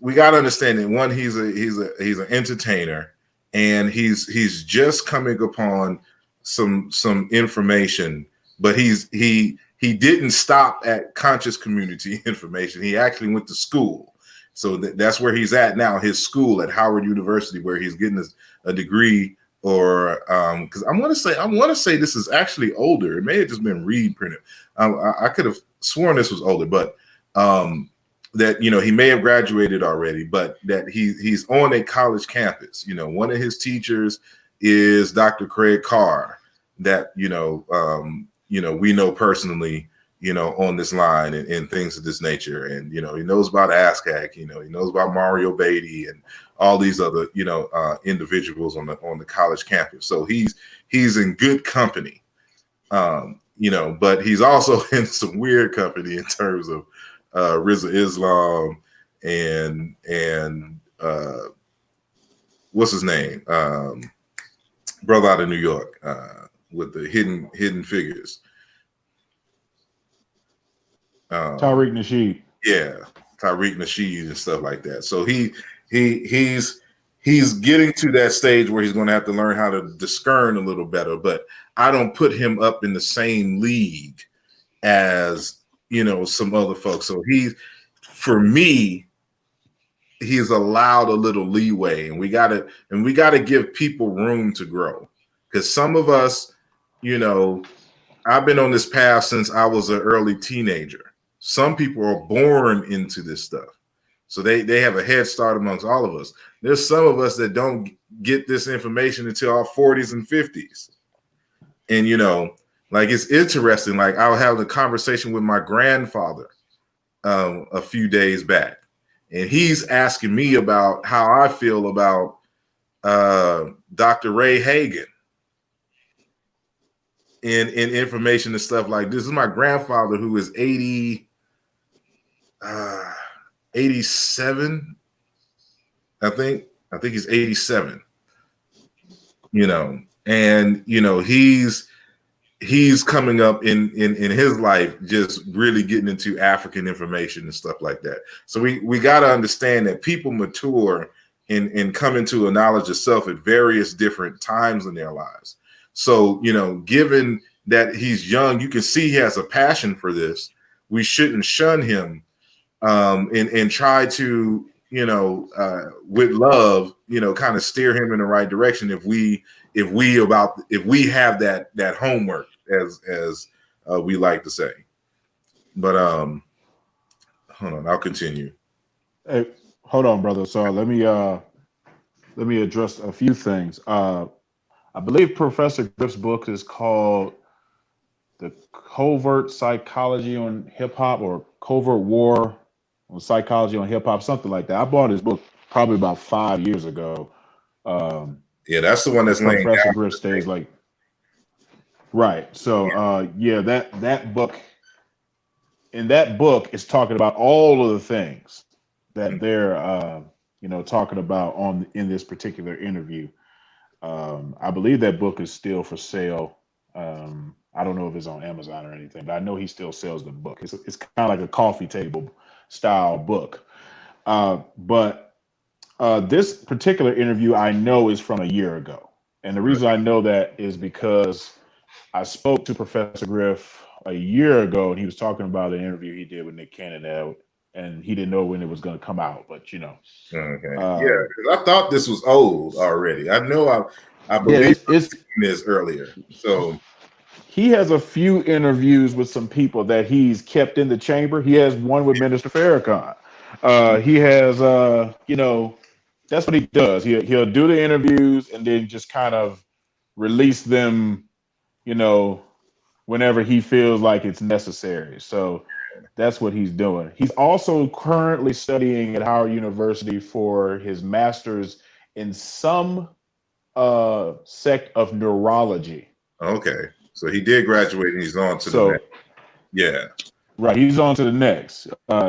[SPEAKER 3] we got to understand that one, he's an entertainer, and he's just coming upon some information, but he didn't stop at conscious community information. He actually went to school. So that's where he's at now, his school at Howard University, where he's getting a degree, or because I want to say this is actually older. It may have just been reprinted. I could have sworn this was older, but that he may have graduated already, but that he's on a college campus. One of his teachers is Dr. Craig Carr, that we know personally, on this line, and things of this nature. And he knows about ASCAC, he knows about Mario Beatty and all these other individuals on the college campus. So he's in good company, but he's also in some weird company in terms of Rizza Islam and what's his name, brother out of New York, with the hidden figures.
[SPEAKER 9] Tariq Nasheed.
[SPEAKER 3] Yeah, Tariq Nasheed and stuff like that. So he's getting to that stage where he's going to have to learn how to discern a little better. But I don't put him up in the same league as some other folks. So for me, he's allowed a little leeway, and we gotta give people room to grow. Because some of us, I've been on this path since I was an early teenager. Some people are born into this stuff, so they have a head start amongst all of us. There's some of us that don't get this information until our 40s and 50s, and like, it's interesting. Like, I was having a conversation with my grandfather a few days back, and he's asking me about how I feel about Dr. Ray Hagan and information and stuff like this. This is my grandfather, who is 87. I think he's 87. And he's coming up in his life, just really getting into African information and stuff like that. So we got to understand that people mature and come into a knowledge of self at various different times in their lives. So, given that he's young, you can see he has a passion for this. We shouldn't shun him and try to, with love, kind of steer him in the right direction if we have that homework, as we like to say. But hold on, I'll continue.
[SPEAKER 9] Hey, hold on, brother. So let me address a few things. I believe Professor Griff's book is called The Covert Psychology on Hip Hop, or Covert War on Psychology on Hip Hop, something like that. I bought his book probably about 5 years ago.
[SPEAKER 3] Yeah, that's the one that's laying
[SPEAKER 9] Professor
[SPEAKER 3] down.
[SPEAKER 9] Griff stays like, right. So that book, in that book, is talking about all of the things that they're talking about in this particular interview. I believe that book is still for sale. I don't know if it's on Amazon or anything, but I know he still sells the book. It's kind of like a coffee table style book. But this particular interview I know is from a year ago. And the reason I know that is because I spoke to Professor Griff a year ago, and he was talking about an interview he did with Nick Cannon, and he didn't know when it was going to come out, but
[SPEAKER 3] Okay. Yeah, because I thought this was old already. I know I believe it's this earlier. So
[SPEAKER 9] he has a few interviews with some people that he's kept in the chamber. He has one with Minister Farrakhan. He has that's what he does. He'll do the interviews and then just kind of release them, whenever he feels like it's necessary. So that's what he's doing. He's also currently studying at Howard University for his master's in some sect of neurology.
[SPEAKER 3] Okay. So he did graduate, and he's on to the next. Yeah.
[SPEAKER 9] Right, he's on to the next.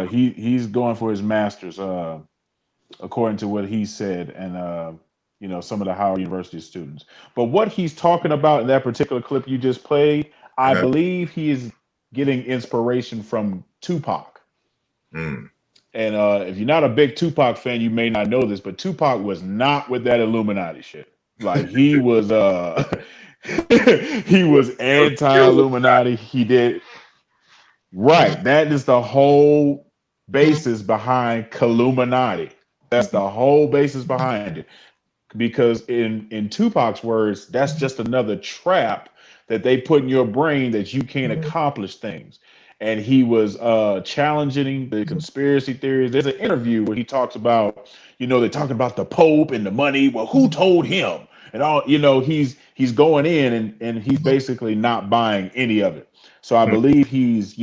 [SPEAKER 9] He's going for his master's, according to what he said, and some of the Howard University students. But what he's talking about in that particular clip you just played, I believe he is getting inspiration from Tupac.
[SPEAKER 3] Mm.
[SPEAKER 9] And if you're not a big Tupac fan, you may not know this, but Tupac was not with that Illuminati shit. Like he was he was anti-Illuminati. He did right. That is the whole basis behind Illuminati. That's the whole basis behind it. Because in Tupac's words, that's just another trap that they put in your brain that you can't accomplish things. And he was challenging the conspiracy theories. There's an interview where he talks about, they're talking about the Pope and the money. Well, who told him? And all, he's going in and he's basically not buying any of it. So I believe he's,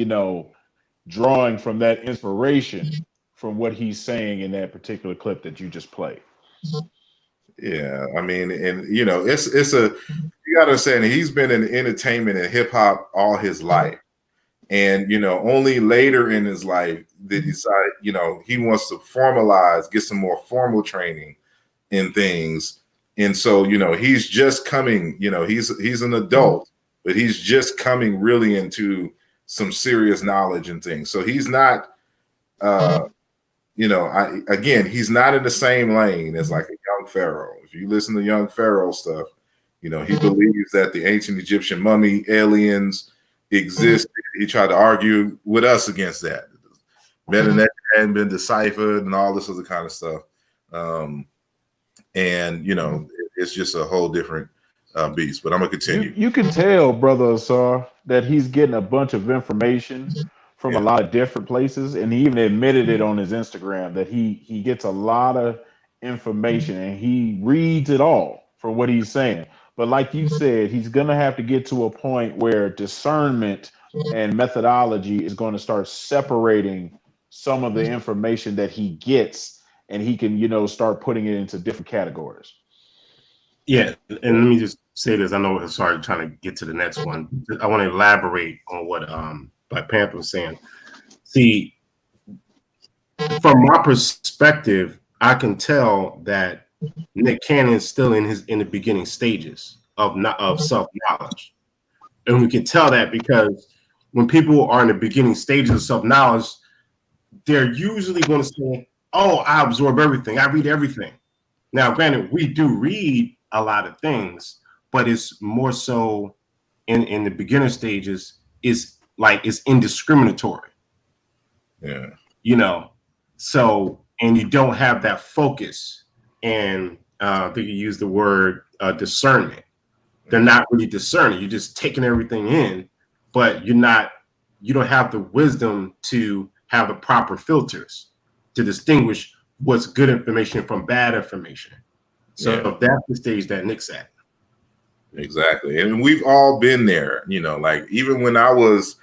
[SPEAKER 9] drawing from that inspiration from what he's saying in that particular clip that you just played.
[SPEAKER 3] Yeah, I mean, and it's a, you gotta understand, he's been in entertainment and hip hop all his life, and only later in his life did he decide, he wants to formalize, get some more formal training in things, and so he's just coming, he's an adult, but he's just coming really into some serious knowledge and things. So he's not, he's not in the same lane as like a young pharaoh. If you listen to young pharaoh stuff, he believes that the ancient Egyptian mummy aliens exist. He tried to argue with us against that. Melanin hadn't been deciphered and all this other kind of stuff. It's just a whole different beast. But I'm gonna continue.
[SPEAKER 9] You can tell, Brother Asar, that he's getting a bunch of information from a lot of different places, and he even admitted it on his Instagram that he gets a lot of information and he reads it all from what he's saying. But like you said, he's gonna have to get to a point where discernment and methodology is going to start separating some of the information that he gets, and he can start putting it into different categories.
[SPEAKER 7] Yeah, and let me just say this. I know, sorry, trying to get to the next one. I want to elaborate on what Black Panther was saying. See, from my perspective, I can tell that Nick Cannon is still in the beginning stages of self-knowledge. And we can tell that because when people are in the beginning stages of self-knowledge, they're usually going to say, oh, I absorb everything. I read everything. Now, granted, we do read a lot of things, but it's more so in the beginner stages is like it's indiscriminatory.
[SPEAKER 3] Yeah.
[SPEAKER 7] So, and you don't have that focus. And I think you use the word discernment. They're not really discerning. You're just taking everything in, but you don't have the wisdom to have the proper filters to distinguish what's good information from bad information. So that's the stage that Nick's at.
[SPEAKER 3] Exactly. And we've all been there, like even when I was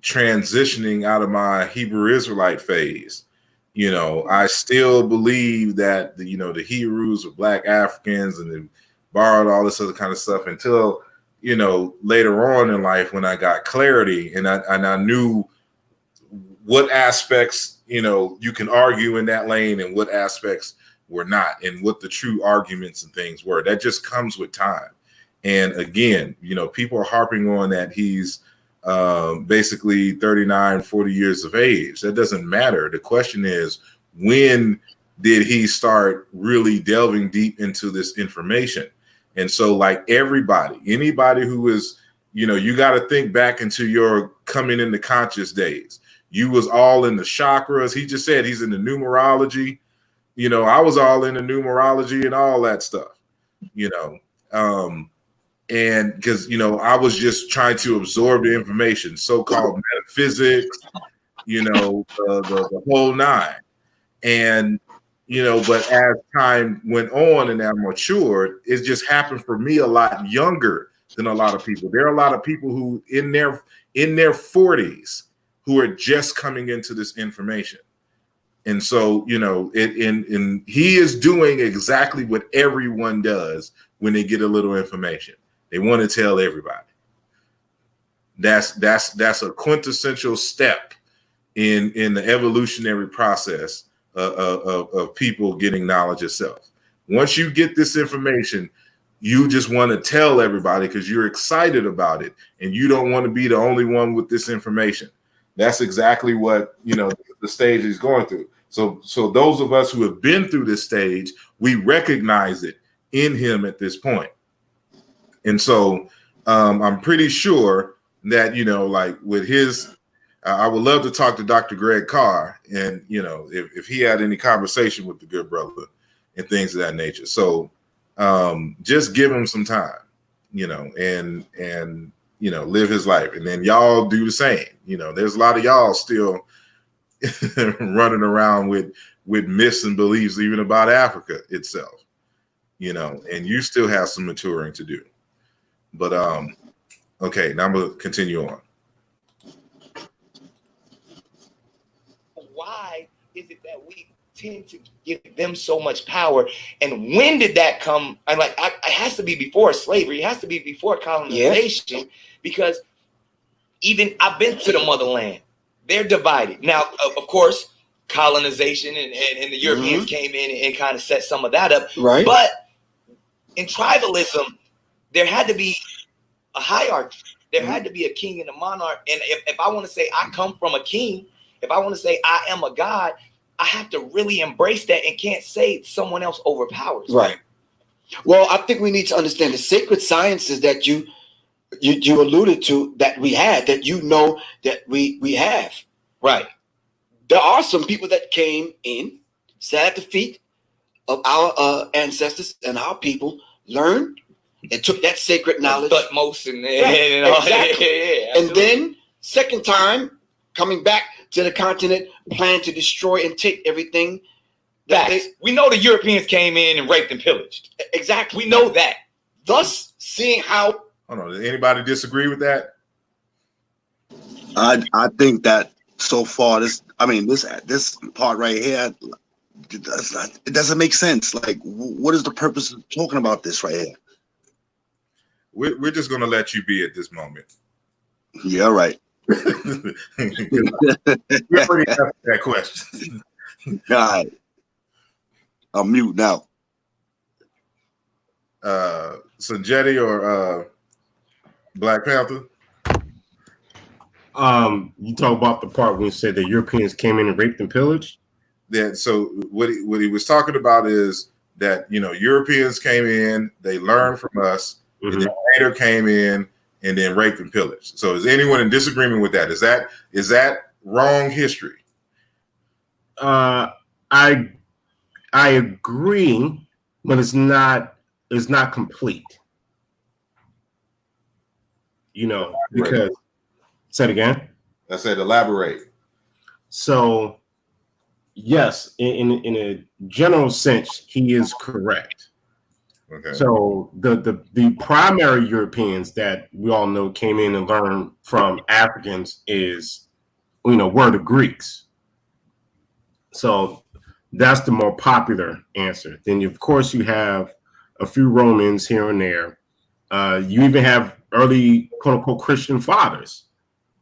[SPEAKER 3] transitioning out of my Hebrew Israelite phase, I still believe that the Hebrews were Black Africans and they borrowed all this other kind of stuff until, later on in life when I got clarity and I knew what aspects, you can argue in that lane and what aspects were not, and what the true arguments and things were. That just comes with time. And again, people are harping on that he's basically 39, 40 years of age. That doesn't matter. The question is, when did he start really delving deep into this information? And so like anybody who is, you got to think back into your coming into conscious days. You was all in the chakras. He just said he's in the numerology. I was all into numerology and all that stuff, and because, I was just trying to absorb the information, so-called metaphysics, the whole nine. And, but as time went on and I matured, it just happened for me a lot younger than a lot of people. There are a lot of people who in their 40s who are just coming into this information. And so, and he is doing exactly what everyone does when they get a little information. They want to tell everybody. That's a quintessential step in the evolutionary process of people getting knowledge itself. Once you get this information, you just want to tell everybody because you're excited about it, and you don't want to be the only one with this information. That's exactly what the stage is going through. So those of us who have been through this stage, we recognize it in him at this point. And so I'm pretty sure that, like with his, I would love to talk to Dr. Greg Carr, and, if he had any conversation with the good brother and things of that nature. So just give him some time, and live his life. And then y'all do the same. There's a lot of y'all still running around with myths and beliefs, even about Africa itself, and you still have some maturing to do. But okay, now I'm gonna continue on.
[SPEAKER 10] Why is it that we tend to give them so much power? And when did that come? I'm like, it has to be before slavery. It has to be before colonization, because even I've been to the motherland. They're divided. Now, of course, colonization and the Europeans came in and kind of set some of that up.
[SPEAKER 8] Right.
[SPEAKER 10] But in tribalism, there had to be a hierarchy. There had to be a king and a monarch. And if I want to say I come from a king, if I want to say I am a god, I have to really embrace that and can't say someone else overpowers.
[SPEAKER 8] Right. Well, I think we need to understand the sacred sciences that you alluded to, that we had, that that we have.
[SPEAKER 10] Right.
[SPEAKER 8] There are some people that came in, sat at the feet of our ancestors and our people, learned and took that sacred knowledge.
[SPEAKER 10] Thutmose and
[SPEAKER 8] exactly.
[SPEAKER 10] yeah,
[SPEAKER 8] and then second time coming back to the continent, plan to destroy and take everything.
[SPEAKER 10] We know the Europeans came in and raped and pillaged.
[SPEAKER 8] Exactly.
[SPEAKER 10] We know that.
[SPEAKER 8] Thus, seeing how.
[SPEAKER 3] Hold on. Does anybody disagree with that?
[SPEAKER 4] I think that so far this part right here, it doesn't make sense. Like, what is the purpose of talking about this right here?
[SPEAKER 3] We're just gonna let you be at this moment.
[SPEAKER 4] Yeah, right.
[SPEAKER 3] We already asked that question.
[SPEAKER 4] All right. I'm mute now.
[SPEAKER 3] Sanjetti or Black Panther?
[SPEAKER 7] You talk about the part when you said the Europeans came in and raped and pillaged?
[SPEAKER 3] Yeah, so what he was talking about is that, Europeans came in, they learned from us, and then later came in and then raped and pillaged. So is anyone in disagreement with that? Is that wrong history?
[SPEAKER 7] I agree, but it's not complete. Because say it again.
[SPEAKER 3] I said elaborate.
[SPEAKER 7] So yes, in a general sense, he is correct.
[SPEAKER 3] Okay.
[SPEAKER 7] So the primary Europeans that we all know came in and learned from Africans were the Greeks. So that's the more popular answer. Then of course you have a few Romans here and there. You even have early quote unquote Christian fathers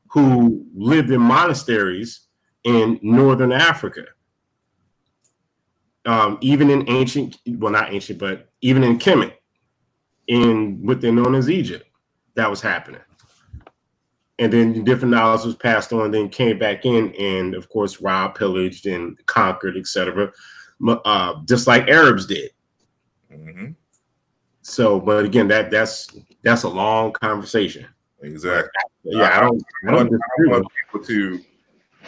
[SPEAKER 7] who lived in monasteries in northern Africa. Even in even in Kemet, in what they're known as Egypt, that was happening. And then different knowledge was passed on, then came back in, and of course, robbed, pillaged, and conquered, etc. Just like Arabs did.
[SPEAKER 3] Mm-hmm.
[SPEAKER 7] So, but again, that's a long conversation.
[SPEAKER 3] Exactly.
[SPEAKER 7] Yeah, I don't
[SPEAKER 3] want people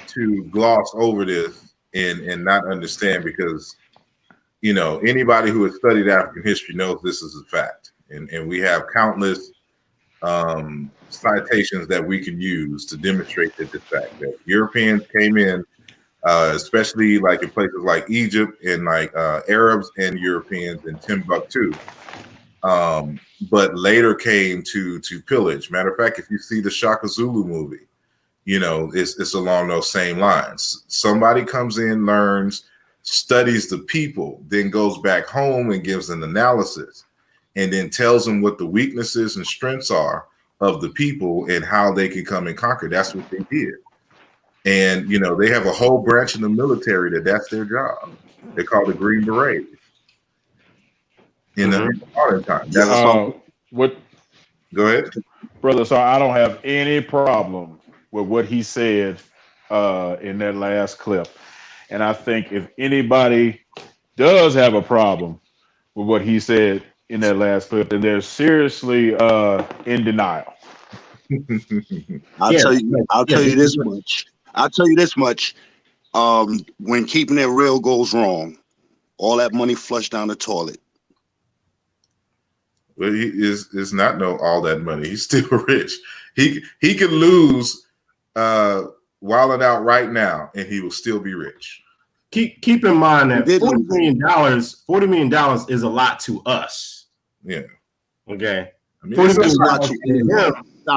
[SPEAKER 3] to gloss over this and not understand, because anybody who has studied African history knows this is a fact, and we have countless citations that we can use to demonstrate that the fact that Europeans came in, especially like in places like Egypt, and like Arabs and Europeans in Timbuktu, but later came to pillage. Matter of fact, if you see the Shaka Zulu movie, it's along those same lines. Somebody comes in, learns, studies the people, then goes back home and gives an analysis, and then tells them what the weaknesses and strengths are of the people and how they can come and conquer. That's what they did. And, you know, they have a whole branch in the military that's their job. They call the Green Berets in the modern time.
[SPEAKER 9] What?
[SPEAKER 3] Go ahead.
[SPEAKER 9] Brother, so I don't have any problem with what he said in that last clip. And I think if anybody does have a problem with what he said in that last clip, then they're seriously in denial.
[SPEAKER 4] I'll tell you this much. I'll tell you this much. When keeping it real goes wrong, all that money flushed down the toilet.
[SPEAKER 3] Well, he is not all that money. He's still rich. He could lose Wilding Out right now, and he will still be rich.
[SPEAKER 7] Keep in mind that $40 million is a lot to us.
[SPEAKER 3] Yeah.
[SPEAKER 7] Okay.
[SPEAKER 3] I mean,
[SPEAKER 7] $40 million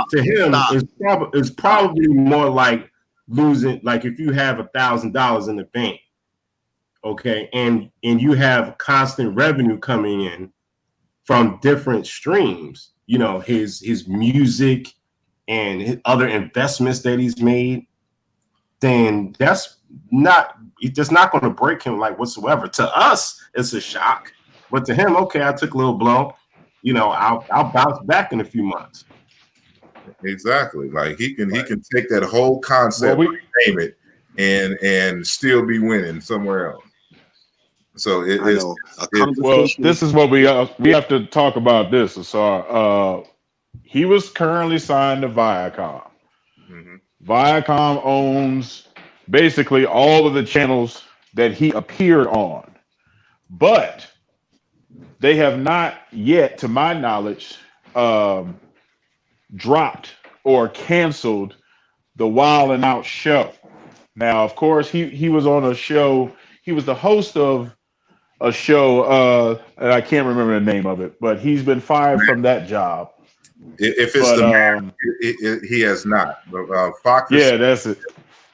[SPEAKER 7] to him is probably more like losing, like if you have $1,000 in the bank, okay, and you have constant revenue coming in from different streams, you know, his music and his other investments that he's made, then that's not going to break him like whatsoever. To us, it's a shock, but to him, okay, I took a little blow. You know, I'll bounce back in a few months.
[SPEAKER 3] Exactly. Like he can take that whole concept, name it, and still be winning somewhere else. So
[SPEAKER 9] this is what we have to talk about. This, Asar. He was currently signed to Viacom.
[SPEAKER 3] Mm-hmm.
[SPEAKER 9] Viacom owns basically all of the channels that he appeared on, but they have not yet, to my knowledge, dropped or canceled the Wild and Out show. Now, of course, he was on a show. He was the host of a show, and I can't remember the name of it, but he's been fired from that job.
[SPEAKER 3] If it's he has not. Fox.
[SPEAKER 9] That's it.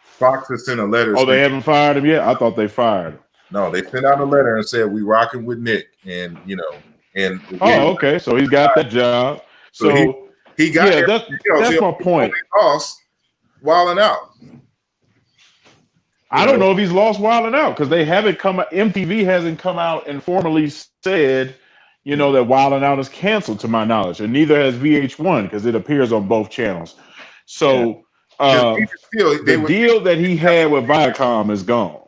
[SPEAKER 3] Fox has sent a letter.
[SPEAKER 9] Oh, they haven't fired him yet? I thought they fired him.
[SPEAKER 3] No, they sent out a letter and said we rocking with Nick, and you know, and
[SPEAKER 9] okay, so he's got that job. So
[SPEAKER 3] he got
[SPEAKER 9] that's my point.
[SPEAKER 3] Lost Wilding Out.
[SPEAKER 9] I don't know if he's lost Wilding Out because they haven't come. MTV hasn't come out and formally said, you know, that Wilding Out is canceled, to my knowledge, and neither has VH1 because it appears on both channels. So the deal that he had with Viacom is gone.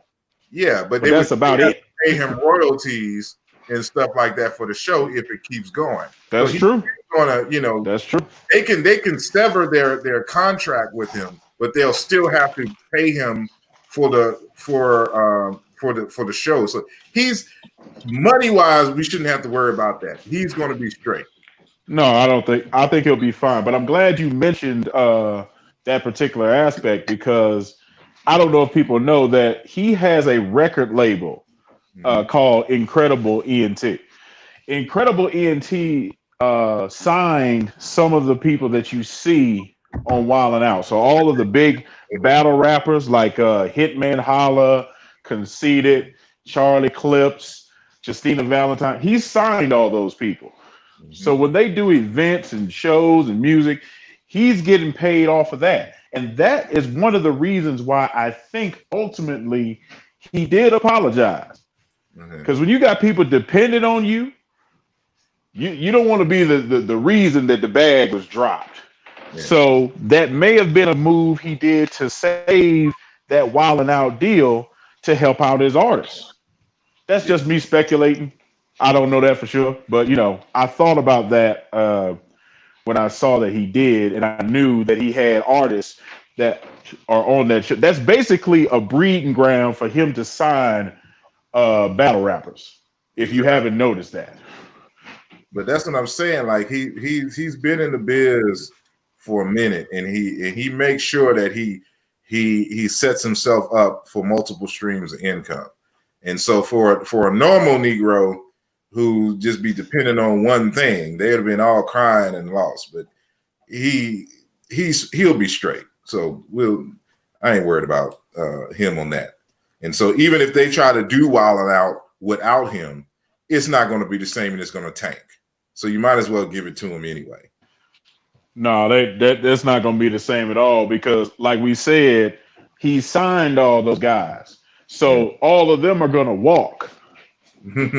[SPEAKER 3] Yeah, but
[SPEAKER 9] that's about it.
[SPEAKER 3] Pay him royalties and stuff like that for the show if it keeps going.
[SPEAKER 9] That's true.
[SPEAKER 3] That's true. They can sever their contract with him, but they'll still have to pay him for the show. So he's money wise, we shouldn't have to worry about that. He's going to be straight.
[SPEAKER 9] No, I think he'll be fine. But I'm glad you mentioned that particular aspect because I don't know if people know that he has a record label called Incredible ENT. Incredible ENT signed some of the people that you see on Wild 'N Out. So all of the big battle rappers like Hitman Holla, Conceited, Charlie Clips, Justina Valentine, he signed all those people. Mm-hmm. So when they do events and shows and music, he's getting paid off of that. And that is one of the reasons why I think ultimately he did apologize. Because when you got people dependent on you, you don't want to be the reason that the bag was dropped. Yeah. So that may have been a move he did to save that Wild 'N Out deal to help out his artists. That's just me speculating. I don't know that for sure. But, you know, I thought about that when I saw that he did, and I knew that he had artists that are on that show. That's basically a breeding ground for him to sign battle rappers, if you haven't noticed that.
[SPEAKER 3] But that's what I'm saying. Like he's been in the biz for a minute, and he makes sure that he sets himself up for multiple streams of income. And so for a normal Negro who just be dependent on one thing, they'd have been all crying and lost. But he'll be straight. So I ain't worried about him on that. And so even if they try to do Wild 'N Out without him, it's not going to be the same, and it's going to tank. So you might as well give it to him anyway.
[SPEAKER 9] No, that's not going to be the same at all because, like we said, he signed all those guys, so all of them are going to walk.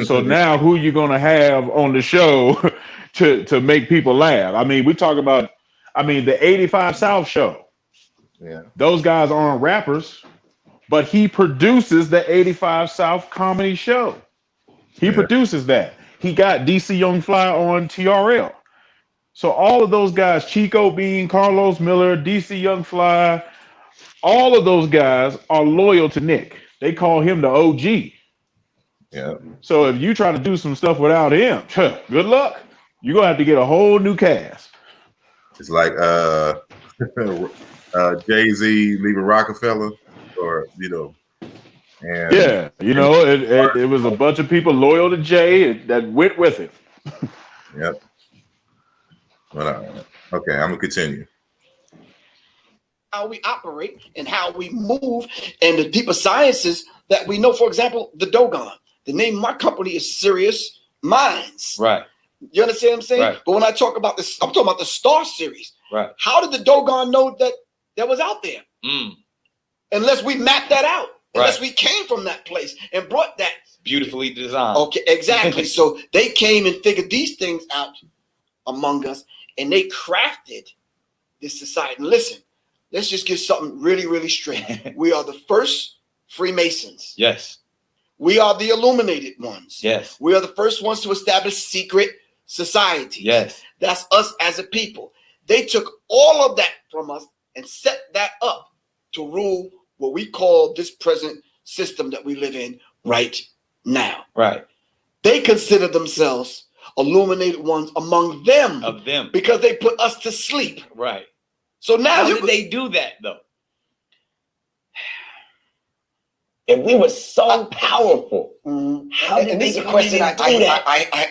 [SPEAKER 9] So now, who you going to have on the show to make people laugh? I mean, we talk about, the 85 South show.
[SPEAKER 3] Yeah,
[SPEAKER 9] those guys aren't rappers, but he produces the 85 South comedy show. He produces that. He got DC Young Fly on TRL. So all of those guys, Chico Bean, Carlos Miller, DC Young Fly, all of those guys are loyal to Nick. They call him the OG.
[SPEAKER 3] Yeah.
[SPEAKER 9] So if you try to do some stuff without him, good luck. You're gonna have to get a whole new cast.
[SPEAKER 3] It's like Jay-Z leaving Rockefeller, or and
[SPEAKER 9] it was a bunch of people loyal to Jay that went with it.
[SPEAKER 3] Yep. But okay, I'm gonna continue.
[SPEAKER 8] How we operate and how we move and the deeper sciences that we know. For example, the Dogon. The name of my company is Serious Minds.
[SPEAKER 10] Right.
[SPEAKER 8] You understand what I'm saying?
[SPEAKER 10] Right.
[SPEAKER 8] But when I talk about this, I'm talking about the Star Series.
[SPEAKER 10] Right.
[SPEAKER 8] How did the Dogon know that was out there? Unless we mapped that out. Unless we came from that place and brought that.
[SPEAKER 10] Beautifully designed.
[SPEAKER 8] Okay, exactly. So they came and figured these things out among us, and they crafted this society. And listen, let's just get something really, really straight. We are the first Freemasons.
[SPEAKER 10] Yes.
[SPEAKER 8] We are the illuminated ones.
[SPEAKER 10] Yes.
[SPEAKER 8] We are the first ones to establish secret societies.
[SPEAKER 10] Yes.
[SPEAKER 8] That's us as a people. They took all of that from us and set that up to rule what we call this present system that we live in right now.
[SPEAKER 10] Right.
[SPEAKER 8] They consider themselves illuminated ones among them.
[SPEAKER 10] Of them.
[SPEAKER 8] Because they put us to sleep.
[SPEAKER 10] Right.
[SPEAKER 8] So now
[SPEAKER 10] how did they do that though? If we were so powerful, how did
[SPEAKER 8] this they is a question do that?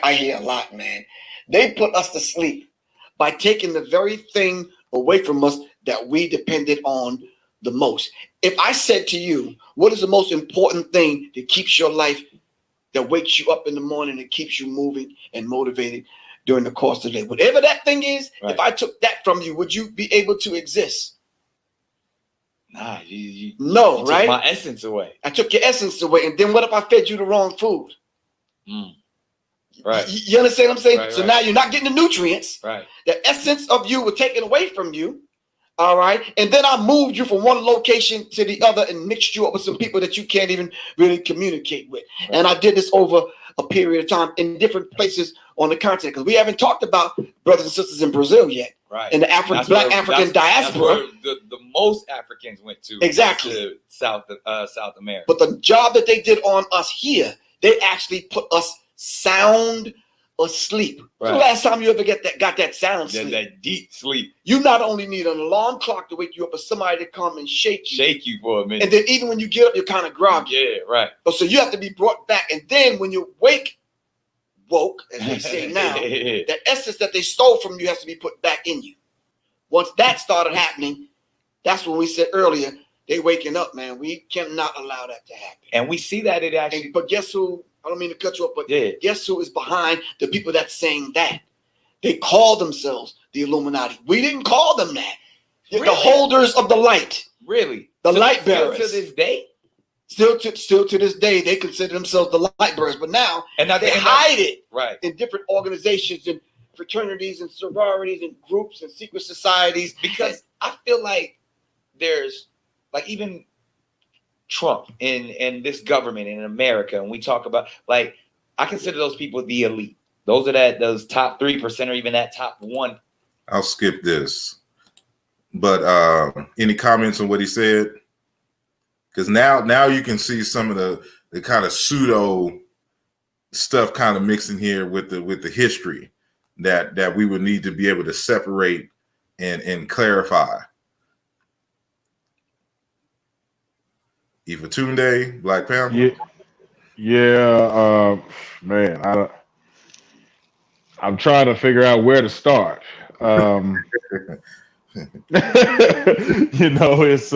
[SPEAKER 8] I hear a lot, man. They put us to sleep by taking the very thing away from us that we depended on the most. If I said to you, what is the most important thing that keeps your life, that wakes you up in the morning, that keeps you moving and motivated during the course of the day? Whatever that thing is, if I took that from you, would you be able to exist?
[SPEAKER 10] Nah, you
[SPEAKER 8] right?
[SPEAKER 10] took my essence away.
[SPEAKER 8] I took your essence away. And then what if I fed you the wrong food?
[SPEAKER 10] Right.
[SPEAKER 8] You understand what I'm saying?
[SPEAKER 10] Right,
[SPEAKER 8] so now you're not getting the nutrients.
[SPEAKER 10] Right.
[SPEAKER 8] The essence of you was taken away from you. All right. And then I moved you from one location to the other and mixed you up with some people that you can't even really communicate with. Right. And I did this over a period of time in different places on the continent, because we haven't talked about brothers and sisters in Brazil yet.
[SPEAKER 10] Right.
[SPEAKER 8] In the African diaspora.
[SPEAKER 10] That's where the most Africans went to.
[SPEAKER 8] Exactly.
[SPEAKER 10] To South America.
[SPEAKER 8] But the job that they did on us here, they actually put us sound asleep. Right. The last time you ever got that sound sleep?
[SPEAKER 10] That deep sleep.
[SPEAKER 8] You not only need an alarm clock to wake you up, but somebody to come and shake you
[SPEAKER 10] for a minute.
[SPEAKER 8] And then even when you get up, you're kind of groggy.
[SPEAKER 10] Yeah, right.
[SPEAKER 8] So you have to be brought back. And then when you woke, as they say now, the essence that they stole from you has to be put back in you. Once that started happening, that's when we said earlier, they waking up, man. We cannot allow that to happen.
[SPEAKER 10] And we see that it actually.
[SPEAKER 8] But guess who? I don't mean to cut you off, but guess who is behind the people that's saying that? They call themselves the Illuminati. We didn't call them that. Really? The holders of the light.
[SPEAKER 10] Really?
[SPEAKER 8] The light bearers.
[SPEAKER 10] To this day?
[SPEAKER 8] Still to this day, they consider themselves the light bearers. But now they hide it in different organizations and fraternities and sororities and groups and secret societies.
[SPEAKER 10] Because I feel like there's like even Trump and this government in America, and we talk about, like, I consider those people the elite. Those are those top 3% or even that top 1.
[SPEAKER 3] I'll skip this. But any comments on what he said? Because now you can see some of the kind of pseudo stuff kind of mixing here with the history that we would need to be able to separate and clarify. Ifatunde, Black Panther.
[SPEAKER 9] Man, I'm trying to figure out where to start. It's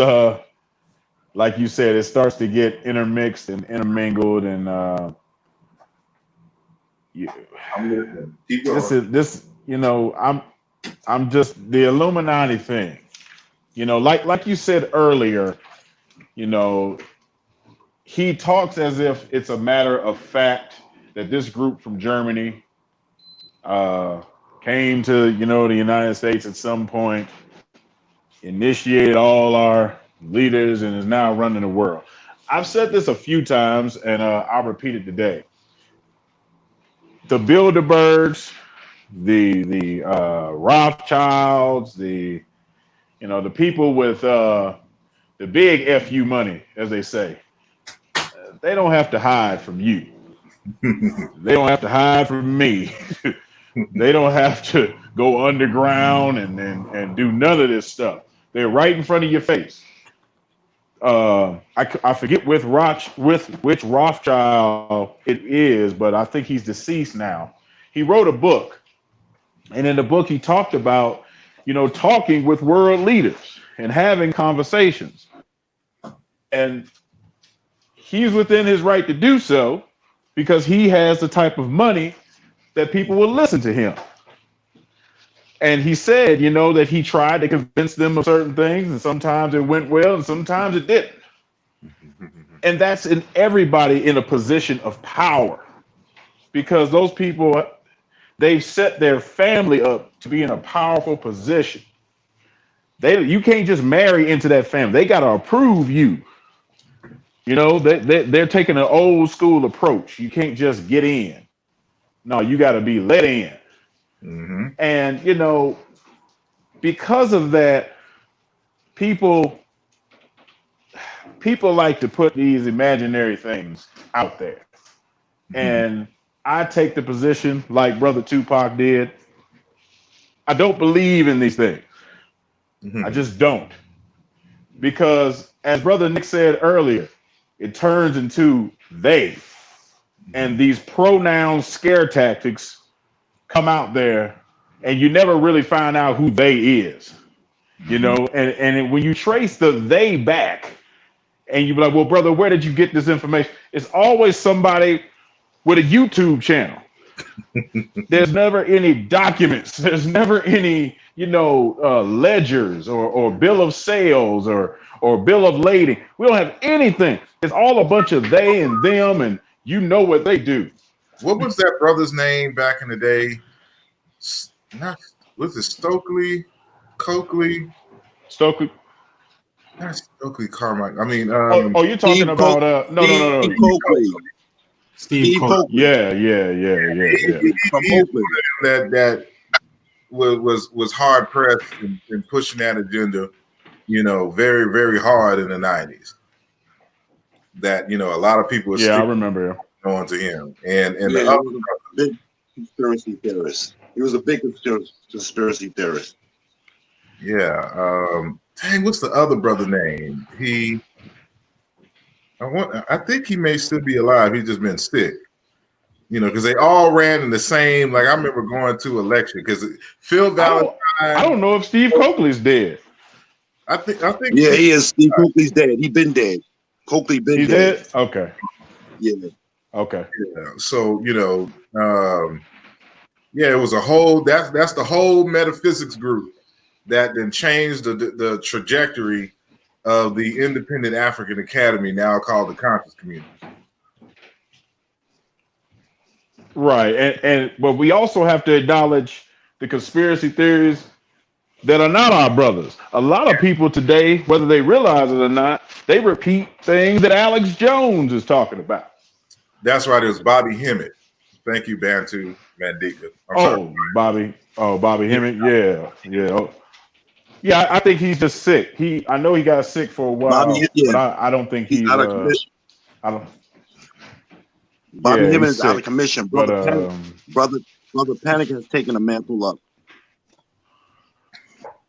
[SPEAKER 9] like you said, it starts to get intermixed and intermingled, and I'm just the Illuminati thing. You know, like you said earlier, you know, he talks as if it's a matter of fact that this group from Germany came to, you know, the United States at some point, initiated all our leaders, and is now running the world. I've said this a few times, and I'll repeat it today. The Bilderbergs, the Rothschilds, the people with the big FU money, as they say, they don't have to hide from you. They don't have to hide from me. They don't have to go underground and do none of this stuff. They're right in front of your face. I forget which Rothschild it is, but I think he's deceased now. He wrote a book, and in the book he talked about, you know, talking with world leaders and having conversations. And he's within his right to do so because he has the type of money that people will listen to him. And he said, you know, that he tried to convince them of certain things, and sometimes it went well and sometimes it didn't. And that's in everybody in a position of power, because those people, they've set their family up to be in a powerful position. You can't just marry into that family. They got to approve you. You know, they're taking an old school approach. You can't just get in. No, you got to be let in. Mm-hmm. And, you know, because of that, people like to put these imaginary things out there. Mm-hmm. And I take the position like Brother Tupac did. I don't believe in these things. Mm-hmm. I just don't. Because as Brother Nick said earlier, it turns into they. And these pronoun scare tactics come out there, and you never really find out who they is. You know, and when you trace the they back, and you be like, well, brother, where did you get this information? It's always somebody with a YouTube channel. There's never any documents. There's never any, you know, ledgers or bill of sales or bill of lading. We don't have anything. It's all a bunch of they and them, and you know what they do.
[SPEAKER 3] What was that brother's name back in the day? Was it Stokely? Stokely? Not Stokely Carmichael. I mean,
[SPEAKER 9] you're talking about no. Steve Coakley. Yeah.
[SPEAKER 3] That was hard pressed in pushing that agenda, you know, very, very hard in the 90s. That, you know, a lot of people
[SPEAKER 9] I remember him
[SPEAKER 3] going to him. And
[SPEAKER 4] he was a big conspiracy theorist. He was a big conspiracy theorist.
[SPEAKER 3] Yeah. Dang, what's the other brother name? I think he may still be alive. He's just been sick. You know, because they all ran in the same. Like, I remember going to a lecture because Phil Valentine.
[SPEAKER 9] I don't know if Steve Coakley's dead.
[SPEAKER 3] I think.
[SPEAKER 4] Yeah, he is. Steve Coakley's dead. He been dead. Coakley been
[SPEAKER 9] He's dead. Okay.
[SPEAKER 4] Yeah.
[SPEAKER 9] Okay.
[SPEAKER 3] Yeah. So, you know, it was a whole. That's the whole metaphysics group that then changed the trajectory of the Independent African Academy, now called the Conscious Community.
[SPEAKER 9] Right, but we also have to acknowledge the conspiracy theories that are not our brothers. A lot of people today, whether they realize it or not, they repeat things that Alex Jones is talking about.
[SPEAKER 3] That's right. It was Bobby Hemmett. Thank you, Bantu Mandika.
[SPEAKER 9] Bobby Hemmett. Yeah. Yeah, I think he's just sick. I know he got sick for a while, but I don't think he's out of commission.
[SPEAKER 4] Bobby Hemmett is out of commission. Brother Panic has taken a mantle up.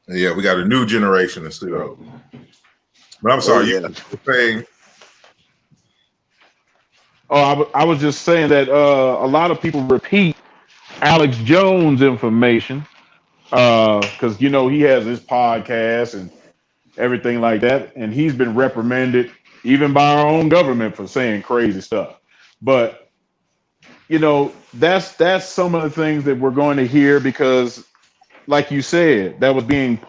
[SPEAKER 3] Yeah, we got a new generation of Pseudo. But I'm sorry, you were saying.
[SPEAKER 9] I was just saying that a lot of people repeat Alex Jones information because, you know, he has his podcast and everything like that, and he's been reprimanded even by our own government for saying crazy stuff. But, you know, that's some of the things that we're going to hear because like you said, that was being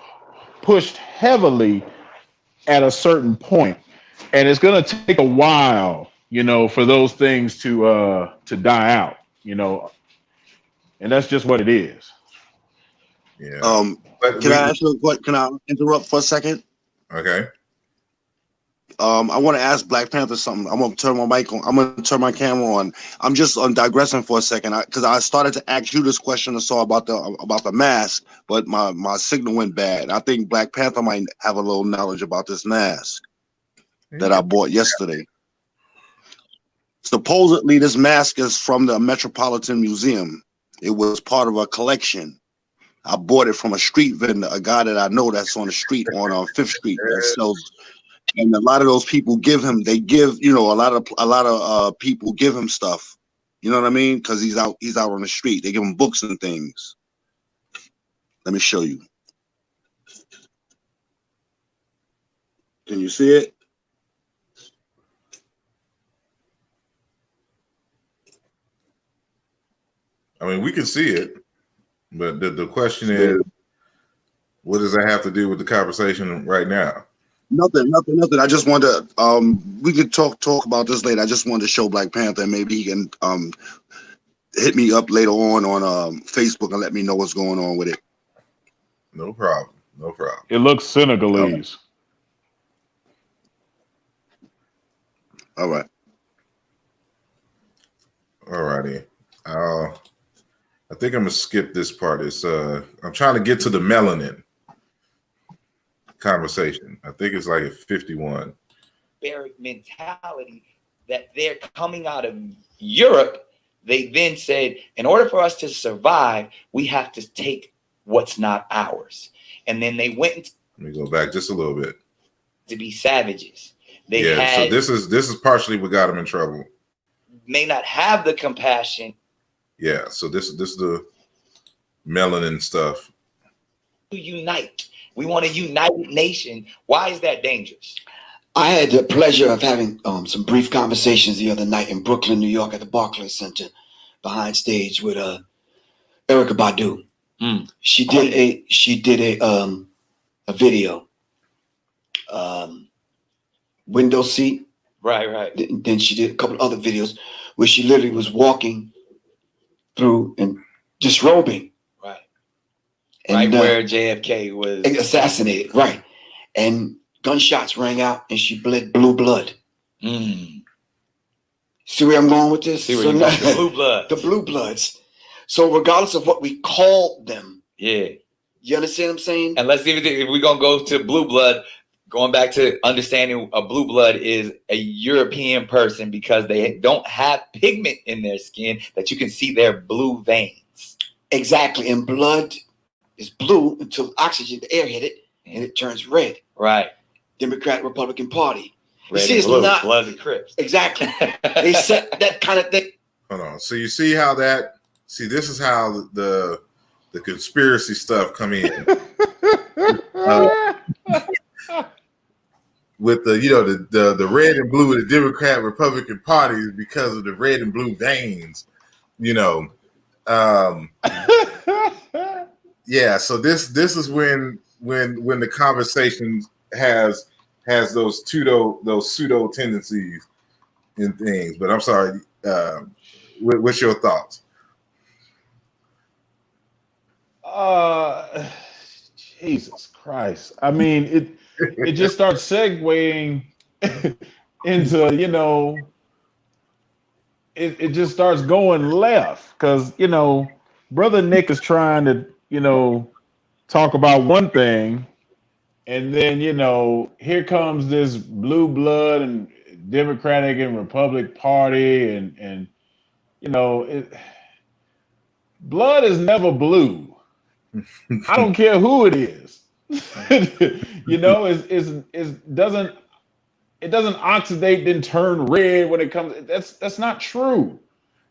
[SPEAKER 9] pushed heavily at a certain point, and it's going to take a while, for those things to die out, and that's just what it is.
[SPEAKER 3] Yeah.
[SPEAKER 4] Can I ask you what? Can I interrupt for a second?
[SPEAKER 3] Okay.
[SPEAKER 4] I want to ask Black Panther something. I'm gonna turn my mic on. I'm gonna turn my camera on. I'm just digressing for a second because I started to ask you this question or so about the mask, but my signal went bad. I think Black Panther might have a little knowledge about this mask that I bought yesterday. Supposedly, this mask is from the Metropolitan Museum. It was part of a collection. I bought it from a street vendor, a guy that I know that's on the street on 5th Street that sells. And a lot of those people give him. They give, a lot of people give him stuff. You know what I mean? Because he's out on the street. They give him books and things. Let me show you. Can you see it?
[SPEAKER 3] I mean, we can see it, but the question is, what does that have to do with the conversation right now?
[SPEAKER 4] Nothing. I just wanted to, we could talk about this later. I just wanted to show Black Panther, and maybe he can hit me up later on Facebook and let me know what's going on with it.
[SPEAKER 3] No problem.
[SPEAKER 9] It looks Senegalese.
[SPEAKER 4] All right.
[SPEAKER 3] All righty. I think I'm gonna skip this part. It's I'm trying to get to the melanin conversation. I think it's like a 51.
[SPEAKER 10] Barbaric mentality that they're coming out of Europe. They then said, in order for us to survive, we have to take what's not ours. And then they went.
[SPEAKER 3] Let me go back just a little bit.
[SPEAKER 10] To be savages.
[SPEAKER 3] So this is partially what got them in trouble.
[SPEAKER 10] May not have the compassion.
[SPEAKER 3] Yeah, so this is the melanin stuff.
[SPEAKER 10] To unite. We want a united nation. Why is that dangerous?
[SPEAKER 8] I had the pleasure of having some brief conversations the other night in Brooklyn, New York, at the Barclays Center, behind stage with Erykah Badu. She did a video, window seat.
[SPEAKER 10] Right.
[SPEAKER 8] Then she did a couple other videos where she literally was walking through and disrobing.
[SPEAKER 10] Right.
[SPEAKER 8] And,
[SPEAKER 10] where JFK was
[SPEAKER 8] assassinated. Right. And gunshots rang out and she bled blue blood. See where I'm going with this?
[SPEAKER 10] The blue blood.
[SPEAKER 8] The blue bloods. So regardless of what we call them.
[SPEAKER 10] Yeah.
[SPEAKER 8] You understand what I'm saying?
[SPEAKER 10] And let's see if we're going to go to blue blood. Going back to understanding a blue blood is a European person because they don't have pigment in their skin that you can see their blue veins.
[SPEAKER 8] Exactly. And blood is blue until oxygen, the air hit it, and it turns red.
[SPEAKER 10] Right.
[SPEAKER 8] Democratic Republican Party.
[SPEAKER 10] Red
[SPEAKER 8] you see, it's
[SPEAKER 10] blue,
[SPEAKER 8] not
[SPEAKER 10] Bloods and Crips.
[SPEAKER 8] Exactly. They set that kind of thing.
[SPEAKER 3] Hold on. So you see how this is how the conspiracy stuff come in. With the red and blue of the Democrat Republican parties because of the red and blue veins, Yeah, so this is when the conversation has those pseudo tendencies and things. But I'm sorry, what's your thoughts?
[SPEAKER 9] Jesus Christ. I mean, it just starts segueing into, it just starts going left because, Brother Nick is trying to, talk about one thing. And then, here comes this blue blood and Democratic and Republican Party. And blood is never blue. I don't care who it is. It doesn't oxidate then turn red when it comes. That's not true.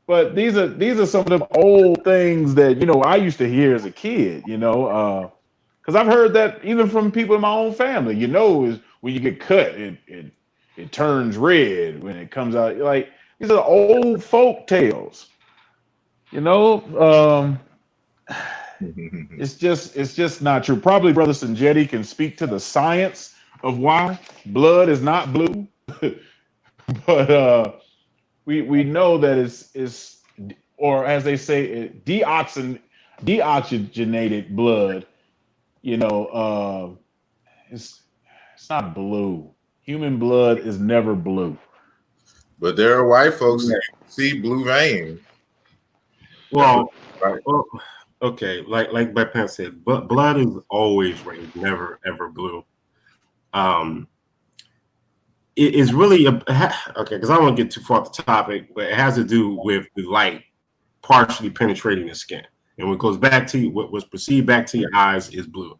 [SPEAKER 9] But these are some of them old things that I used to hear as a kid. Because I've heard that even from people in my own family. Is when you get cut, it turns red when it comes out. Like these are old folk tales. It's just not true. Probably Brother Sanjetti can speak to the science of why blood is not blue, but we know that it's or as they say, deoxygenated blood. You know, it's not blue. Human blood is never blue.
[SPEAKER 3] But there are white folks that see blue veins.
[SPEAKER 7] Well, okay, like Black Panther said, but blood is always red, never ever blue. It is really okay, because I don't want to get too far off the topic, but it has to do with the light partially penetrating the skin, and when it goes back to what was perceived back to your eyes is blue.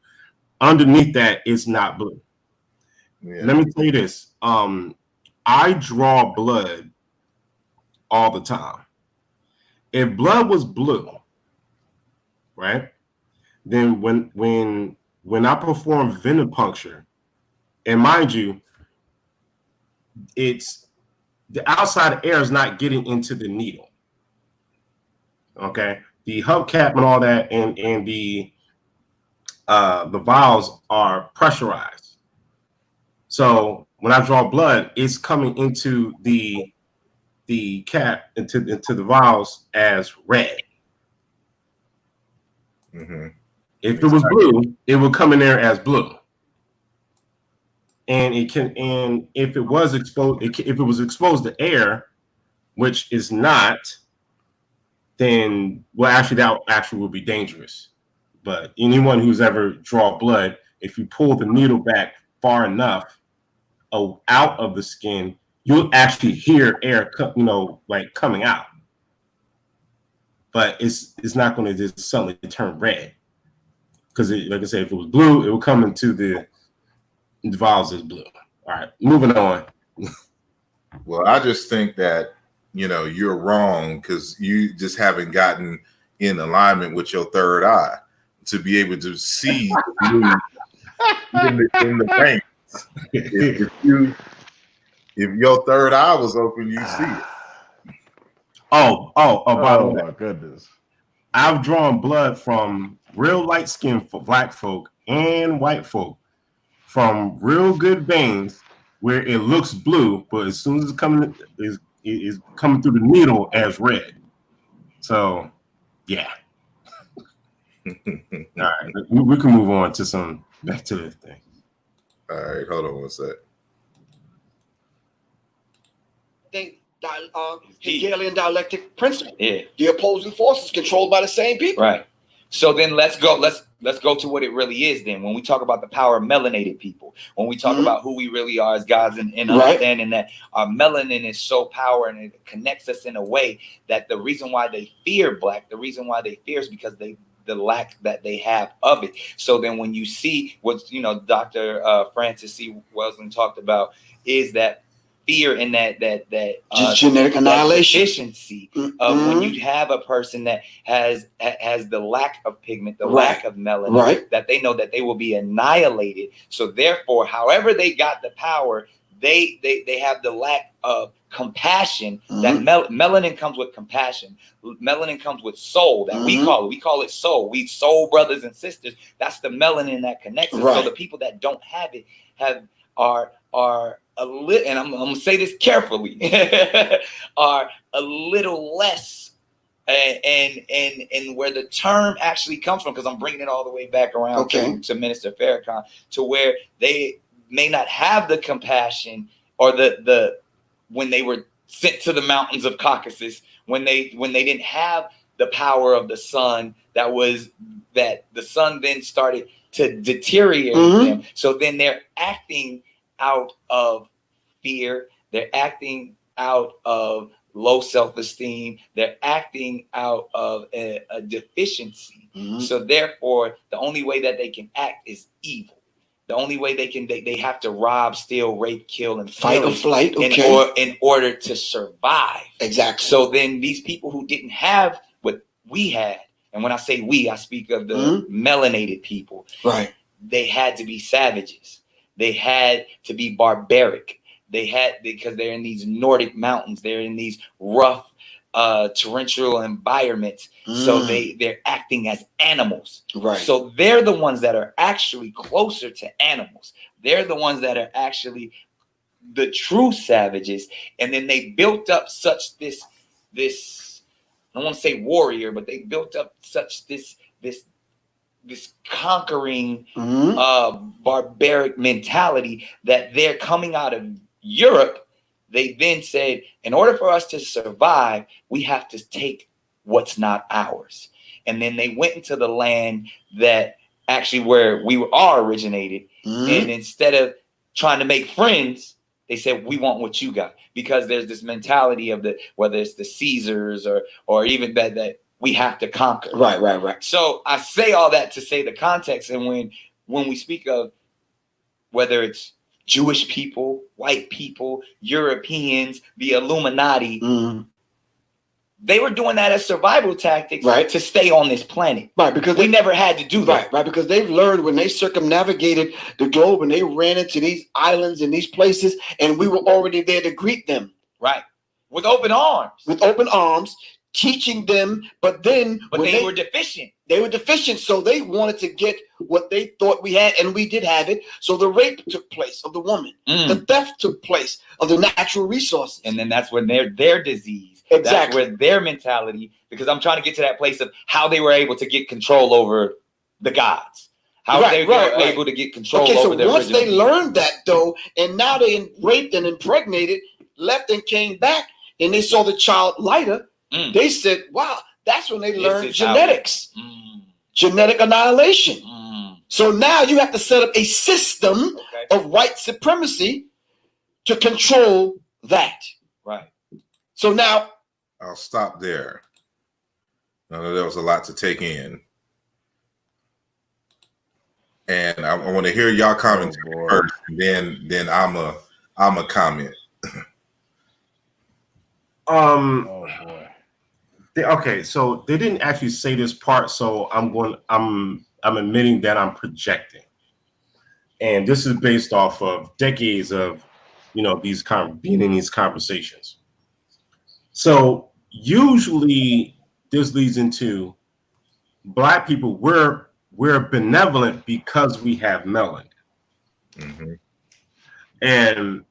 [SPEAKER 7] Underneath that, it's not blue. Yeah. Let me tell you this: I draw blood all the time. If blood was blue, right, then when I perform venipuncture, and mind you, it's the outside air is not getting into the needle. Okay, the hubcap and all that, and the vials are pressurized. So when I draw blood, it's coming into the cap into the vials as red. Mm-hmm. If it was blue, it would come in there as blue. And it can, and if it was exposed, if it was exposed to air, which is not, then well, actually that actually would be dangerous. But anyone who's ever drawn blood, if you pull the needle back far enough out of the skin, you'll actually hear air, like coming out. But it's not going to just suddenly turn red, because like I said, if it was blue, it would come into the vials as blue. All right, moving on.
[SPEAKER 3] Well, I just think that you're wrong because you just haven't gotten in alignment with your third eye to be able to see the blue in the veins. If your third eye was open, you see it.
[SPEAKER 7] Oh, by the way,
[SPEAKER 9] my goodness.
[SPEAKER 7] I've drawn blood from real light skin for black folk and white folk from real good veins where it looks blue, but as soon as it's coming, is coming through the needle as red. So, yeah. All right, we can move on to back to this thing.
[SPEAKER 3] All right, hold on one sec.
[SPEAKER 8] Hegelian dialectic principle. Yeah. The opposing forces controlled by the same people.
[SPEAKER 10] Right. So then let's go to what it really is then. When we talk about the power of melanated people, when we talk about who we really are as gods, and understanding that our melanin is so powerful and it connects us in a way that the reason why they fear black, the reason why they fear is because the lack that they have of it. So then when you see what Dr. Francis C. Welsing talked about is that fear and that
[SPEAKER 8] just genetic annihilation
[SPEAKER 10] efficiency of when you have a person that has the lack of pigment, the lack of melanin, that they know that they will be annihilated. So therefore, however they got the power, they have the lack of compassion. That melanin comes with compassion. Melanin comes with soul. That we call it soul. We soul brothers and sisters. That's the melanin that connects us. So the people that don't have it are a little, and I'm gonna say this carefully, are a little less, and where the term actually comes from, because I'm bringing it all the way back around to Minister Farrakhan, to where they may not have the compassion or the when they were sent to the mountains of Caucasus, when they didn't have the power of the sun, that the sun then started to deteriorate them. So then they're acting out of fear, they're acting out of low self-esteem, they're acting out of a deficiency. So therefore, the only way that they can act is evil. The only way they have to rob, steal, rape, kill, and
[SPEAKER 8] fight or flight
[SPEAKER 10] in order to survive.
[SPEAKER 8] Exactly.
[SPEAKER 10] So then these people who didn't have what we had, and when I say we, I speak of the melanated people.
[SPEAKER 8] Right.
[SPEAKER 10] They had to be savages. They had to be barbaric. Because they're in these Nordic mountains. They're in these rough torrential environments, so they're acting as animals.
[SPEAKER 8] Right.
[SPEAKER 10] So they're the ones that are actually closer to animals. They're the ones that are actually the true savages. And then they built up such this I don't want to say warrior, but they built up such this conquering barbaric mentality that they're coming out of Europe. They then said, in order for us to survive, we have to take what's not ours. And then they went into the land that actually where we are originated. And instead of trying to make friends, they said, we want what you got. Because there's this mentality of whether it's the Caesars or even that we have to conquer.
[SPEAKER 8] Right.
[SPEAKER 10] So I say all that to say the context. And when we speak of whether it's Jewish people, white people, Europeans, the Illuminati, they were doing that as survival tactics to stay on this planet.
[SPEAKER 8] Right, because
[SPEAKER 10] we never had to do that.
[SPEAKER 8] Right, because they've learned when they circumnavigated the globe and they ran into these islands and these places, and we were already there to greet them.
[SPEAKER 10] Right, with open arms.
[SPEAKER 8] With open arms, teaching them, but they
[SPEAKER 10] were deficient.
[SPEAKER 8] They were deficient, so they wanted to get what they thought we had, and we did have it. So the rape took place of the woman. The theft took place of the natural resources.
[SPEAKER 10] And then that's when their disease.
[SPEAKER 8] Exactly.
[SPEAKER 10] That's where their mentality, because I'm trying to get to that place of how they were able to get control over the gods. How they were able to get control over their
[SPEAKER 8] once they learned that, though, and now they raped and impregnated, left and came back, and they saw the child lighter, they said, wow, that's when they learned genetics. Genetic annihilation. So now you have to set up a system of white supremacy to control that.
[SPEAKER 10] Right.
[SPEAKER 8] So now
[SPEAKER 3] I'll stop there. I know there was a lot to take in. And I want to hear y'all comment first, and then I'm a comment.
[SPEAKER 9] Oh boy.
[SPEAKER 7] Okay, so they didn't actually say this part, so I'm admitting that I'm projecting, and this is based off of decades of, these being in these conversations. So usually this leads into Black people. We're benevolent because we have melanin, and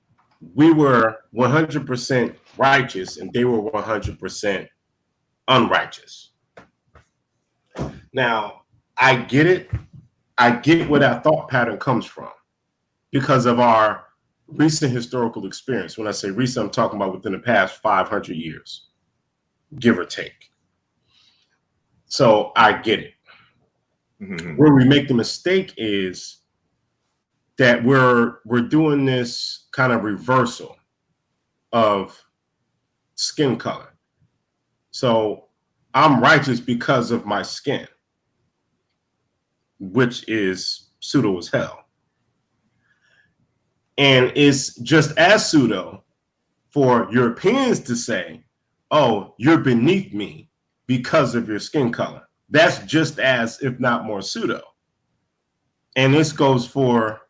[SPEAKER 7] we were 100% righteous, and they were 100% unrighteous. Now, I get it. I get where that thought pattern comes from because of our recent historical experience. When I say recent, I'm talking about within the past 500 years, give or take. So I get it. Where we make the mistake is that we're doing this kind of reversal of skin color. So I'm righteous because of my skin, which is pseudo as hell. And it's just as pseudo for Europeans to say, oh, you're beneath me because of your skin color. That's just as, if not more, pseudo. And this goes for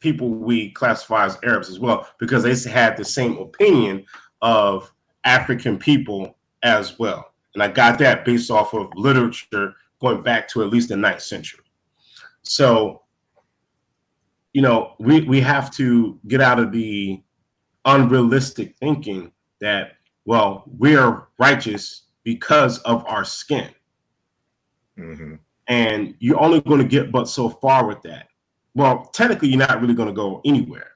[SPEAKER 7] people we classify as Arabs as well, because they had the same opinion of African people as well. And I got that based off of literature going back to at least the 9th century. So, we have to get out of the unrealistic thinking that, well, we're righteous because of our skin. And you're only going to get but so far with that. Well, technically, you're not really going to go anywhere.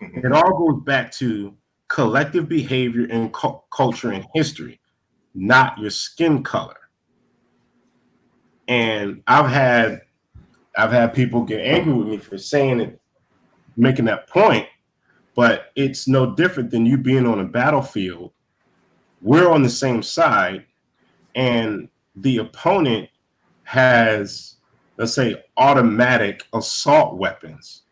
[SPEAKER 7] It all goes back to collective behavior and culture and history, not your skin color. And I've had people get angry with me for saying it, making that point, but it's no different than you being on a battlefield. We're on the same side, and the opponent has, let's say, automatic assault weapons.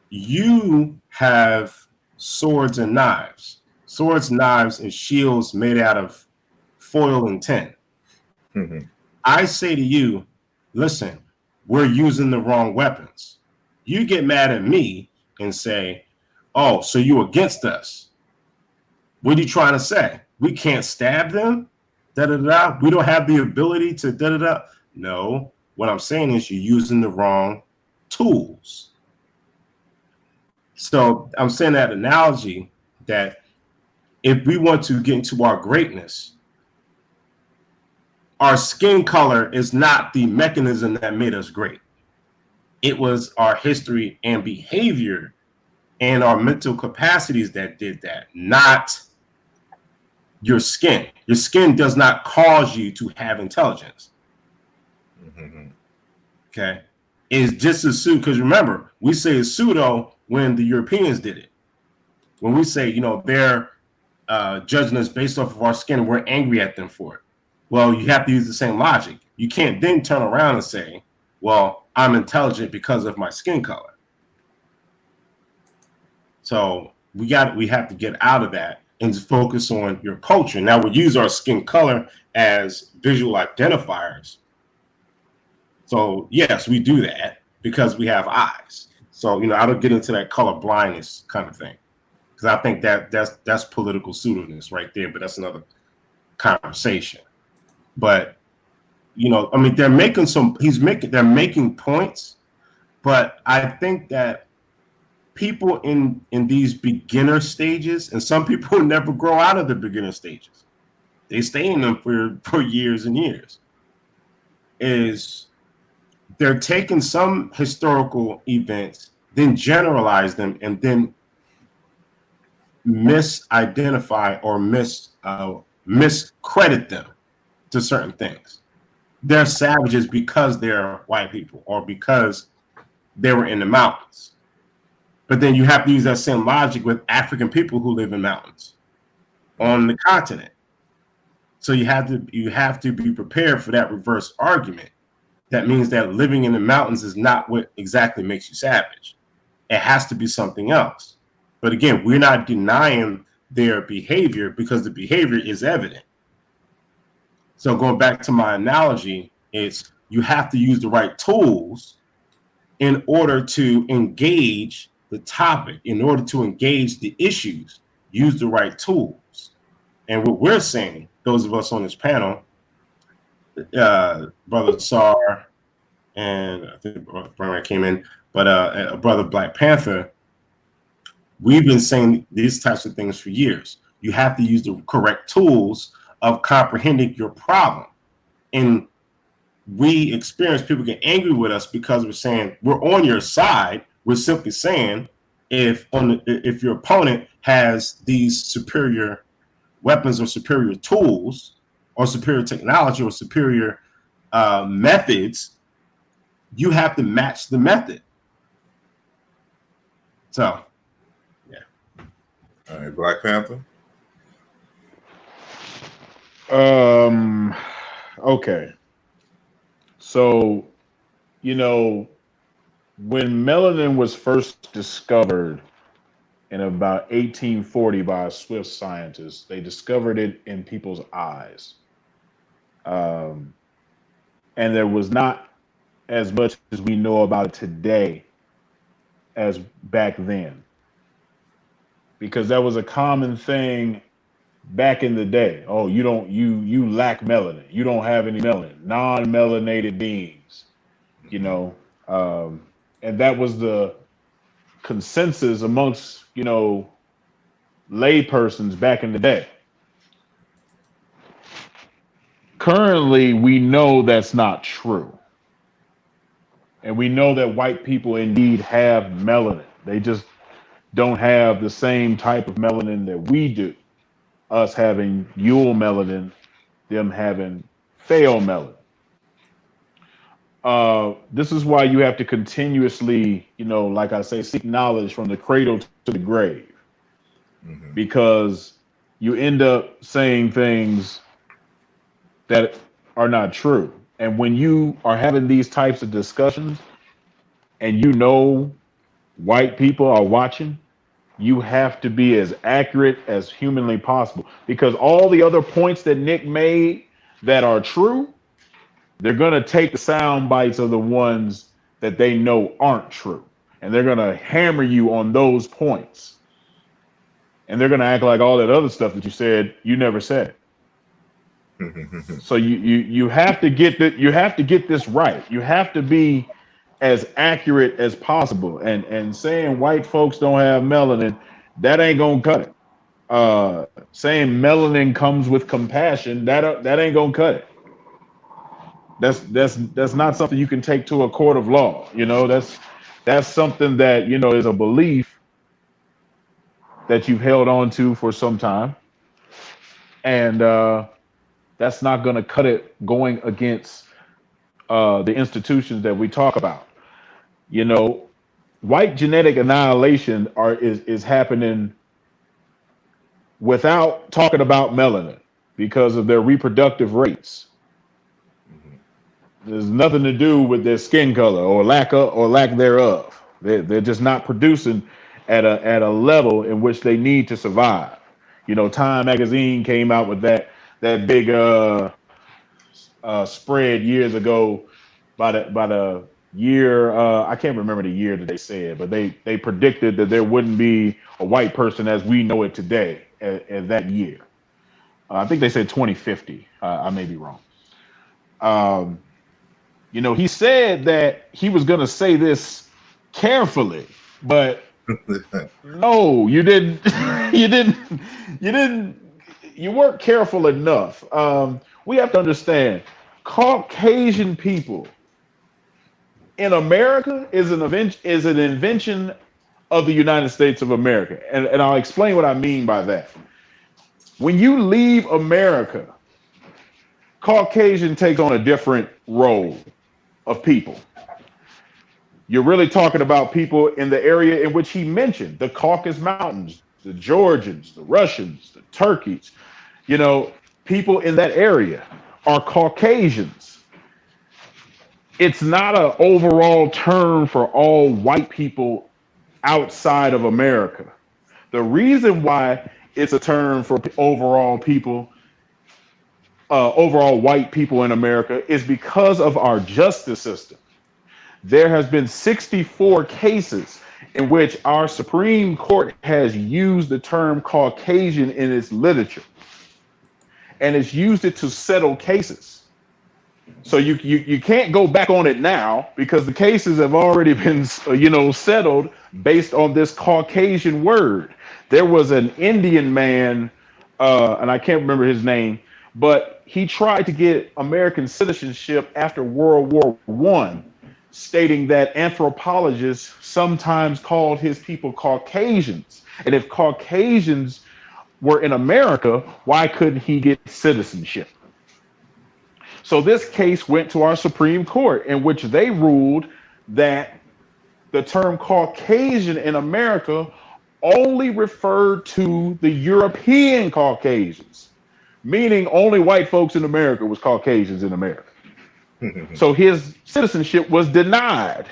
[SPEAKER 7] You have swords and knives, knives, and shields made out of foil and tin. I say to you, listen, we're using the wrong weapons. You get mad at me and say, oh, so you against us. What are you trying to say? we can't stab them. Da da da. We don't have the ability to da da da. No, what I'm saying is you're using the wrong tools. So I'm saying that analogy that if we want to get into our greatness, our skin color is not the mechanism that made us great. It was our history and behavior and our mental capacities that did that, not your skin. Your skin does not cause you to have intelligence.
[SPEAKER 3] Mm-hmm.
[SPEAKER 7] Okay. It's just a pseudo, because remember, we say it's pseudo when the Europeans did it. When we say, they're judging us based off of our skin and we're angry at them for it. Well, you have to use the same logic. You can't then turn around and say, well, I'm intelligent because of my skin color. So we have to get out of that and just focus on your culture. Now we use our skin color as visual identifiers. So yes, we do that because we have eyes. So, I don't get into that color blindness kind of thing, because I think that's political pseudoness right there, but that's another conversation. But, they're making points, but I think that people in these beginner stages, and some people never grow out of the beginner stages, they stay in them for years and years, is they're taking some historical events, then generalize them, and then misidentify or miscredit them to certain things. They're savages because they're white people or because they were in the mountains. But then you have to use that same logic with African people who live in mountains on the continent. So you have to be prepared for that reverse argument. That means that living in the mountains is not what exactly makes you savage. It has to be something else. But again, we're not denying their behavior because the behavior is evident. So going back to my analogy, it's you have to use the right tools in order to engage the topic, in order to engage the issues. Use the right tools. And what we're saying, those of us on this panel, Brother Sar, and I think Birthright came in, but Brother Black Panther, we've been saying these types of things for years. You have to use the correct tools of comprehending your problem. And we experience people get angry with us because we're saying we're on your side. We're simply saying if your opponent has these superior weapons or superior tools or superior technology or superior methods, you have to match the method. So, yeah.
[SPEAKER 3] All right, Black Panther.
[SPEAKER 9] Okay. So, when melanin was first discovered in about 1840 by a Swiss scientist, they discovered it in people's eyes. And there was not as much as we know about it today as back then, because that was a common thing back in the day. Oh, you lack melanin. You don't have any melanin. Non-melanated beings, and that was the consensus amongst, lay persons back in the day. Currently, we know that's not true. And we know that white people indeed have melanin. They just don't have the same type of melanin that we do. Us having Yule melanin, them having pheomelanin. This is why you have to continuously, like I say, seek knowledge from the cradle to the grave. Mm-hmm. Because you end up saying things that are not true. And when you are having these types of discussions and white people are watching, you have to be as accurate as humanly possible, because all the other points that Nick made that are true, they're going to take the sound bites of the ones that they know aren't true. And they're going to hammer you on those points. and they're going to act like all that other stuff that you said, you never said. So you have to get that. You have to get this right. You have to be as accurate as possible. And saying white folks don't have melanin, that ain't gonna cut it. Saying melanin comes with compassion, that ain't gonna cut it. That's not something you can take to a court of law. You know, that's something that, you know, is a belief that you've held on to for some time, and that's not going to cut it going against the institutions that we talk about. You know, white genetic annihilation is happening without talking about melanin because of their reproductive rates. There's nothing to do with their skin color or lack thereof. They're just not producing at a level in which they need to survive. You know, Time magazine came out with that big spread years ago by the year, I can't remember the year that they said, but they predicted that there wouldn't be a white person as we know it today at that year. I think they said 2050. I may be wrong. You know, he said that he was going to say this carefully, but no, you didn't. You weren't careful enough. We have to understand, Caucasian people in America is an invention of the United States of America, and I'll explain what I mean by that. When you leave America, Caucasian takes on a different role of people. You're really talking about people in the area in which he mentioned, the Caucasus Mountains, the Georgians, the Russians, the Turkeys. You know, people in that area are Caucasians. It's not an overall term for all white people outside of America. The reason why it's a term for overall white people in America is because of our justice system. There has been 64 cases in which our Supreme Court has used the term Caucasian in its literature, and it's used it to settle cases. So you can't go back on it now because the cases have already been settled based on this Caucasian word. There was an Indian man, and I can't remember his name, but he tried to get American citizenship after World War I, stating that anthropologists sometimes called his people Caucasians. And if Caucasians were in America, why couldn't he get citizenship? So this case went to our Supreme Court, in which they ruled that the term Caucasian in America only referred to the European Caucasians, meaning only white folks in America was Caucasians in America. So his citizenship was denied.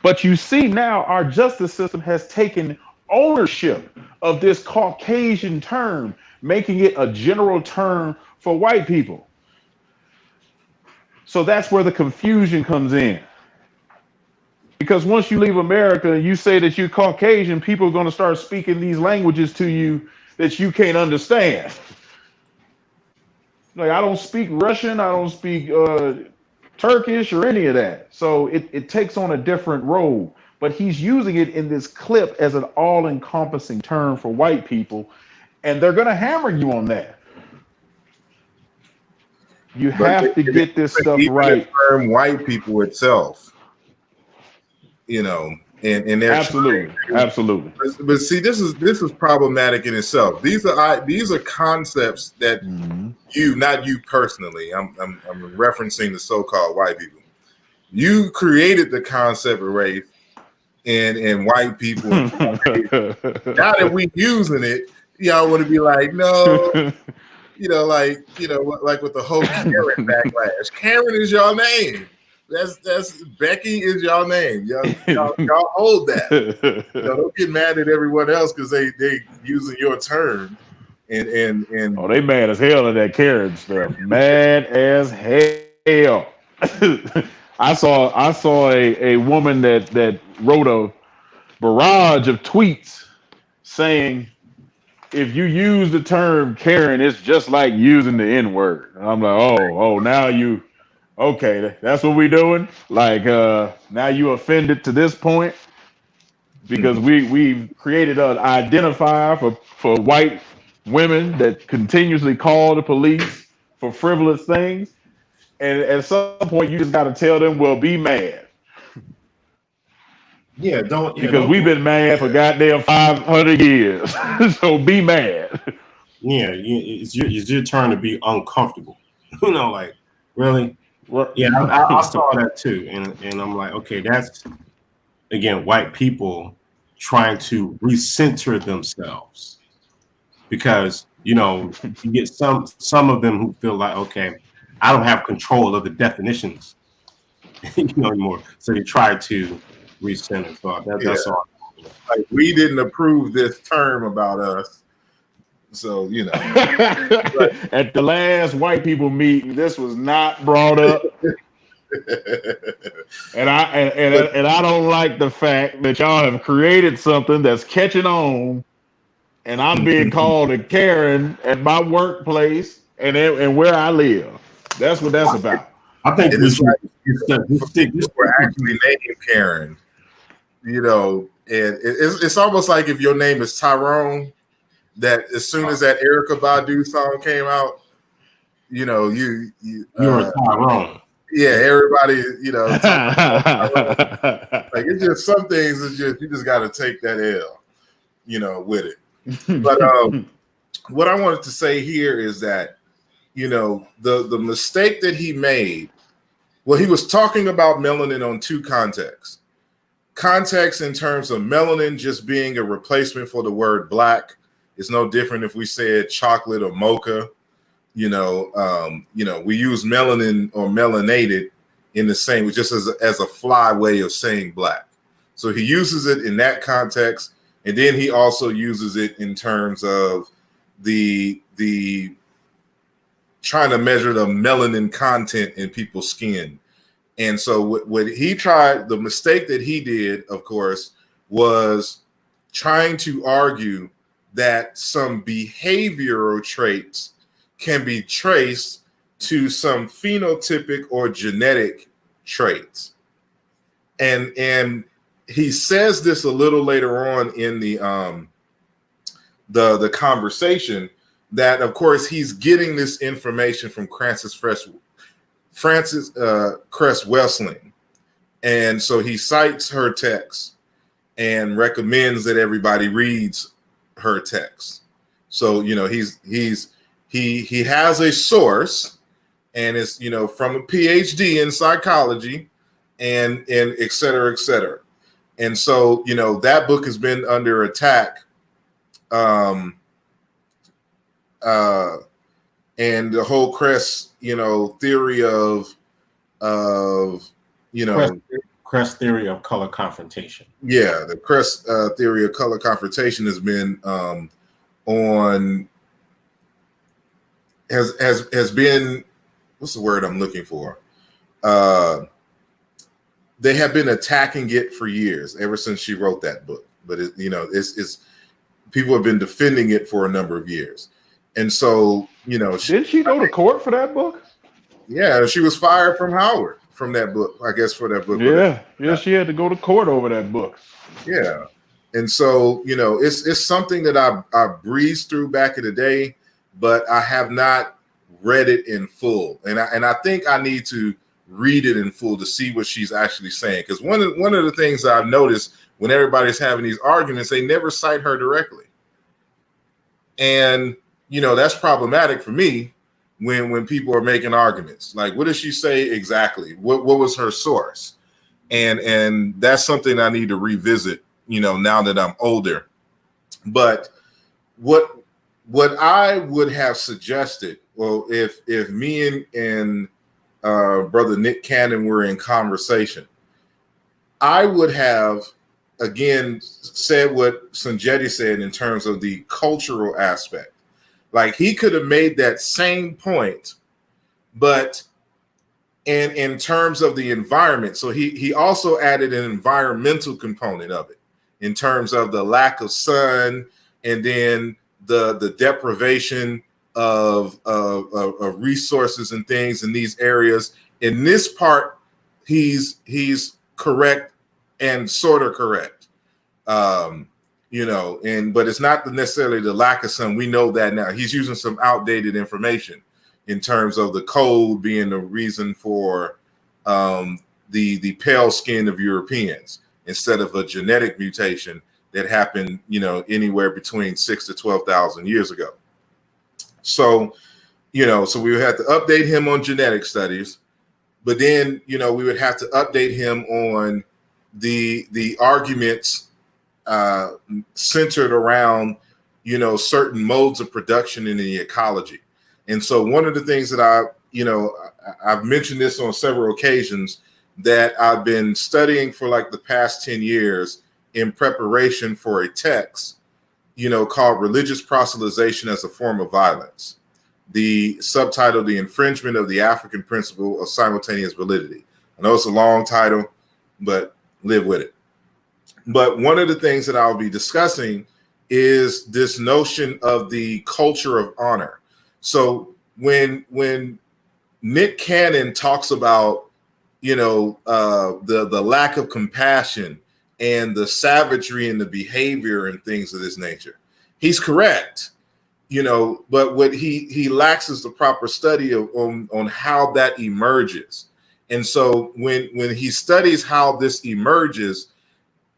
[SPEAKER 9] But you see now our justice system has taken ownership of this Caucasian term, making it a general term for white people. So that's where the confusion comes in. Because once you leave America and you say that you're Caucasian, people are going to start speaking these languages to you that you can't understand. Like, I don't speak Russian, I don't speak Turkish or any of that. So it takes on a different role. But he's using it in this clip as an all-encompassing term for white people, and they're going to hammer you on that. You have to get this stuff right.
[SPEAKER 3] The term white people itself, you know, and they're
[SPEAKER 9] absolutely.
[SPEAKER 3] But see, this is problematic in itself. These are concepts that not you personally. I'm referencing the so-called white people. You created the concept of race and white people. Now that we using it, y'all want to be like, no. Like with the whole Karen backlash. Karen is your name. That's Becky is your name. Y'all hold that. Don't get mad at everyone else because they using your term. And
[SPEAKER 9] oh, they mad as hell at that Karen stuff. Mad as hell. I saw a woman that wrote a barrage of tweets saying if you use the term Karen, it's just like using the N-word. And I'm like, oh, now you, okay, that's what we doing? Like, now you offended to this point? Because we've created an identifier for white women that continuously call the police for frivolous things. And at some point, you just got to tell them, well, be mad.
[SPEAKER 7] Yeah, don't. Yeah,
[SPEAKER 9] Because
[SPEAKER 7] don't
[SPEAKER 9] we've been mad for goddamn 500 years. So be mad.
[SPEAKER 7] Yeah, it's your turn to be uncomfortable. You know, like, really? Yeah, I saw that too. And I'm like, okay, that's, again, white people trying to recenter themselves. Because, you know, you get some of them who feel like, okay, I don't have control of the definitions, you know, anymore. So they try to recenter. So that's all.
[SPEAKER 3] Like, we didn't approve this term about us. So, you know.
[SPEAKER 9] At the last white people meeting, this was not brought up. And I don't like the fact that y'all have created something that's catching on, and I'm being called a Karen at my workplace and where I live. That's what that's about.
[SPEAKER 7] I think
[SPEAKER 3] it's like we're actually named Karen, you know, and it's almost like if your name is Tyrone, that as soon as that Erykah Badu song came out, you know,
[SPEAKER 7] you're a Tyrone.
[SPEAKER 3] Yeah, everybody, you know, like it's just some things. It's just you just got to take that L, you know, with it. But what I wanted to say here is that, you know, the mistake that he made. Well, he was talking about melanin on two contexts. Context in terms of melanin just being a replacement for the word black. It's no different if we said chocolate or mocha. You know, we use melanin or melanated in the same, just as a fly way of saying black. So he uses it in that context, and then he also uses it in terms of the trying to measure the melanin content in people's skin. And so what he tried, the mistake that he did, of course, was trying to argue that some behavioral traits can be traced to some phenotypic or genetic traits. And he says this a little later on in the conversation, that of course he's getting this information from Frances Cress Welsing. And so he cites her text and recommends that everybody reads her text. So, you know, he has a source, and it's, you know, from a PhD in psychology and et cetera, et cetera. And so, you know, that book has been under attack. And the whole Cress, you know, theory of you know,
[SPEAKER 7] Cress theory of color confrontation.
[SPEAKER 3] Yeah, the Cress theory of color confrontation has been has been, what's the word I'm looking for? They have been attacking it for years, ever since she wrote that book. But it, you know, it's people have been defending it for a number of years. And so, you know,
[SPEAKER 9] didn't she go to court for that book?
[SPEAKER 3] Yeah, she was fired from Howard from that book, I guess, for that book.
[SPEAKER 9] Yeah, she had to go to court over that book.
[SPEAKER 3] Yeah. And so, you know, it's something that I breezed through back in the day, but I have not read it in full. And I think I need to read it in full to see what she's actually saying. Because one of the things that I've noticed when everybody's having these arguments, they never cite her directly. And, you know, that's problematic for me when people are making arguments. Like, what does she say exactly? What was her source? And that's something I need to revisit, you know, now that I'm older. But what I would have suggested, well, if me and Brother Nick Cannon were in conversation, I would have, again, said what Sanjetti said in terms of the cultural aspect. Like, he could have made that same point, but in terms of the environment. So he also added an environmental component of it in terms of the lack of sun, and then the deprivation of resources and things in these areas. In this part, he's correct and sort of correct. You know, but it's not necessarily the lack of some. We know that now. He's using some outdated information in terms of the code being the reason for the pale skin of Europeans instead of a genetic mutation that happened, you know, anywhere between 6,000 to 12,000 years ago. So, you know, so we would have to update him on genetic studies, but then, you know, we would have to update him on the arguments centered around, you know, certain modes of production in the ecology. And so one of the things that I've mentioned this on several occasions, that I've been studying for like the past 10 years in preparation for a text, you know, called Religious Proselytization as a Form of Violence. The subtitle, The Infringement of the African Principle of Simultaneous Validity. I know it's a long title, but live with it. But one of the things that I'll be discussing is this notion of the culture of honor. So when Nick Cannon talks about, you know, the lack of compassion and the savagery and the behavior and things of this nature, he's correct, you know, but what he lacks is the proper study on how that emerges. And so when he studies how this emerges,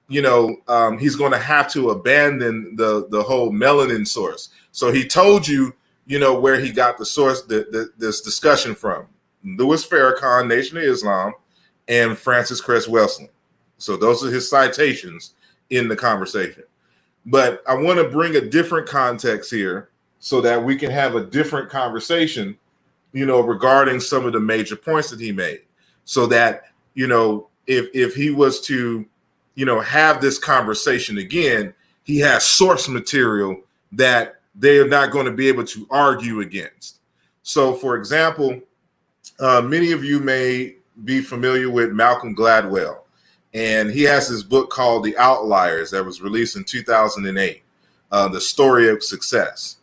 [SPEAKER 3] you know, he's going to have to abandon the whole melanin source. So he told you, you know, where he got the source, this discussion from. Louis Farrakhan, Nation of Islam, and Francis Cress Welsing. So those are his citations in the conversation. But I want to bring a different context here so that we can have a different conversation, you know, regarding some of the major points that he made. So that, you know, if he was to, you know, have this conversation again, he has source material that they are not going to be able to argue against. So, for example, many of you may be familiar with Malcolm Gladwell, and he has this book called The Outliers that was released in 2008, The Story of Success.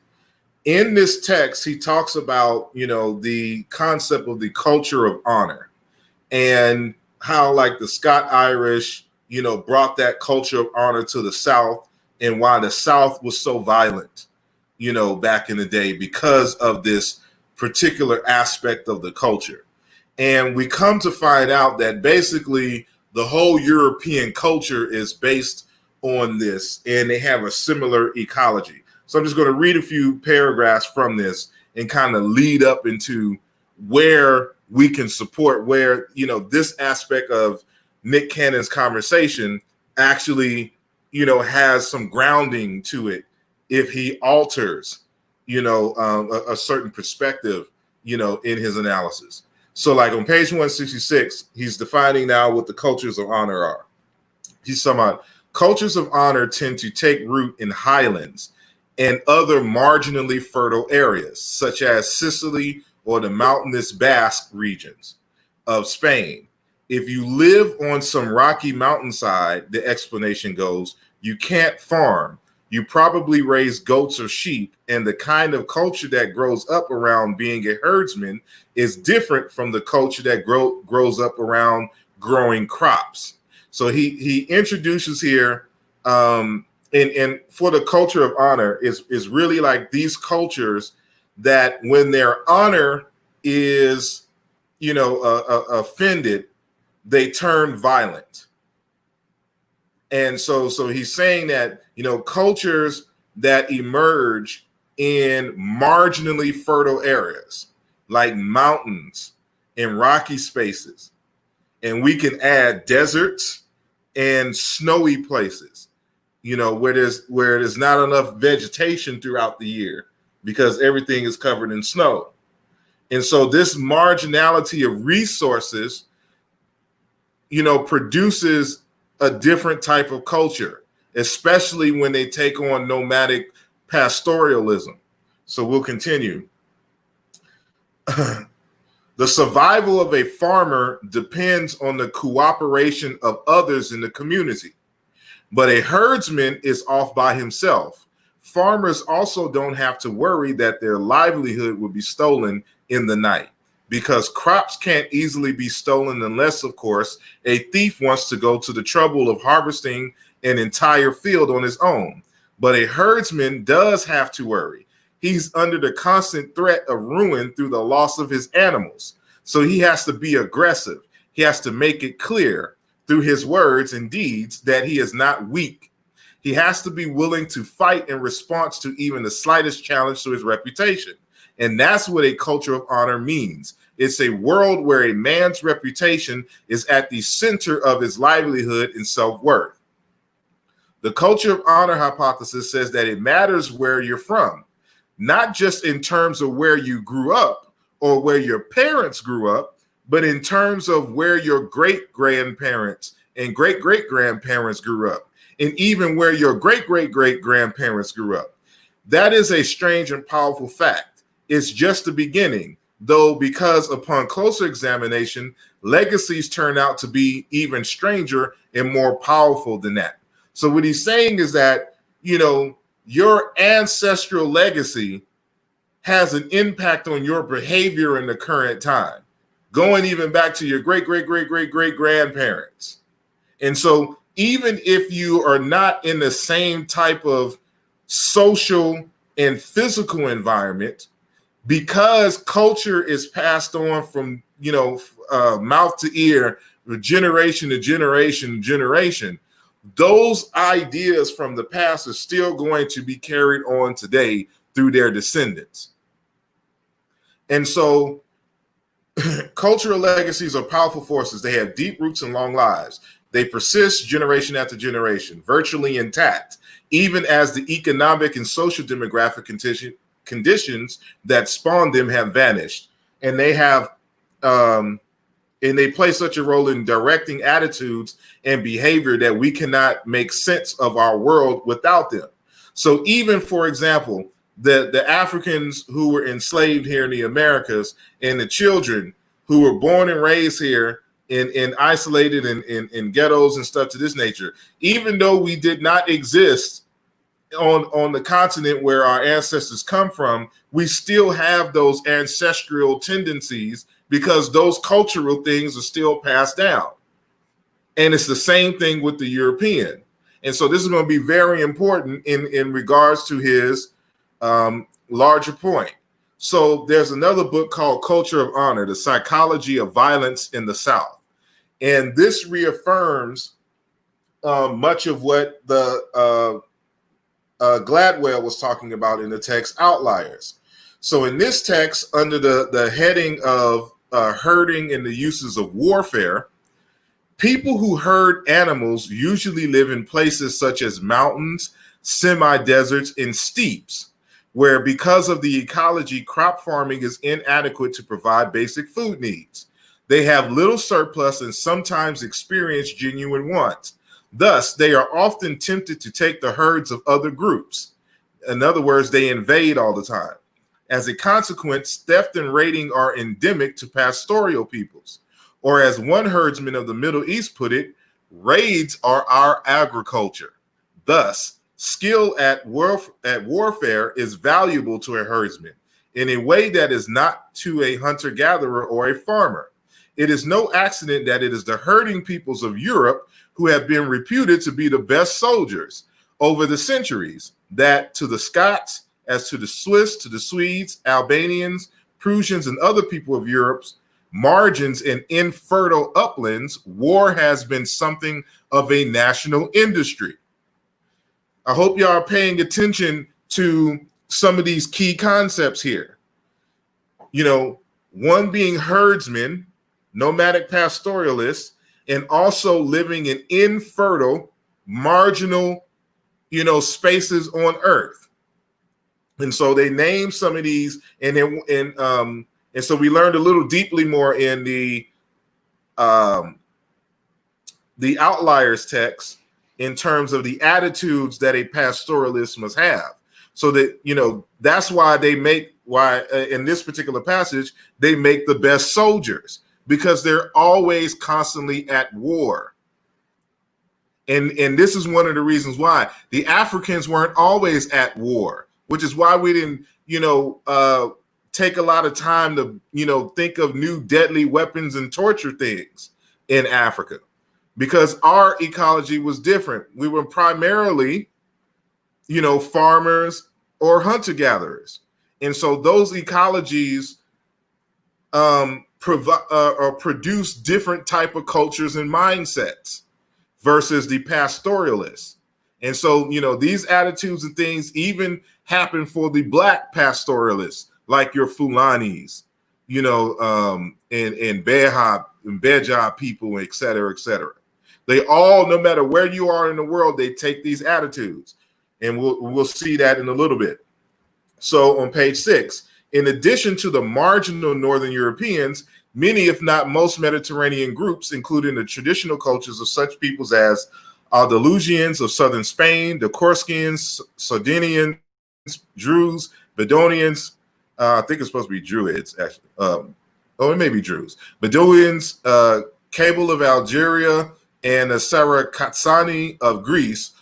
[SPEAKER 3] In this text, he talks about, you know, the concept of the culture of honor and how, like, the Scot-Irish, you know, brought that culture of honor to the South, and why the South was so violent, you know, back in the day because of this particular aspect of the culture. And we come to find out that basically the whole European culture is based on this, and they have a similar ecology. So I'm just going to read a few paragraphs from this and kind of lead up into where we can support, where, you know, this aspect of Nick Cannon's conversation actually, you know, has some grounding to it if he alters, you know, a certain perspective, you know, in his analysis. So like on page 166, he's defining now what the cultures of honor are. He's talking about cultures of honor tend to take root in highlands and other marginally fertile areas, such as Sicily or the mountainous Basque regions of Spain. If you live on some rocky mountainside, the explanation goes, you can't farm. You probably raise goats or sheep, and the kind of culture that grows up around being a herdsman is different from the culture that grows up around growing crops. So he introduces here, and for the culture of honor is really like these cultures that when their honor is, you know, offended, they turn violent. And so he's saying that, you know, cultures that emerge in marginally fertile areas like mountains and rocky spaces, and we can add deserts and snowy places, you know, where there's not enough vegetation throughout the year because everything is covered in snow. And so this marginality of resources, you know, produces a different type of culture, especially when they take on nomadic pastoralism. So we'll continue. The survival of a farmer depends on the cooperation of others in the community, but a herdsman is off by himself, Farmers also don't have to worry that their livelihood will be stolen in the night, because crops can't easily be stolen unless, of course, a thief wants to go to the trouble of harvesting an entire field on his own. But a herdsman does have to worry. He's under the constant threat of ruin through the loss of his animals. So he has to be aggressive. He has to make it clear through his words and deeds that he is not weak. He has to be willing to fight in response to even the slightest challenge to his reputation. And that's what a culture of honor means. It's a world where a man's reputation is at the center of his livelihood and self-worth. The culture of honor hypothesis says that it matters where you're from, not just in terms of where you grew up or where your parents grew up, but in terms of where your great-grandparents and great-great-grandparents grew up, and even where your great-great-great-grandparents grew up. That is a strange and powerful fact. It's just the beginning, though, because upon closer examination, legacies turn out to be even stranger and more powerful than that. So what he's saying is that, your ancestral legacy has an impact on your behavior in the current time, going even back to your great-great-great-great-great-grandparents. And so even if you are not in the same type of social and physical environment, because culture is passed on from, mouth to ear, generation to generation to generation, those ideas from the past are still going to be carried on today through their descendants. And so cultural legacies are powerful forces. They have deep roots and long lives. They persist generation after generation, virtually intact, even as the economic and social demographic conditions that spawned them have vanished. And they have and they play such a role in directing attitudes and behavior that we cannot make sense of our world without them. So even, for example, the Africans who were enslaved here in the Americas and the children who were born and raised here in isolated in ghettos and stuff to this nature, even though we did not exist on the continent where our ancestors come from, we still have those ancestral tendencies because those cultural things are still passed down. And it's the same thing with the European. And so this is going to be very important in regards to his larger point. So there's another book called Culture of Honor, The Psychology of Violence in the South. And this reaffirms much of what the Gladwell was talking about in the text Outliers. So in this text, under the heading of herding and the uses of warfare, people who herd animals usually live in places such as mountains, semi-deserts, and steppes, where because of the ecology, crop farming is inadequate to provide basic food needs. They have little surplus and sometimes experience genuine want. Thus, they are often tempted to take the herds of other groups. In other words, they invade all the time. As a consequence, theft and raiding are endemic to pastoral peoples. Or as one herdsman of the Middle East put it, raids are our agriculture. Thus, skill at warfare is valuable to a herdsman in a way that is not to a hunter-gatherer or a farmer. It is no accident that it is the herding peoples of Europe who have been reputed to be the best soldiers over the centuries, that to the Scots, as to the Swiss, to the Swedes, Albanians, Prussians, and other people of Europe's margins and infertile uplands, war has been something of a national industry. I hope y'all are paying attention to some of these key concepts here. One being herdsmen, nomadic pastoralists, and also living in infertile, marginal, spaces on Earth. And so they named some of these, and so we learned a little deeply more in the Outliers text in terms of the attitudes that a pastoralist must have. So that that's why in this particular passage they make the best soldiers, because they're always constantly at war. And this is one of the reasons why the Africans weren't always at war, which is why we didn't, take a lot of time to, think of new deadly weapons and torture things in Africa, because our ecology was different. We were primarily, farmers or hunter-gatherers. And so those ecologies produce different type of cultures and mindsets versus the pastoralists. And so, these attitudes and things even happen for the Black pastoralists, like your Fulanis, and Beja people, et cetera, et cetera. They all, no matter where you are in the world, they take these attitudes. And we'll see that in a little bit. So on page 6, in addition to the marginal Northern Europeans, many, if not most, Mediterranean groups, including the traditional cultures of such peoples as Andalusians of southern Spain, the Corsians, Sardinians, Druze, Bedouins, I think it's supposed to be Druids, actually. It may be Druze. Bedouins, Kabyle of Algeria, and the Sarakatsani of Greece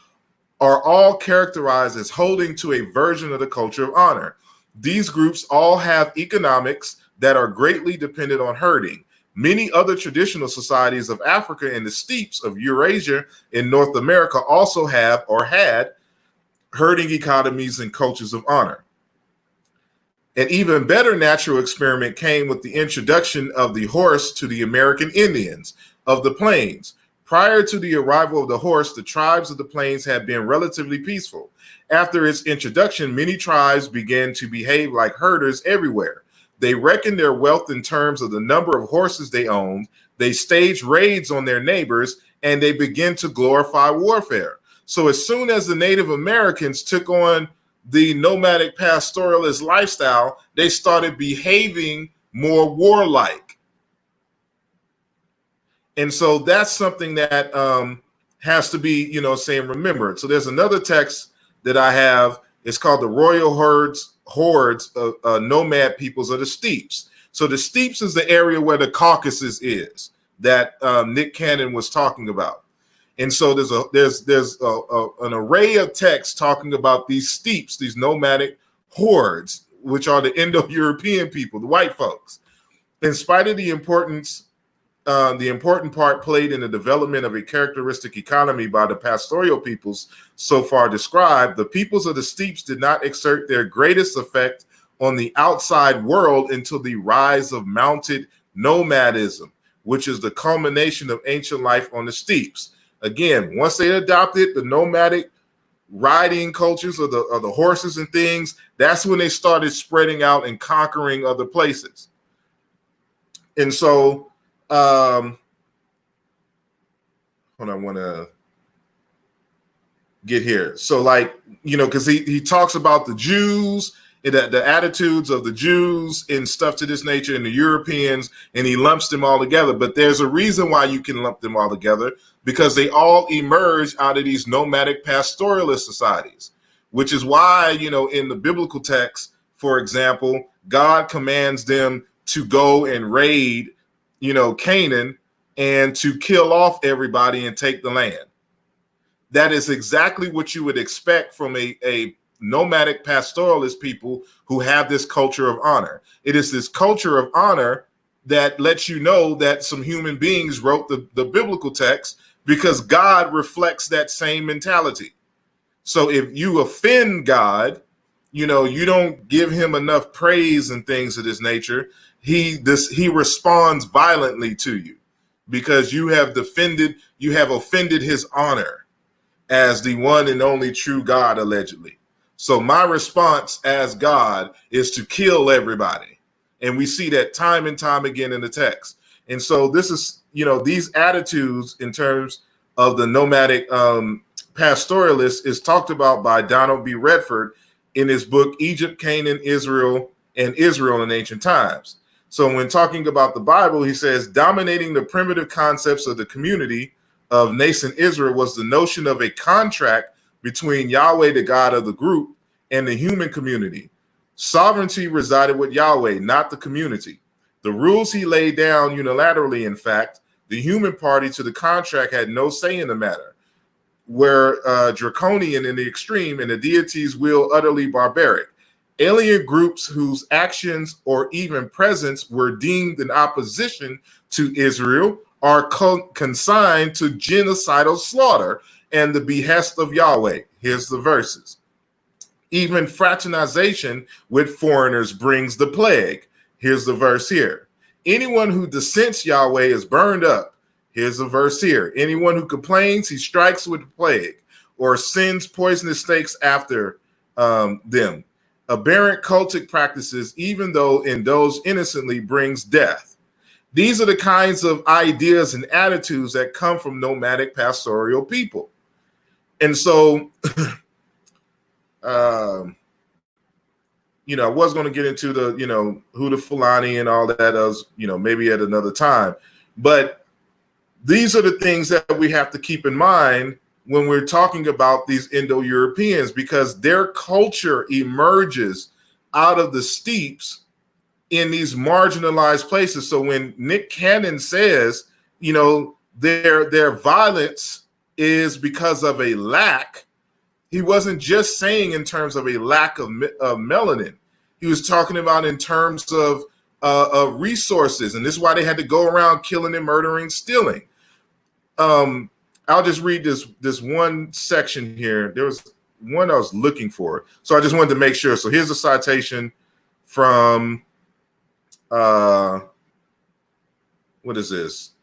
[SPEAKER 3] are all characterized as holding to a version of the culture of honor. These groups all have economics that are greatly dependent on herding. Many other traditional societies of Africa and the steppes of Eurasia and North America also have or had herding economies and cultures of honor. An even better natural experiment came with the introduction of the horse to the American Indians of the plains. Prior to the arrival of the horse, the tribes of the plains had been relatively peaceful. After its introduction, many tribes began to behave like herders everywhere. They reckoned their wealth in terms of the number of horses they owned. They staged raids on their neighbors, and they began to glorify warfare. So as soon as the Native Americans took on the nomadic pastoralist lifestyle, they started behaving more warlike. And so that's something that has to be, remembered. So there's another text that I have. It's called the Royal Hordes of Nomad Peoples of the Steppes. So the Steppes is the area where the Caucasus is that Nick Cannon was talking about. And so there's an array of texts talking about these steppes, these nomadic hordes, which are the Indo-European people, the white folks. In spite of the important part played in the development of a characteristic economy by the pastoral peoples so far described, the peoples of the steppes did not exert their greatest effect on the outside world until the rise of mounted nomadism, which is the culmination of ancient life on the steppes. Again, once they adopted the nomadic riding cultures of the horses and things, that's when they started spreading out and conquering other places. And so, hold on, I want to get here. So, because he talks about the Jews and the attitudes of the Jews and stuff to this nature and the Europeans, and he lumps them all together. But there's a reason why you can lump them all together, because they all emerge out of these nomadic pastoralist societies, which is why, in the biblical text, for example, God commands them to go and raid, Canaan, and to kill off everybody and take the land. That is exactly what you would expect from a nomadic pastoralist people who have this culture of honor. It is this culture of honor that lets you know that some human beings wrote the biblical text, because God reflects that same mentality. So if you offend God, you don't give him enough praise and things of this nature, he responds violently to you, because you have offended his honor as the one and only true God, allegedly. So my response as God is to kill everybody. And we see that time and time again in the text. And so this is, these attitudes in terms of the nomadic pastoralists is talked about by Donald B. Redford in his book, Egypt, Canaan, Israel, and Israel in Ancient Times. So when talking about the Bible, he says, dominating the primitive concepts of the community of nascent Israel was the notion of a contract between Yahweh, the God of the group, and the human community. Sovereignty resided with Yahweh, not the community. The rules he laid down unilaterally, in fact, the human party to the contract had no say in the matter. were draconian in the extreme, and the deities' will utterly barbaric. Alien groups whose actions or even presence were deemed in opposition to Israel are consigned to genocidal slaughter and the behest of Yahweh. Here's the verses. Even fraternization with foreigners brings the plague. Here's the verse here. Anyone who dissents Yahweh is burned up. Here's a verse here. Anyone who complains, he strikes with the plague or sends poisonous snakes after them. Aberrant cultic practices, even though indulged innocently, brings death. These are the kinds of ideas and attitudes that come from nomadic pastoral people. And so, I was going to get into the, who the Fulani and all that is, maybe at another time. But these are the things that we have to keep in mind when we're talking about these Indo-Europeans, because their culture emerges out of the steppes in these marginalized places. So when Nick Cannon says, their violence is because of a lack, he wasn't just saying in terms of a lack of melanin. He was talking about in terms of resources, and this is why they had to go around killing and murdering, stealing. I'll just read this one section here. There was one I was looking for, so I just wanted to make sure. So here's a citation from what is this?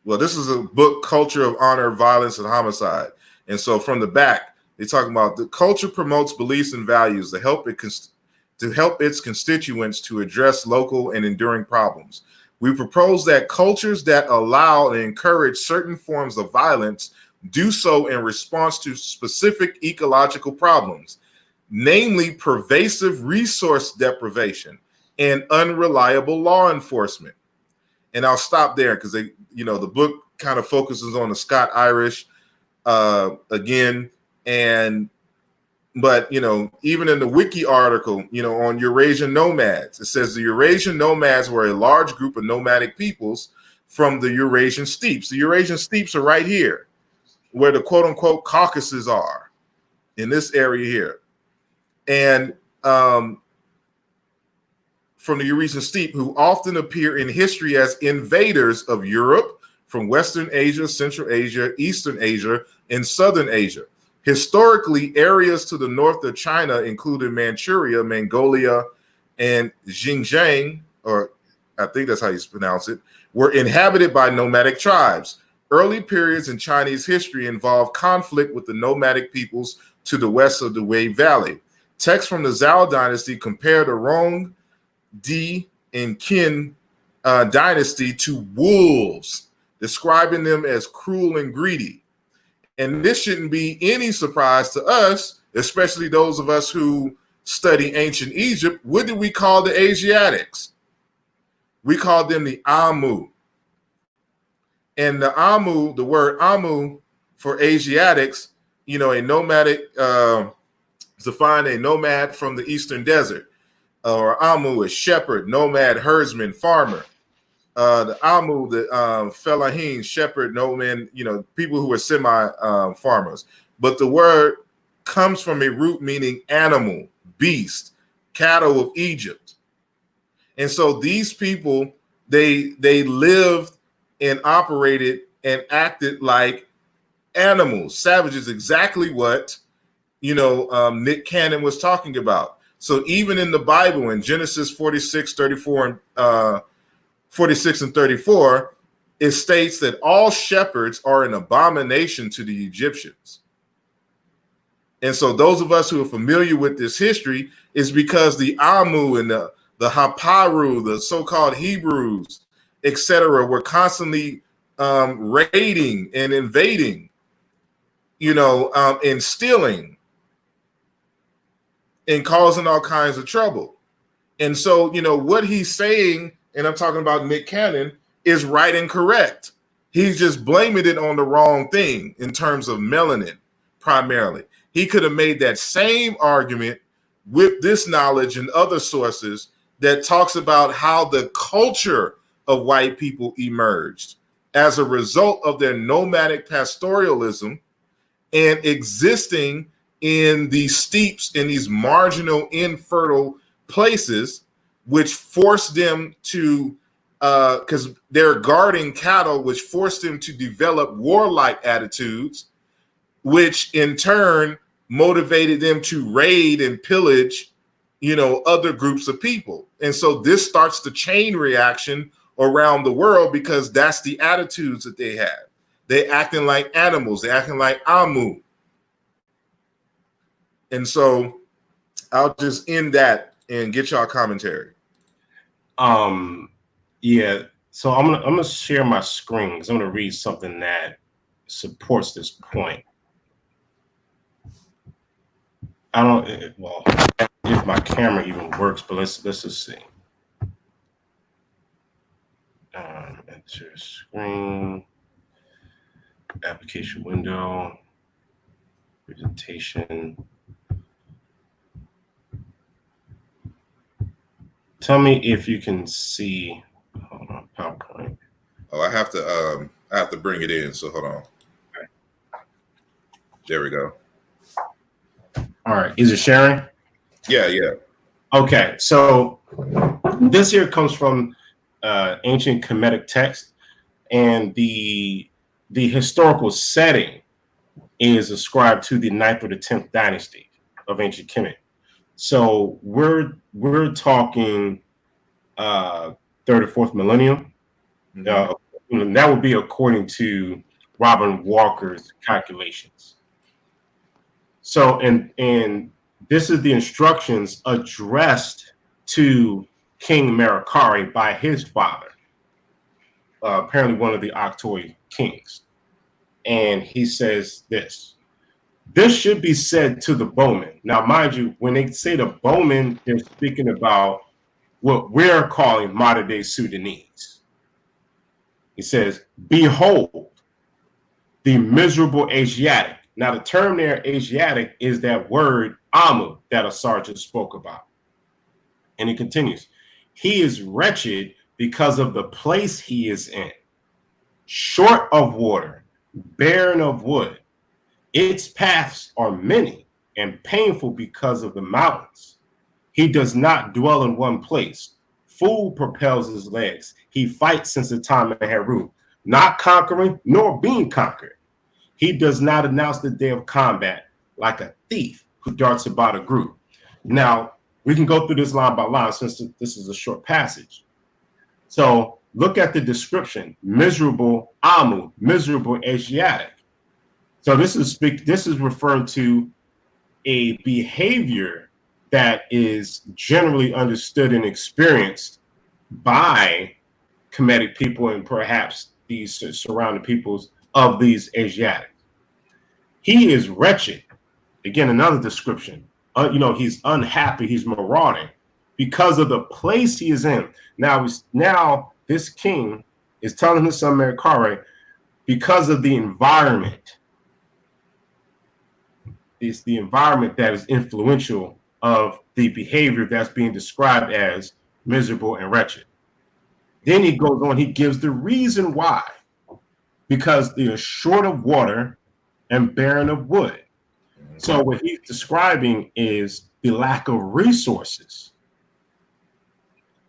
[SPEAKER 3] Well, this is a book, Culture of Honor, Violence, and Homicide. And so from the back, they're talking about the culture promotes beliefs and values to help its constituents to address local and enduring problems. We propose that cultures that allow and encourage certain forms of violence do so in response to specific ecological problems, namely pervasive resource deprivation and unreliable law enforcement. And I'll stop there because the book kind of focuses on the Scot-Irish again. But even in the wiki article, on Eurasian nomads, it says the Eurasian nomads were a large group of nomadic peoples from the Eurasian steppes. The Eurasian steppes are right here, where the quote unquote Caucasus are, in this area here. And from the Eurasian steppe, who often appear in history as invaders of Europe from Western Asia, Central Asia, Eastern Asia, and Southern Asia. Historically, areas to the north of China, including Manchuria, Mongolia, and Xinjiang, or I think that's how you pronounce it, were inhabited by nomadic tribes. Early periods in Chinese history involved conflict with the nomadic peoples to the west of the Wei Valley. Texts from the Zhao dynasty compare the Rong, Di, and Qin dynasty to wolves, describing them as cruel and greedy. And this shouldn't be any surprise to us, especially those of us who study ancient Egypt. What did we call the Asiatics? We called them the Amu. And the Amu, the word Amu for Asiatics, a nomadic, to find a nomad from the Eastern Desert, or Amu is shepherd, nomad, herdsman, farmer. The Amu, the Fellahin, shepherd, nomad, people who are semi-farmers. But the word comes from a root meaning animal, beast, cattle of Egypt. And so these people, they lived and operated and acted like animals, savages, exactly what, Nick Cannon was talking about. So even in the Bible, in Genesis 46 and 34, it states that all shepherds are an abomination to the Egyptians. And so those of us who are familiar with this history is because the Amu and the Haparu, the so-called Hebrews, etc., were constantly raiding and invading, and stealing and causing all kinds of trouble. And so, what he's saying, and I'm talking about Nick Cannon, is right and correct. He's just blaming it on the wrong thing in terms of melanin, primarily. He could have made that same argument with this knowledge and other sources that talks about how the culture of white people emerged as a result of their nomadic pastoralism and existing in these steeps, in these marginal, infertile places, which forced them to, because they're guarding cattle, which forced them to develop warlike attitudes, which in turn motivated them to raid and pillage, other groups of people. And so this starts the chain reaction around the world, because that's the attitudes that they have. They acting like animals. They acting like Amu. And so I'll just end that and get y'all commentary.
[SPEAKER 7] Yeah. So I'm gonna share my screen because I'm gonna read something that supports this point. I don't, well, if my camera even works, but let's just see. Enter screen, application window, presentation. Tell me if you can see. Hold on, PowerPoint.
[SPEAKER 3] Oh, I have to bring it in. So hold on.
[SPEAKER 7] Okay.
[SPEAKER 3] There we go.
[SPEAKER 7] All right, is it sharing?
[SPEAKER 3] Yeah.
[SPEAKER 7] Okay, so this here comes from ancient Kemetic text, and the historical setting is ascribed to the 9th or the 10th dynasty of ancient Kemet. So we're talking 3rd or 4th millennium. And that would be according to Robin Walker's calculations. So, and this is the instructions addressed to King Merikare by his father, apparently one of the Octoi kings. And he says this should be said to the bowmen. Now, mind you, when they say the bowmen, they're speaking about what we're calling modern day Sudanese. He says, behold, the miserable Asiatic. Now, the term there, Asiatic, is that word Amu that Asar just spoke about. And he continues, he is wretched because of the place he is in, short of water, barren of wood. Its paths are many and painful because of the mountains. He does not dwell in one place. Food propels his legs. He fights since the time of Heru, not conquering nor being conquered. He does not announce the day of combat like a thief who darts about a group. Now, we can go through this line by line since this is a short passage. So look at the description: miserable Amu, miserable Asiatic. So this is referring to a behavior that is generally understood and experienced by Kemetic people and perhaps these surrounding peoples of these Asiatics. He is wretched. Again, another description. He's unhappy. He's marauding because of the place he is in. Now this king is telling his son Merikare, because of the environment. It's the environment that is influential of the behavior that's being described as miserable and wretched. Then he goes on, he gives the reason why. Because they are short of water and barren of wood. So what he's describing is the lack of resources.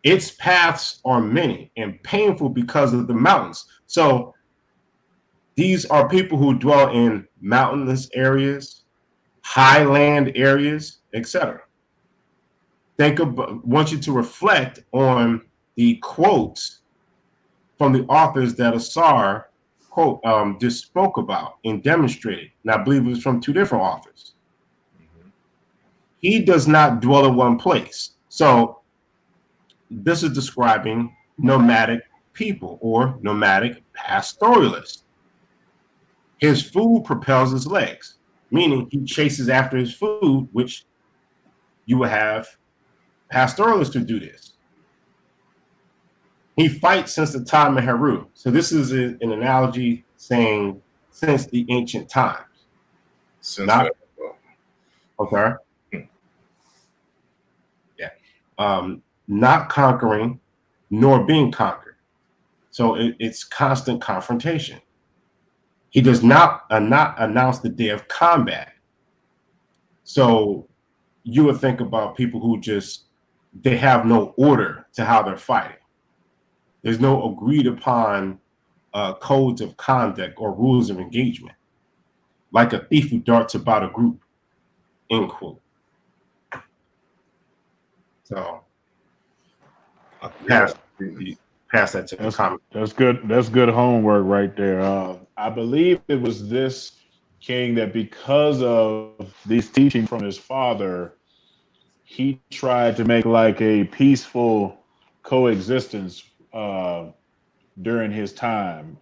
[SPEAKER 7] Its paths are many and painful because of the mountains. So these are people who dwell in mountainous areas, highland areas, etc. Want you to reflect on the quotes from the authors that Asar just spoke about and demonstrated. And I believe it was from two different authors. He does not dwell in one place. So this is describing nomadic people or nomadic pastoralists. His food propels his legs, meaning he chases after his food, which you will have pastoralists to do this. He fights since the time of Heru. So this is an analogy saying since the ancient times. Okay. Yeah. Not conquering nor being conquered. So it's constant confrontation. He does not announce the day of combat. So you would think about people who they have no order to how they're fighting. There's no agreed upon codes of conduct or rules of engagement, like a thief who darts about a group, end quote. So pass that to the comment.
[SPEAKER 9] That's good. That's good homework right there. I believe it was this king that, because of these teachings from his father, he tried to make like a peaceful coexistence during his time.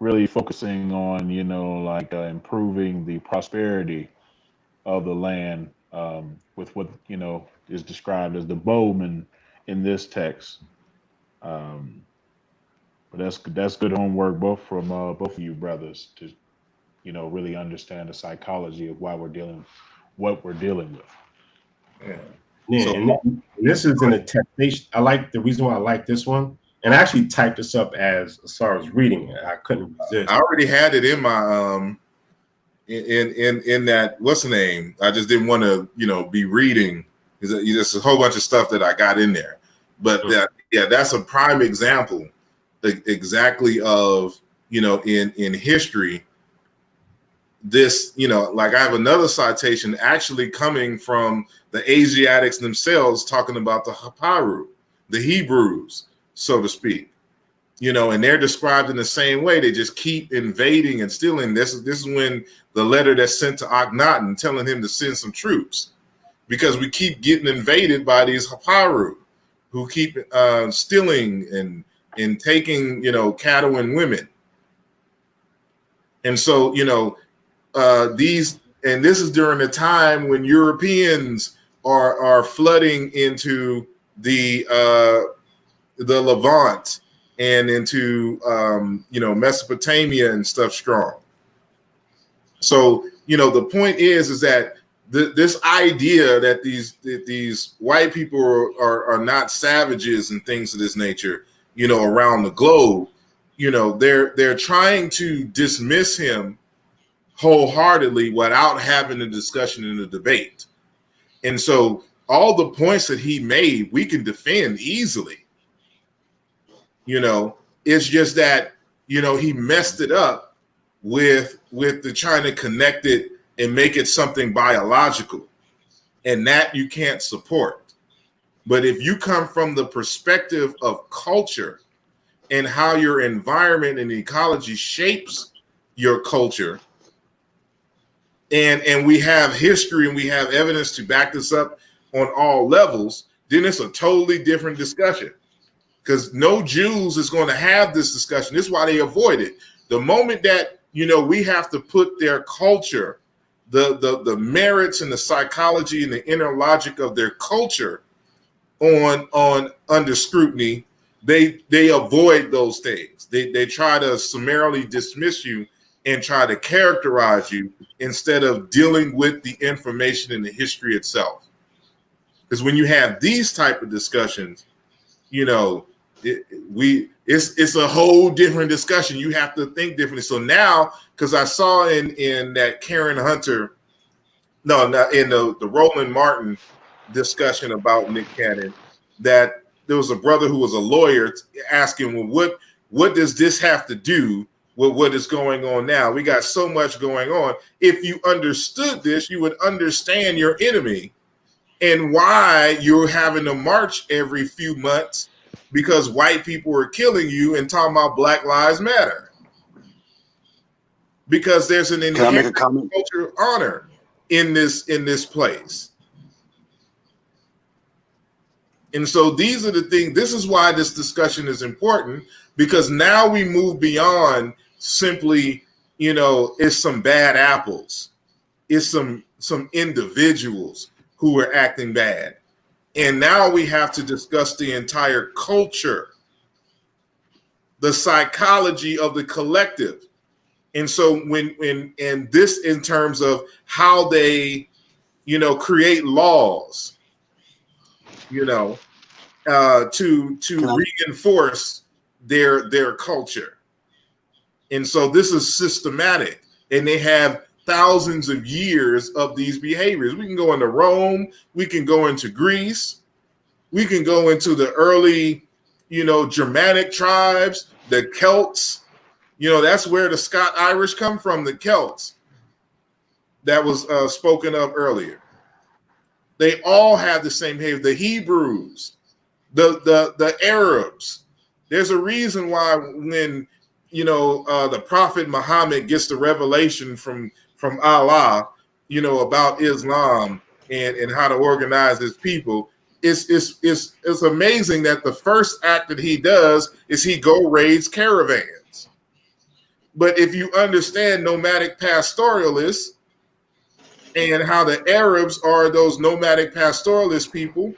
[SPEAKER 9] Really focusing on like improving the prosperity of the land with what is described as the bowman in this text. But that's good homework both from both of you brothers to really understand the psychology of what we're dealing with.
[SPEAKER 7] Yeah, so, and this is an attestation. I like the reason why I like this one, and I actually typed this up as far as reading it. I couldn't resist.
[SPEAKER 3] I already had it in my in that, what's the name? I just didn't want to be reading. There's a whole bunch of stuff that I got in there, but that's a prime example exactly of in history. This like I have another citation actually coming from the Asiatics themselves, talking about the Haparu, the Hebrews, so to speak, and they're described in the same way. They just keep invading and stealing. This is when the letter that's sent to Akhenaten telling him to send some troops, because we keep getting invaded by these Haparu who keep stealing and taking cattle and women. And so this is during the time when Europeans are flooding into the Levant and into Mesopotamia and stuff strong. So the point is that this idea that these white people are not savages and things of this nature, around the globe, they're trying to dismiss him wholeheartedly without having a discussion and a debate. And so all the points that he made, we can defend easily. It's just that, he messed it up with the trying to connect it and make it something biological, and that you can't support. But if you come from the perspective of culture and how your environment and ecology shapes your culture, and we have history and we have evidence to back this up on all levels, then it's a totally different discussion, because no Jews is going to have this discussion. This is why they avoid it. The moment that we have to put their culture, the merits and the psychology and the inner logic of their culture on under scrutiny, they avoid those things. They try to summarily dismiss you and try to characterize you instead of dealing with the information and the history itself. Because when you have these type of discussions, it's a whole different discussion. You have to think differently. So now, because I saw in that Karen Hunter, in the Roland Martin discussion about Nick Cannon, that there was a brother who was a lawyer asking, well, what does this have to do with what is going on now? We got so much going on. If you understood this, you would understand your enemy and why you're having to march every few months, because white people are killing you and talking about Black Lives Matter. Because there's an inherent culture of honor in this place. And so these are the things. This is why this discussion is important, because now we move beyond simply, it's some bad apples. It's some individuals who are acting bad. And now we have to discuss the entire culture, the psychology of the collective. And so and this in terms of how they, create laws, to reinforce their culture. And so this is systematic, and they have thousands of years of these behaviors. We can go into Rome, we can go into Greece, we can go into the early, Germanic tribes, the Celts. That's where the Scot Irish come from, the Celts that was spoken of earlier. They all have the same behavior. The Hebrews, the Arabs. There's a reason why when the Prophet Muhammad gets the revelation from Allah, about Islam and how to organize his people. It's amazing that the first act that he does is he go raids caravans. But if you understand nomadic pastoralists and how the Arabs are those nomadic pastoralist people,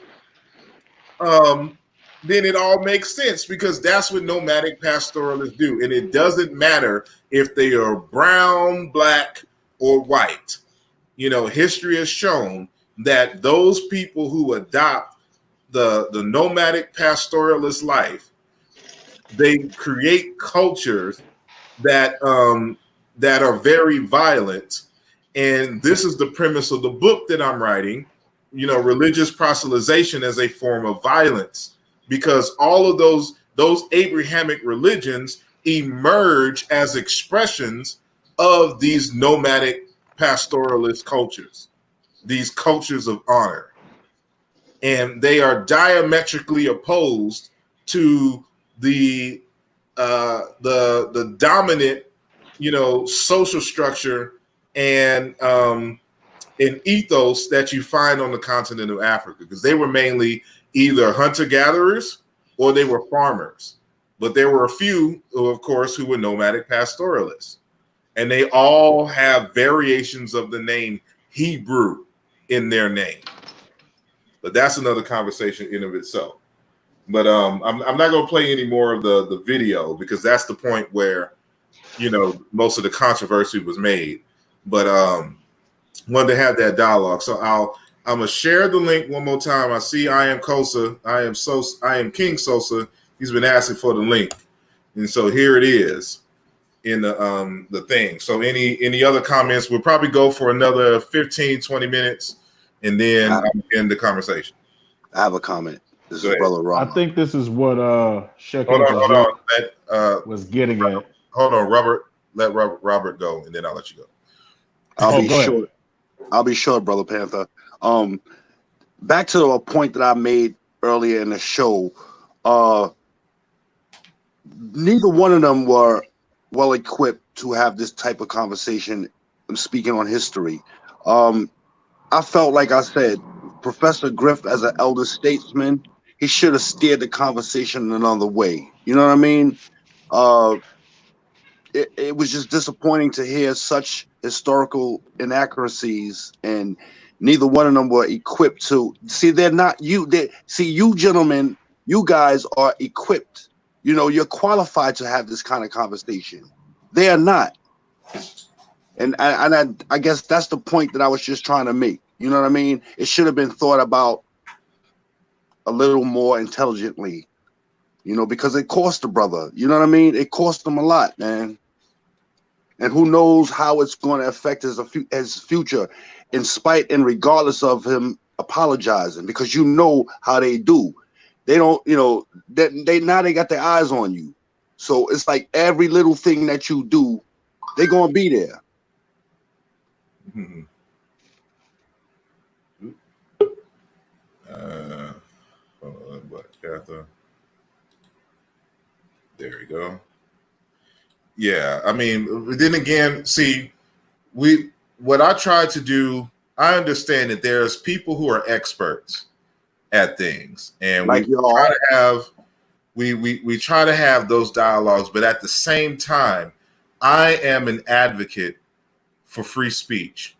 [SPEAKER 3] then it all makes sense, because that's what nomadic pastoralists do. And it doesn't matter if they are brown, black, or white. History has shown that those people who adopt the nomadic pastoralist life, they create cultures that are very violent. And this is the premise of the book that I'm writing, religious proselytization as a form of violence, because all of those Abrahamic religions emerge as expressions of these nomadic pastoralist cultures, these cultures of honor. And they are diametrically opposed to the dominant, social structure and ethos that you find on the continent of Africa, because they were mainly either hunter-gatherers or they were farmers. But there were a few, of course, who were nomadic pastoralists. And they all have variations of the name Hebrew in their name. But that's another conversation in of itself. But I'm not going to play any more of the video, because that's the point where, most of the controversy was made. But wanted to have that dialogue. So I'm gonna share the link one more time. I see I am Kosa. I am King Sosa. He's been asking for the link. And so here it is in the thing. So any other comments? We'll probably go for another 15, 20 minutes, and then I'll end the conversation.
[SPEAKER 4] I have a comment. This is Brother Rob.
[SPEAKER 9] I think this is what Sheikh
[SPEAKER 3] hold on.
[SPEAKER 9] was getting at.
[SPEAKER 3] Hold on, Robert. Let Robert go, and then I'll let you go.
[SPEAKER 4] I'll be short, Brother Panther. Back to a point that I made earlier in the show. Neither one of them were well equipped to have this type of conversation. I'm speaking on history. I felt like I said, Professor Griff, as an elder statesman, he should have steered the conversation another way. You know what I mean? It was just disappointing to hear such historical inaccuracies, and neither one of them were equipped to see. They're not you. You gentlemen, you guys are equipped. You're qualified to have this kind of conversation. They are not. And I guess that's the point that I was just trying to make. You know what I mean? It should have been thought about a little more intelligently, because it cost the brother. You know what I mean? It cost him a lot, man. And who knows how it's going to affect his future, in spite and regardless of him apologizing, because how they do. They don't, they got their eyes on you. So it's like every little thing that you do, they're going to be there.
[SPEAKER 3] Mm-hmm. There we go. Yeah, I mean, then again, see, what I try to do, I understand that there's people who are experts at things, and
[SPEAKER 4] like
[SPEAKER 3] we try to have we try to have those dialogues, but at the same time, I am an advocate for free speech,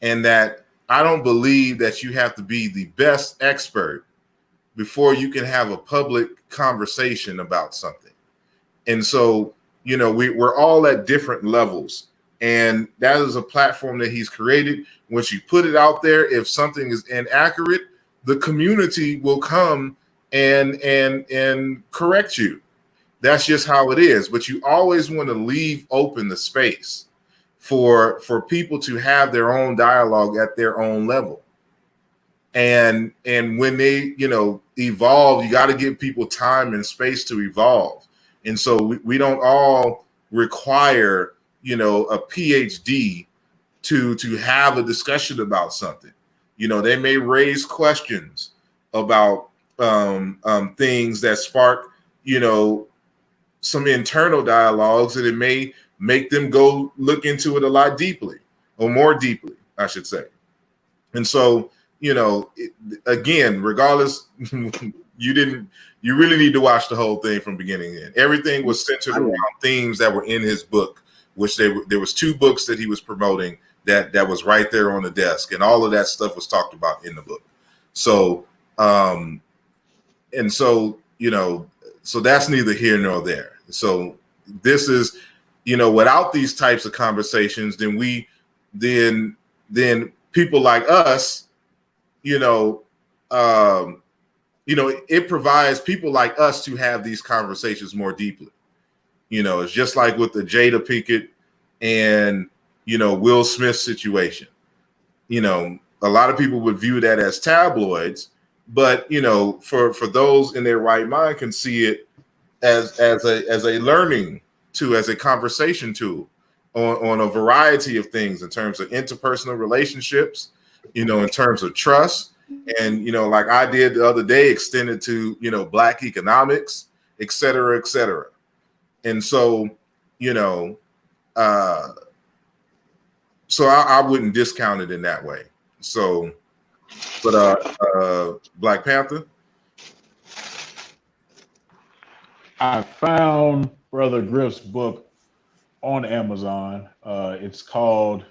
[SPEAKER 3] and that I don't believe that you have to be the best expert before you can have a public conversation about something. And so, we're all at different levels, and that is a platform that he's created. Once you put it out there, if something is inaccurate, the community will come and correct you. That's just how it is. But you always want to leave open the space for people to have their own dialogue at their own level. And when they, evolve, you got to give people time and space to evolve. And so we don't all require, a PhD to have a discussion about something. They may raise questions about things that spark, some internal dialogues, and it may make them go look into it a lot deeply, or more deeply, I should say. And so, again, regardless, you really need to watch the whole thing from beginning to end. Everything was centered around themes that were in his book, which there was 2 books that he was promoting that was right there on the desk, and all of that stuff was talked about in the book. So, so that's neither here nor there. So this is, without these types of conversations, then people like us, it provides people like us to have these conversations more deeply. It's just like with the Jada Pinkett and, Will Smith situation. A lot of people would view that as tabloids, but, for those in their right mind can see it as a learning tool, as a conversation tool on a variety of things in terms of interpersonal relationships, in terms of trust. And, like I did the other day, extended to, Black economics, et cetera, et cetera. And so, so I wouldn't discount it in that way. So, but Black Panther.
[SPEAKER 9] I found Brother Griff's book on Amazon. It's called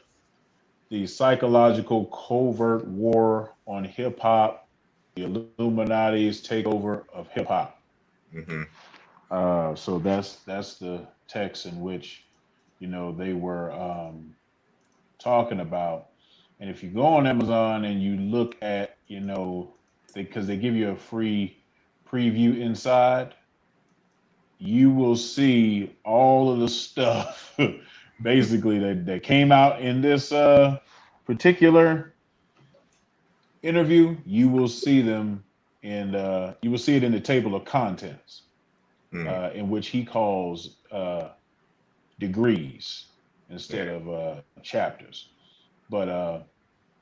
[SPEAKER 9] The Psychological Covert War on Hip Hop, the Illuminati's Takeover of Hip Hop.
[SPEAKER 3] Mm-hmm.
[SPEAKER 9] So that's the text in which, they were talking about. And if you go on Amazon and you look at, because they give you a free preview inside, you will see all of the stuff basically that came out in this particular interview. You will see them, and you will see it in the table of contents, in which he calls degrees instead of chapters. But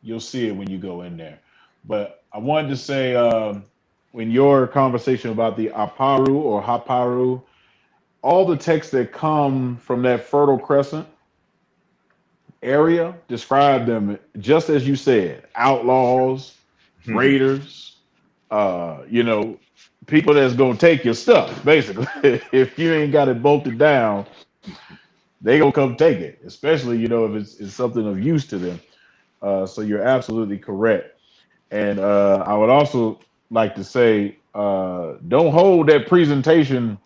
[SPEAKER 9] you'll see it when you go in there. But I wanted to say, in your conversation about the Aparu or Haparu, all the texts that come from that Fertile Crescent area describe them just as you said: outlaws, raiders, people that's gonna take your stuff. Basically, if you ain't got it bolted down, they gonna come take it. Especially, if it's something of use to them. So you're absolutely correct. And I would also like to say, don't hold that presentation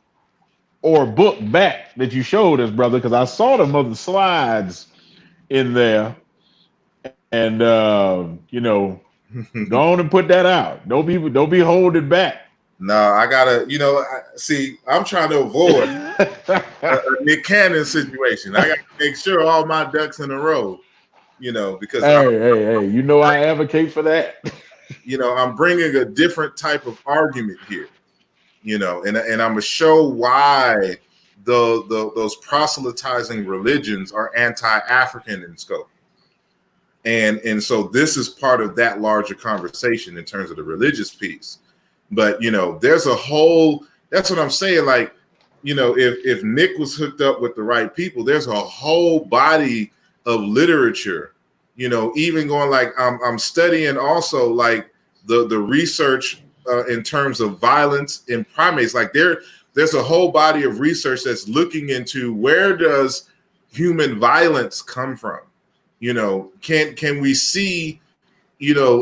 [SPEAKER 9] or book back that you showed us, brother, because I saw them other slides in there. And go on and put that out. Don't be holding back.
[SPEAKER 3] No, I gotta, see, I'm trying to avoid a Nick Cannon situation. I gotta make sure all my ducks in a row, because
[SPEAKER 9] hey, I advocate for that.
[SPEAKER 3] I'm bringing a different type of argument here, and I'm gonna show why those proselytizing religions are anti-African in scope. And so this is part of that larger conversation in terms of the religious piece. But, there's a whole, that's what I'm saying. Like, if Nick was hooked up with the right people, there's a whole body of literature, even going like, I'm studying also like the research in terms of violence in primates. Like there's a whole body of research that's looking into where does human violence come from? Can we see,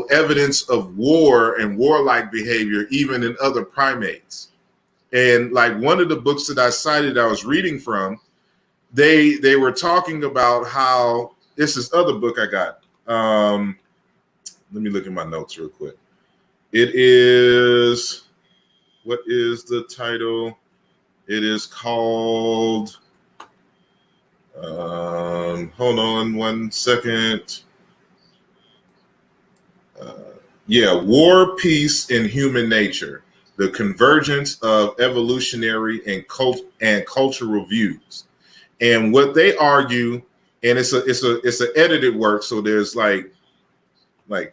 [SPEAKER 3] evidence of war and warlike behavior even in other primates? And like one of the books that I cited, I was reading from, they were talking about how this other book I got. Let me look at my notes real quick. It is, what is the title? It is called, hold on one second. War, Peace, and Human Nature, the Convergence of Evolutionary and Cultural Views. And what they argue, and it's an edited work, so there's like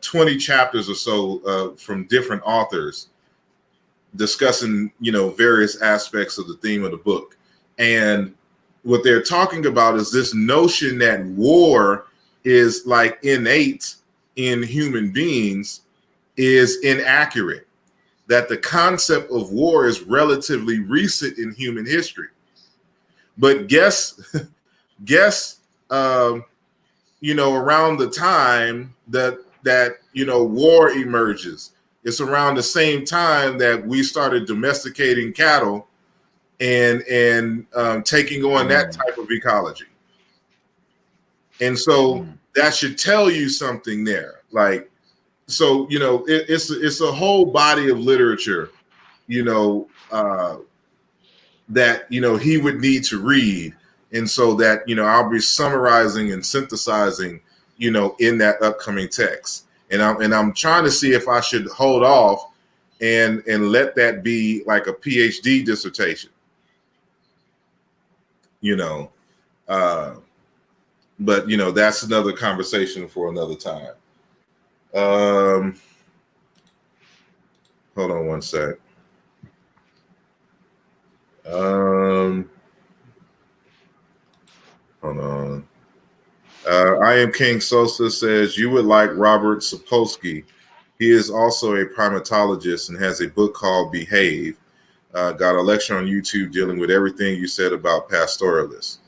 [SPEAKER 3] 20 chapters or so from different authors discussing, various aspects of the theme of the book. And what they're talking about is this notion that war is like innate in human beings is inaccurate, that the concept of war is relatively recent in human history. But guess, around the time that war emerges, it's around the same time that we started domesticating cattle and taking on that type of ecology. And so that should tell you something there. Like, so, it's a whole body of literature, that, he would need to read. And so that, I'll be summarizing and synthesizing, in that upcoming text. And I'm trying to see if I should hold off and let that be like a PhD dissertation, but, that's another conversation for another time. Hold on one sec. Hold on. I Am King Sosa says, you would like Robert Sapolsky. He is also a primatologist and has a book called Behave. Got a lecture on YouTube dealing with everything you said about pastoralists.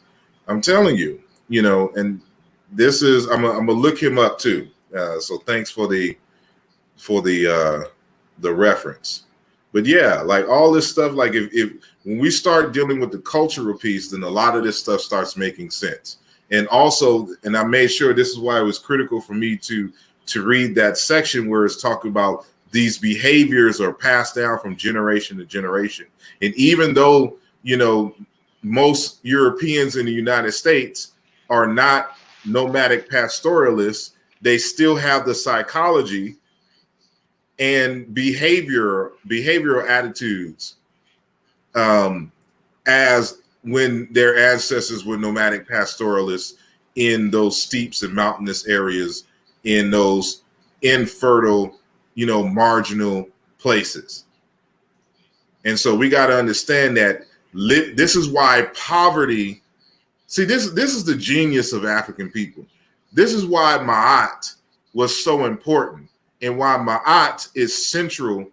[SPEAKER 3] I'm telling you, and this is, I'm gonna look him up too. So thanks for the reference. But yeah, like all this stuff, like if when we start dealing with the cultural piece, then a lot of this stuff starts making sense. And also, and I made sure this is why it was critical for me to read that section where it's talking about these behaviors are passed down from generation to generation. And even though, most Europeans in the United States are not nomadic pastoralists, they still have the psychology and behavioral attitudes as when their ancestors were nomadic pastoralists in those steeps and mountainous areas, in those infertile, marginal places. And so we got to understand that this is why poverty, see, this is the genius of African people. This is why Ma'at was so important and why Ma'at is central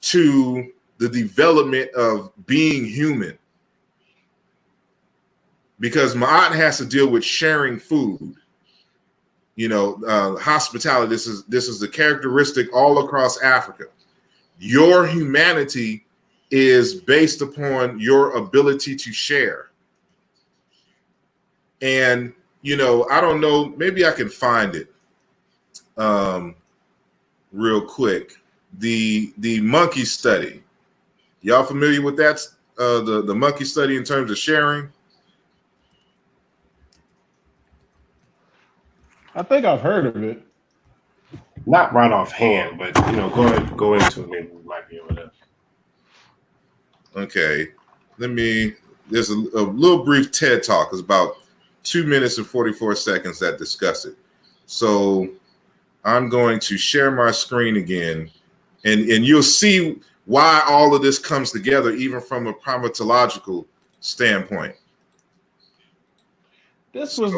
[SPEAKER 3] to the development of being human. Because Ma'at has to deal with sharing food, hospitality. This is the characteristic all across Africa. Your humanity is based upon your ability to share. And, I don't know, maybe I can find it real quick. The monkey study. Y'all familiar with that? The monkey study in terms of sharing?
[SPEAKER 9] I think I've heard of it.
[SPEAKER 7] Not right offhand, but go into it. Maybe we might be able to.
[SPEAKER 3] Okay, there's a little brief TED talk. It's about 2 minutes and 44 seconds that discuss it. So I'm going to share my screen again, and you'll see why all of this comes together, even from a primatological standpoint.
[SPEAKER 9] This was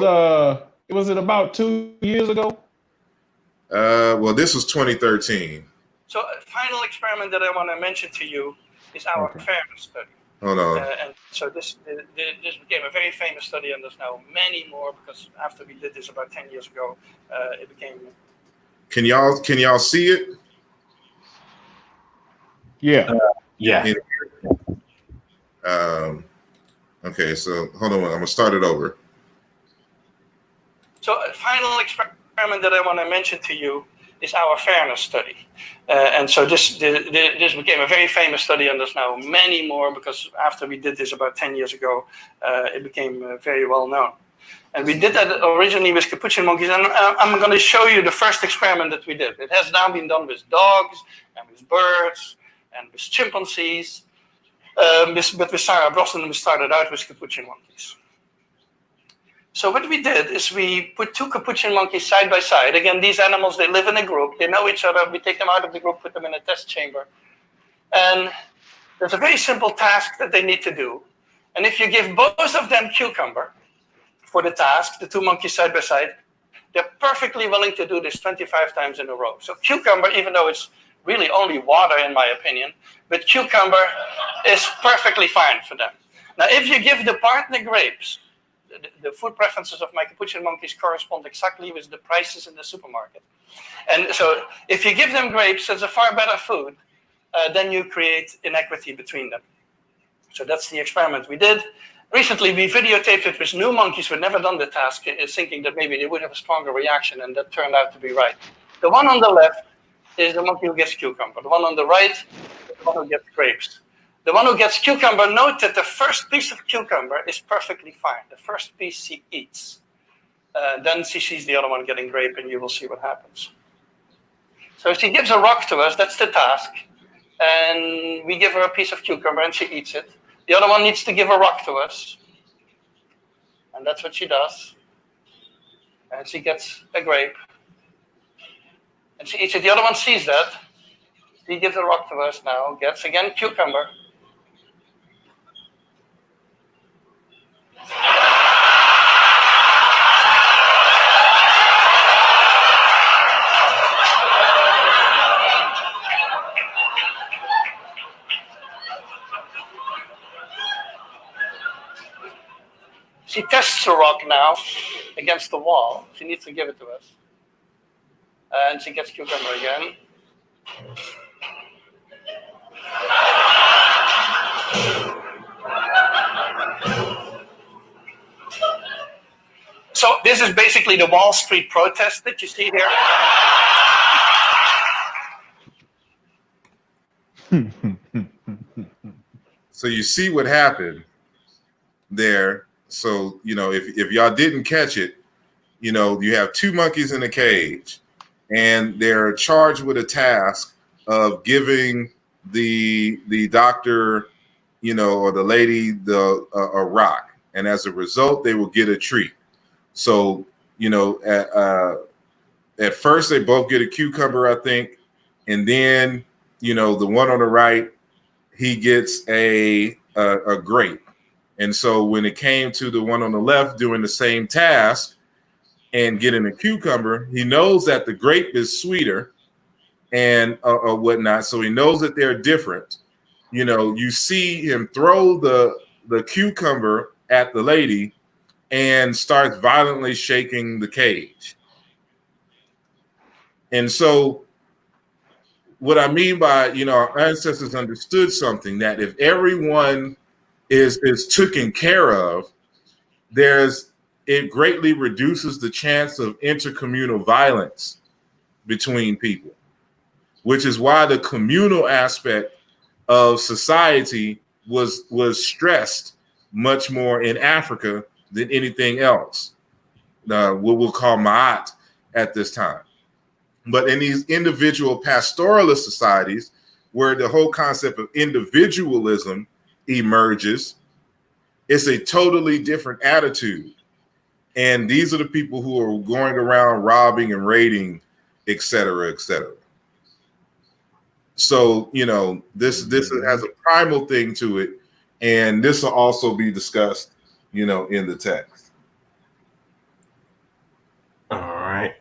[SPEAKER 9] was it about 2 years ago?
[SPEAKER 3] Well, this was 2013.
[SPEAKER 11] So a final experiment that I want to mention to you is our fairness study.
[SPEAKER 3] Hold on.
[SPEAKER 11] And so this became a very famous study, and there's now many more because after we did this about 10 years ago, it became.
[SPEAKER 3] Can y'all see it?
[SPEAKER 9] Yeah.
[SPEAKER 7] Yeah.
[SPEAKER 3] Okay, so hold on. I'm gonna start it over.
[SPEAKER 11] So a final experiment that I want to mention to you is our fairness study. And so this became a very famous study, and there's now many more, because after we did this about 10 years ago, it became very well known. And we did that originally with capuchin monkeys, and I'm going to show you the first experiment that we did. It has now been done with dogs, and with birds, and with chimpanzees. But with Sarah Brosnan, we started out with capuchin monkeys. So what we did is we put two capuchin monkeys side by side. Again, these animals, they live in a group. They know each other. We take them out of the group, put them in a test chamber. And there's a very simple task that they need to do. And if you give both of them cucumber for the task, the two monkeys side by side, they're perfectly willing to do this 25 times in a row. So cucumber, even though it's really only water in my opinion, but cucumber is perfectly fine for them. Now, if you give the partner grapes, the food preferences of my capuchin monkeys correspond exactly with the prices in the supermarket. And so if you give them grapes, it's a far better food, then you create inequity between them. So that's the experiment we did. Recently, we videotaped it with new monkeys who had never done the task, thinking that maybe they would have a stronger reaction, and that turned out to be right. The one on the left is the monkey who gets cucumber. The one on the right is the one who gets grapes. The one who gets cucumber, note that the first piece of cucumber is perfectly fine. The first piece she eats. Then she sees the other one getting grape, and you will see what happens. So she gives a rock to us, that's the task. And we give her a piece of cucumber, and she eats it. The other one needs to give a rock to us. And that's what she does. And she gets a grape. And she eats it. The other one sees that. She gives a rock to us now, gets again cucumber. She tests the rock now against the wall. She needs to give it to us. And she gets cucumber again. So this is basically the Wall Street protest that you see here.
[SPEAKER 3] So you see what happened there. So, you know, if y'all didn't catch it, you know, you have two monkeys in a cage, and they're charged with a task of giving the doctor, you know, or the lady a rock, and as a result, they will get a treat. So, you know, at first they both get a cucumber, I think, and then, you know, the one on the right, he gets a grape. And so when it came to the one on the left doing the same task and getting a cucumber, he knows that the grape is sweeter and whatnot. So he knows that they're different. You know, you see him throw the cucumber at the lady and starts violently shaking the cage. And so what I mean by, you know, our ancestors understood something, that if everyone is taken care of, it greatly reduces the chance of intercommunal violence between people, which is why the communal aspect of society was stressed much more in Africa than anything else. What we'll call Ma'at at this time. But in these individual pastoralist societies, where the whole concept of individualism emerges, it's a totally different attitude. And these are the people who are going around robbing and raiding, et cetera, et cetera. So, you know, this has a primal thing to it, and this will also be discussed, you know, in the text.
[SPEAKER 7] All right.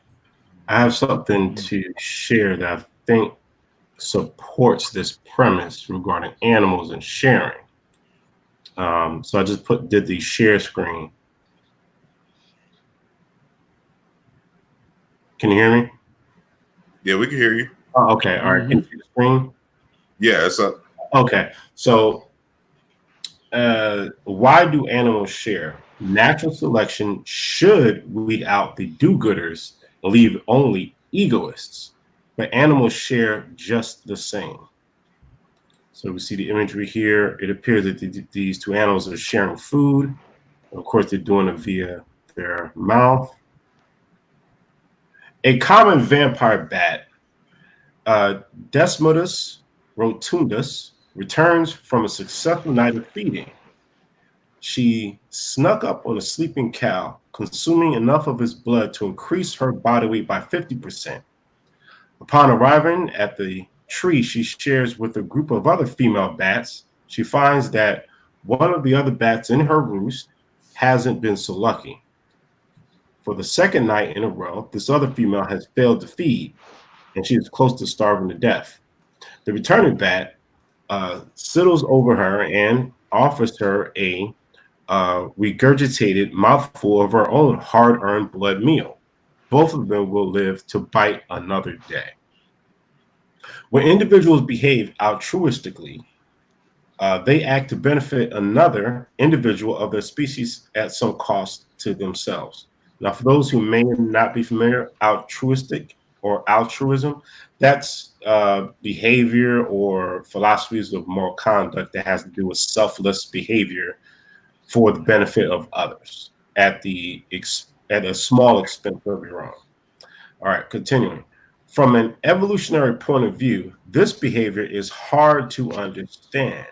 [SPEAKER 7] I have something to share that I think supports this premise regarding animals and sharing. So I just did the share screen. Can you hear me?
[SPEAKER 3] Yeah, we can hear you.
[SPEAKER 7] Oh, okay. All right. Can you see the screen?
[SPEAKER 3] Yeah, it's up.
[SPEAKER 7] Okay. So why do animals share? Natural selection should weed out the do-gooders and leave only egoists. but animals share just the same. So we see the imagery here. It appears that these two animals are sharing food. Of course, they're doing it via their mouth. A common vampire bat, Desmodus rotundus, returns from a successful night of feeding. She snuck up on a sleeping cow, consuming enough of his blood to increase her body weight by 50%. Upon arriving at the tree she shares with a group of other female bats, she finds that one of the other bats in her roost hasn't been so lucky. For the second night in a row, this other female has failed to feed, and she is close to starving to death. The returning bat settles over her and offers her a regurgitated mouthful of her own hard-earned blood meal. Both of them will live to bite another day. When individuals behave altruistically, they act to benefit another individual of their species at some cost to themselves. Now, for those who may not be familiar, altruistic or altruism, that's behavior or philosophies of moral conduct that has to do with selfless behavior for the benefit of others at a small expense of your own. All right, continuing. From an evolutionary point of view, this behavior is hard to understand.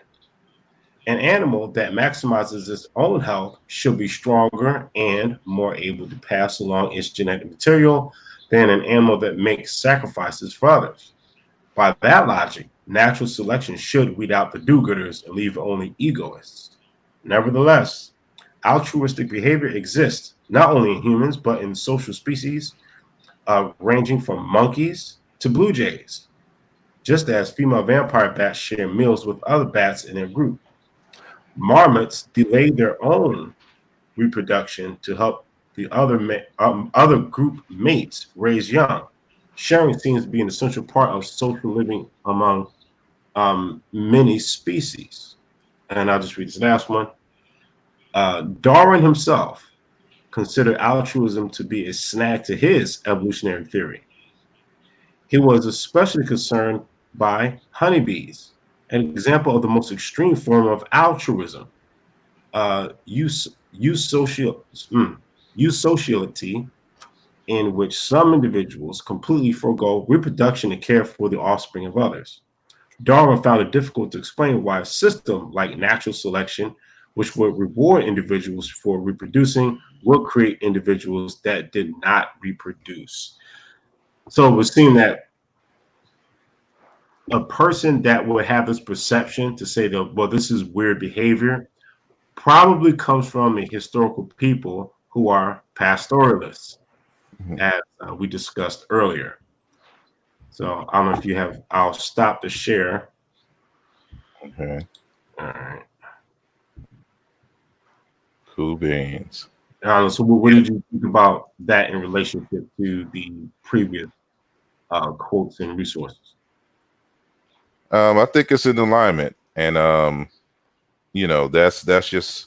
[SPEAKER 7] An animal that maximizes its own health should be stronger and more able to pass along its genetic material than an animal that makes sacrifices for others. By that logic, natural selection should weed out the do-gooders and leave only egoists. Nevertheless, altruistic behavior exists not only in humans, but in social species, ranging from monkeys to blue jays, just as female vampire bats share meals with other bats in their group. Marmots delay their own reproduction to help the other group mates raise young. Sharing seems to be an essential part of social living among many species. And I'll just read this last one. Darwin himself considered altruism to be a snag to his evolutionary theory. He was especially concerned by honeybees, an example of the most extreme form of altruism, eusociality, in which some individuals completely forego reproduction to care for the offspring of others. Darwin found it difficult to explain why a system like natural selection, which would reward individuals for reproducing, would create individuals that did not reproduce. So it was seen that a person that would have this perception to say that, well, this is weird behavior, probably comes from a historical people who are pastoralists, as we discussed earlier. So I don't know if you have, I'll stop the share.
[SPEAKER 3] Okay.
[SPEAKER 7] All right.
[SPEAKER 3] Cool beans.
[SPEAKER 7] So what did you think about that in relationship to the previous quotes and resources?
[SPEAKER 3] I think it's in alignment, and you know, that's just,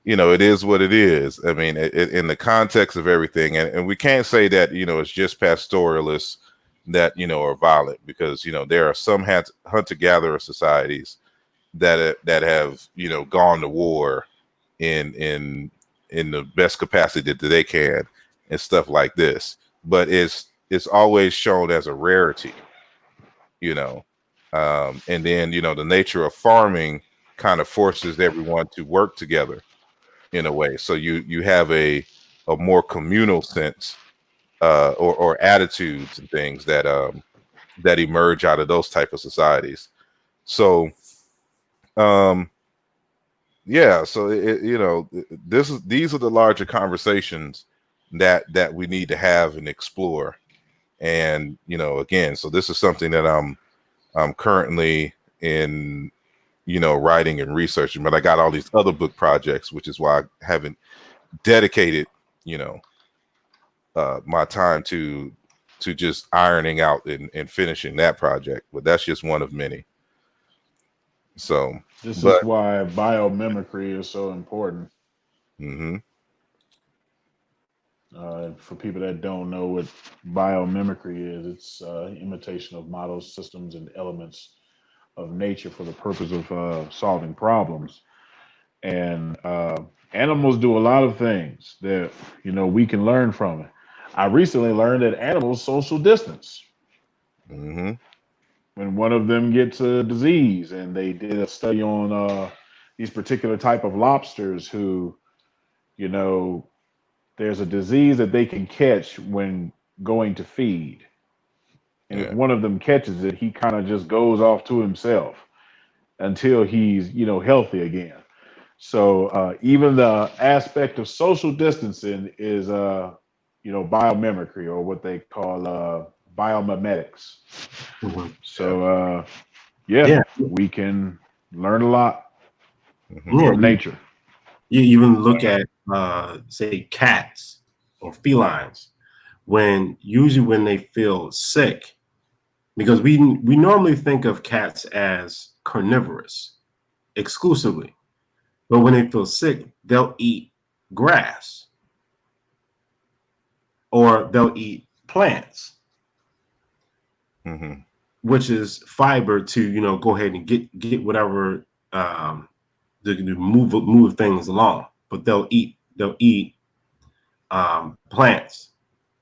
[SPEAKER 3] you know, it is what it is. I mean, in the context of everything, and we can't say that, you know, it's just pastoralists that, you know, are violent, because, you know, there are some hunter-gatherer societies that have, you know, gone to war in the best capacity that they can and stuff like this. But it's always shown as a rarity, you know. And then, you know, the nature of farming kind of forces everyone to work together in a way. So you have a more communal sense, or attitudes and things that that emerge out of those type of societies. So yeah, so you know, these are the larger conversations that we need to have and explore. And, you know, again, so this is something that I'm currently in, you know, writing and researching, but I got all these other book projects, which is why I haven't dedicated, you know, my time to just ironing out and finishing that project. But that's just one of many. So
[SPEAKER 9] this is why biomimicry is so important.
[SPEAKER 3] Mm-hmm.
[SPEAKER 9] For people that don't know what biomimicry is, it's imitation of models, systems, and elements of nature for the purpose of solving problems. And animals do a lot of things that, we can learn from it. I recently learned that animals social distance.
[SPEAKER 3] Mm-hmm.
[SPEAKER 9] When one of them gets a disease, and they did a study on these particular type of lobsters who, there's a disease that they can catch when going to feed. And if one of them catches it, he kind of just goes off to himself until he's, healthy again. So even the aspect of social distancing is, biomimicry, or what they call biomimetics.
[SPEAKER 7] Mm-hmm.
[SPEAKER 9] So, we can learn a lot from nature.
[SPEAKER 7] You even look at, say, cats or felines, usually when they feel sick, because we normally think of cats as carnivorous exclusively, but when they feel sick, they'll eat grass or they'll eat plants, which is fiber to go ahead and get whatever to move things along. But they'll eat plants,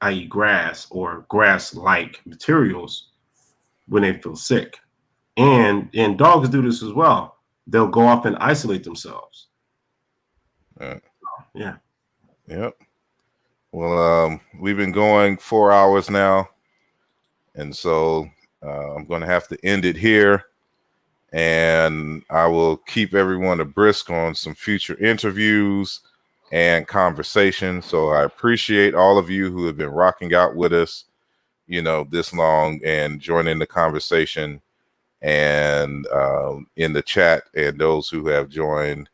[SPEAKER 7] i.e. grass or grass-like materials, when they feel sick. And dogs do this as well. They'll go off and isolate themselves. Yeah.
[SPEAKER 3] Yep. Well, we've been going 4 hours now, and so I'm going to have to end it here. And I will keep everyone abreast on some future interviews and conversations. So I appreciate all of you who have been rocking out with us, this long, and joining the conversation, and in the chat, and those who have joined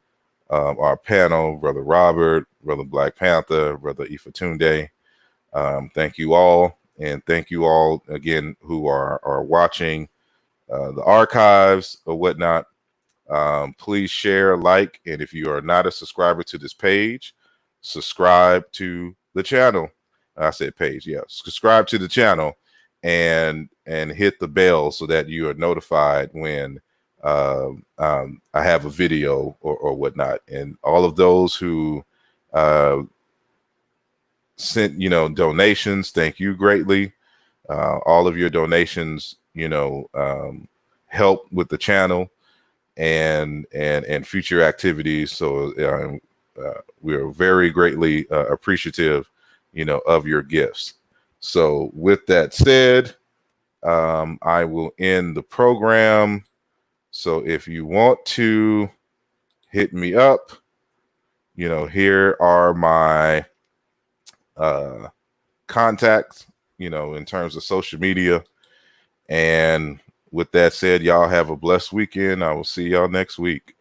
[SPEAKER 3] our panel, Brother Robert, Brother Black Panther, Brother Ifatunde. Thank you all. And thank you all again who are watching the archives or whatnot. Please share, like, and if you are not a subscriber to this page, subscribe to the channel. I said page, yeah. Subscribe to the channel and hit the bell so that you are notified when I have a video or whatnot. And all of those who sent donations, thank you greatly. All of your donations help with the channel and future activities. So we are very greatly appreciative of your gifts. So with that said, I will end the program. So if you want to hit me up, here are my contacts, in terms of social media. And with that said, y'all have a blessed weekend. I will see y'all next week.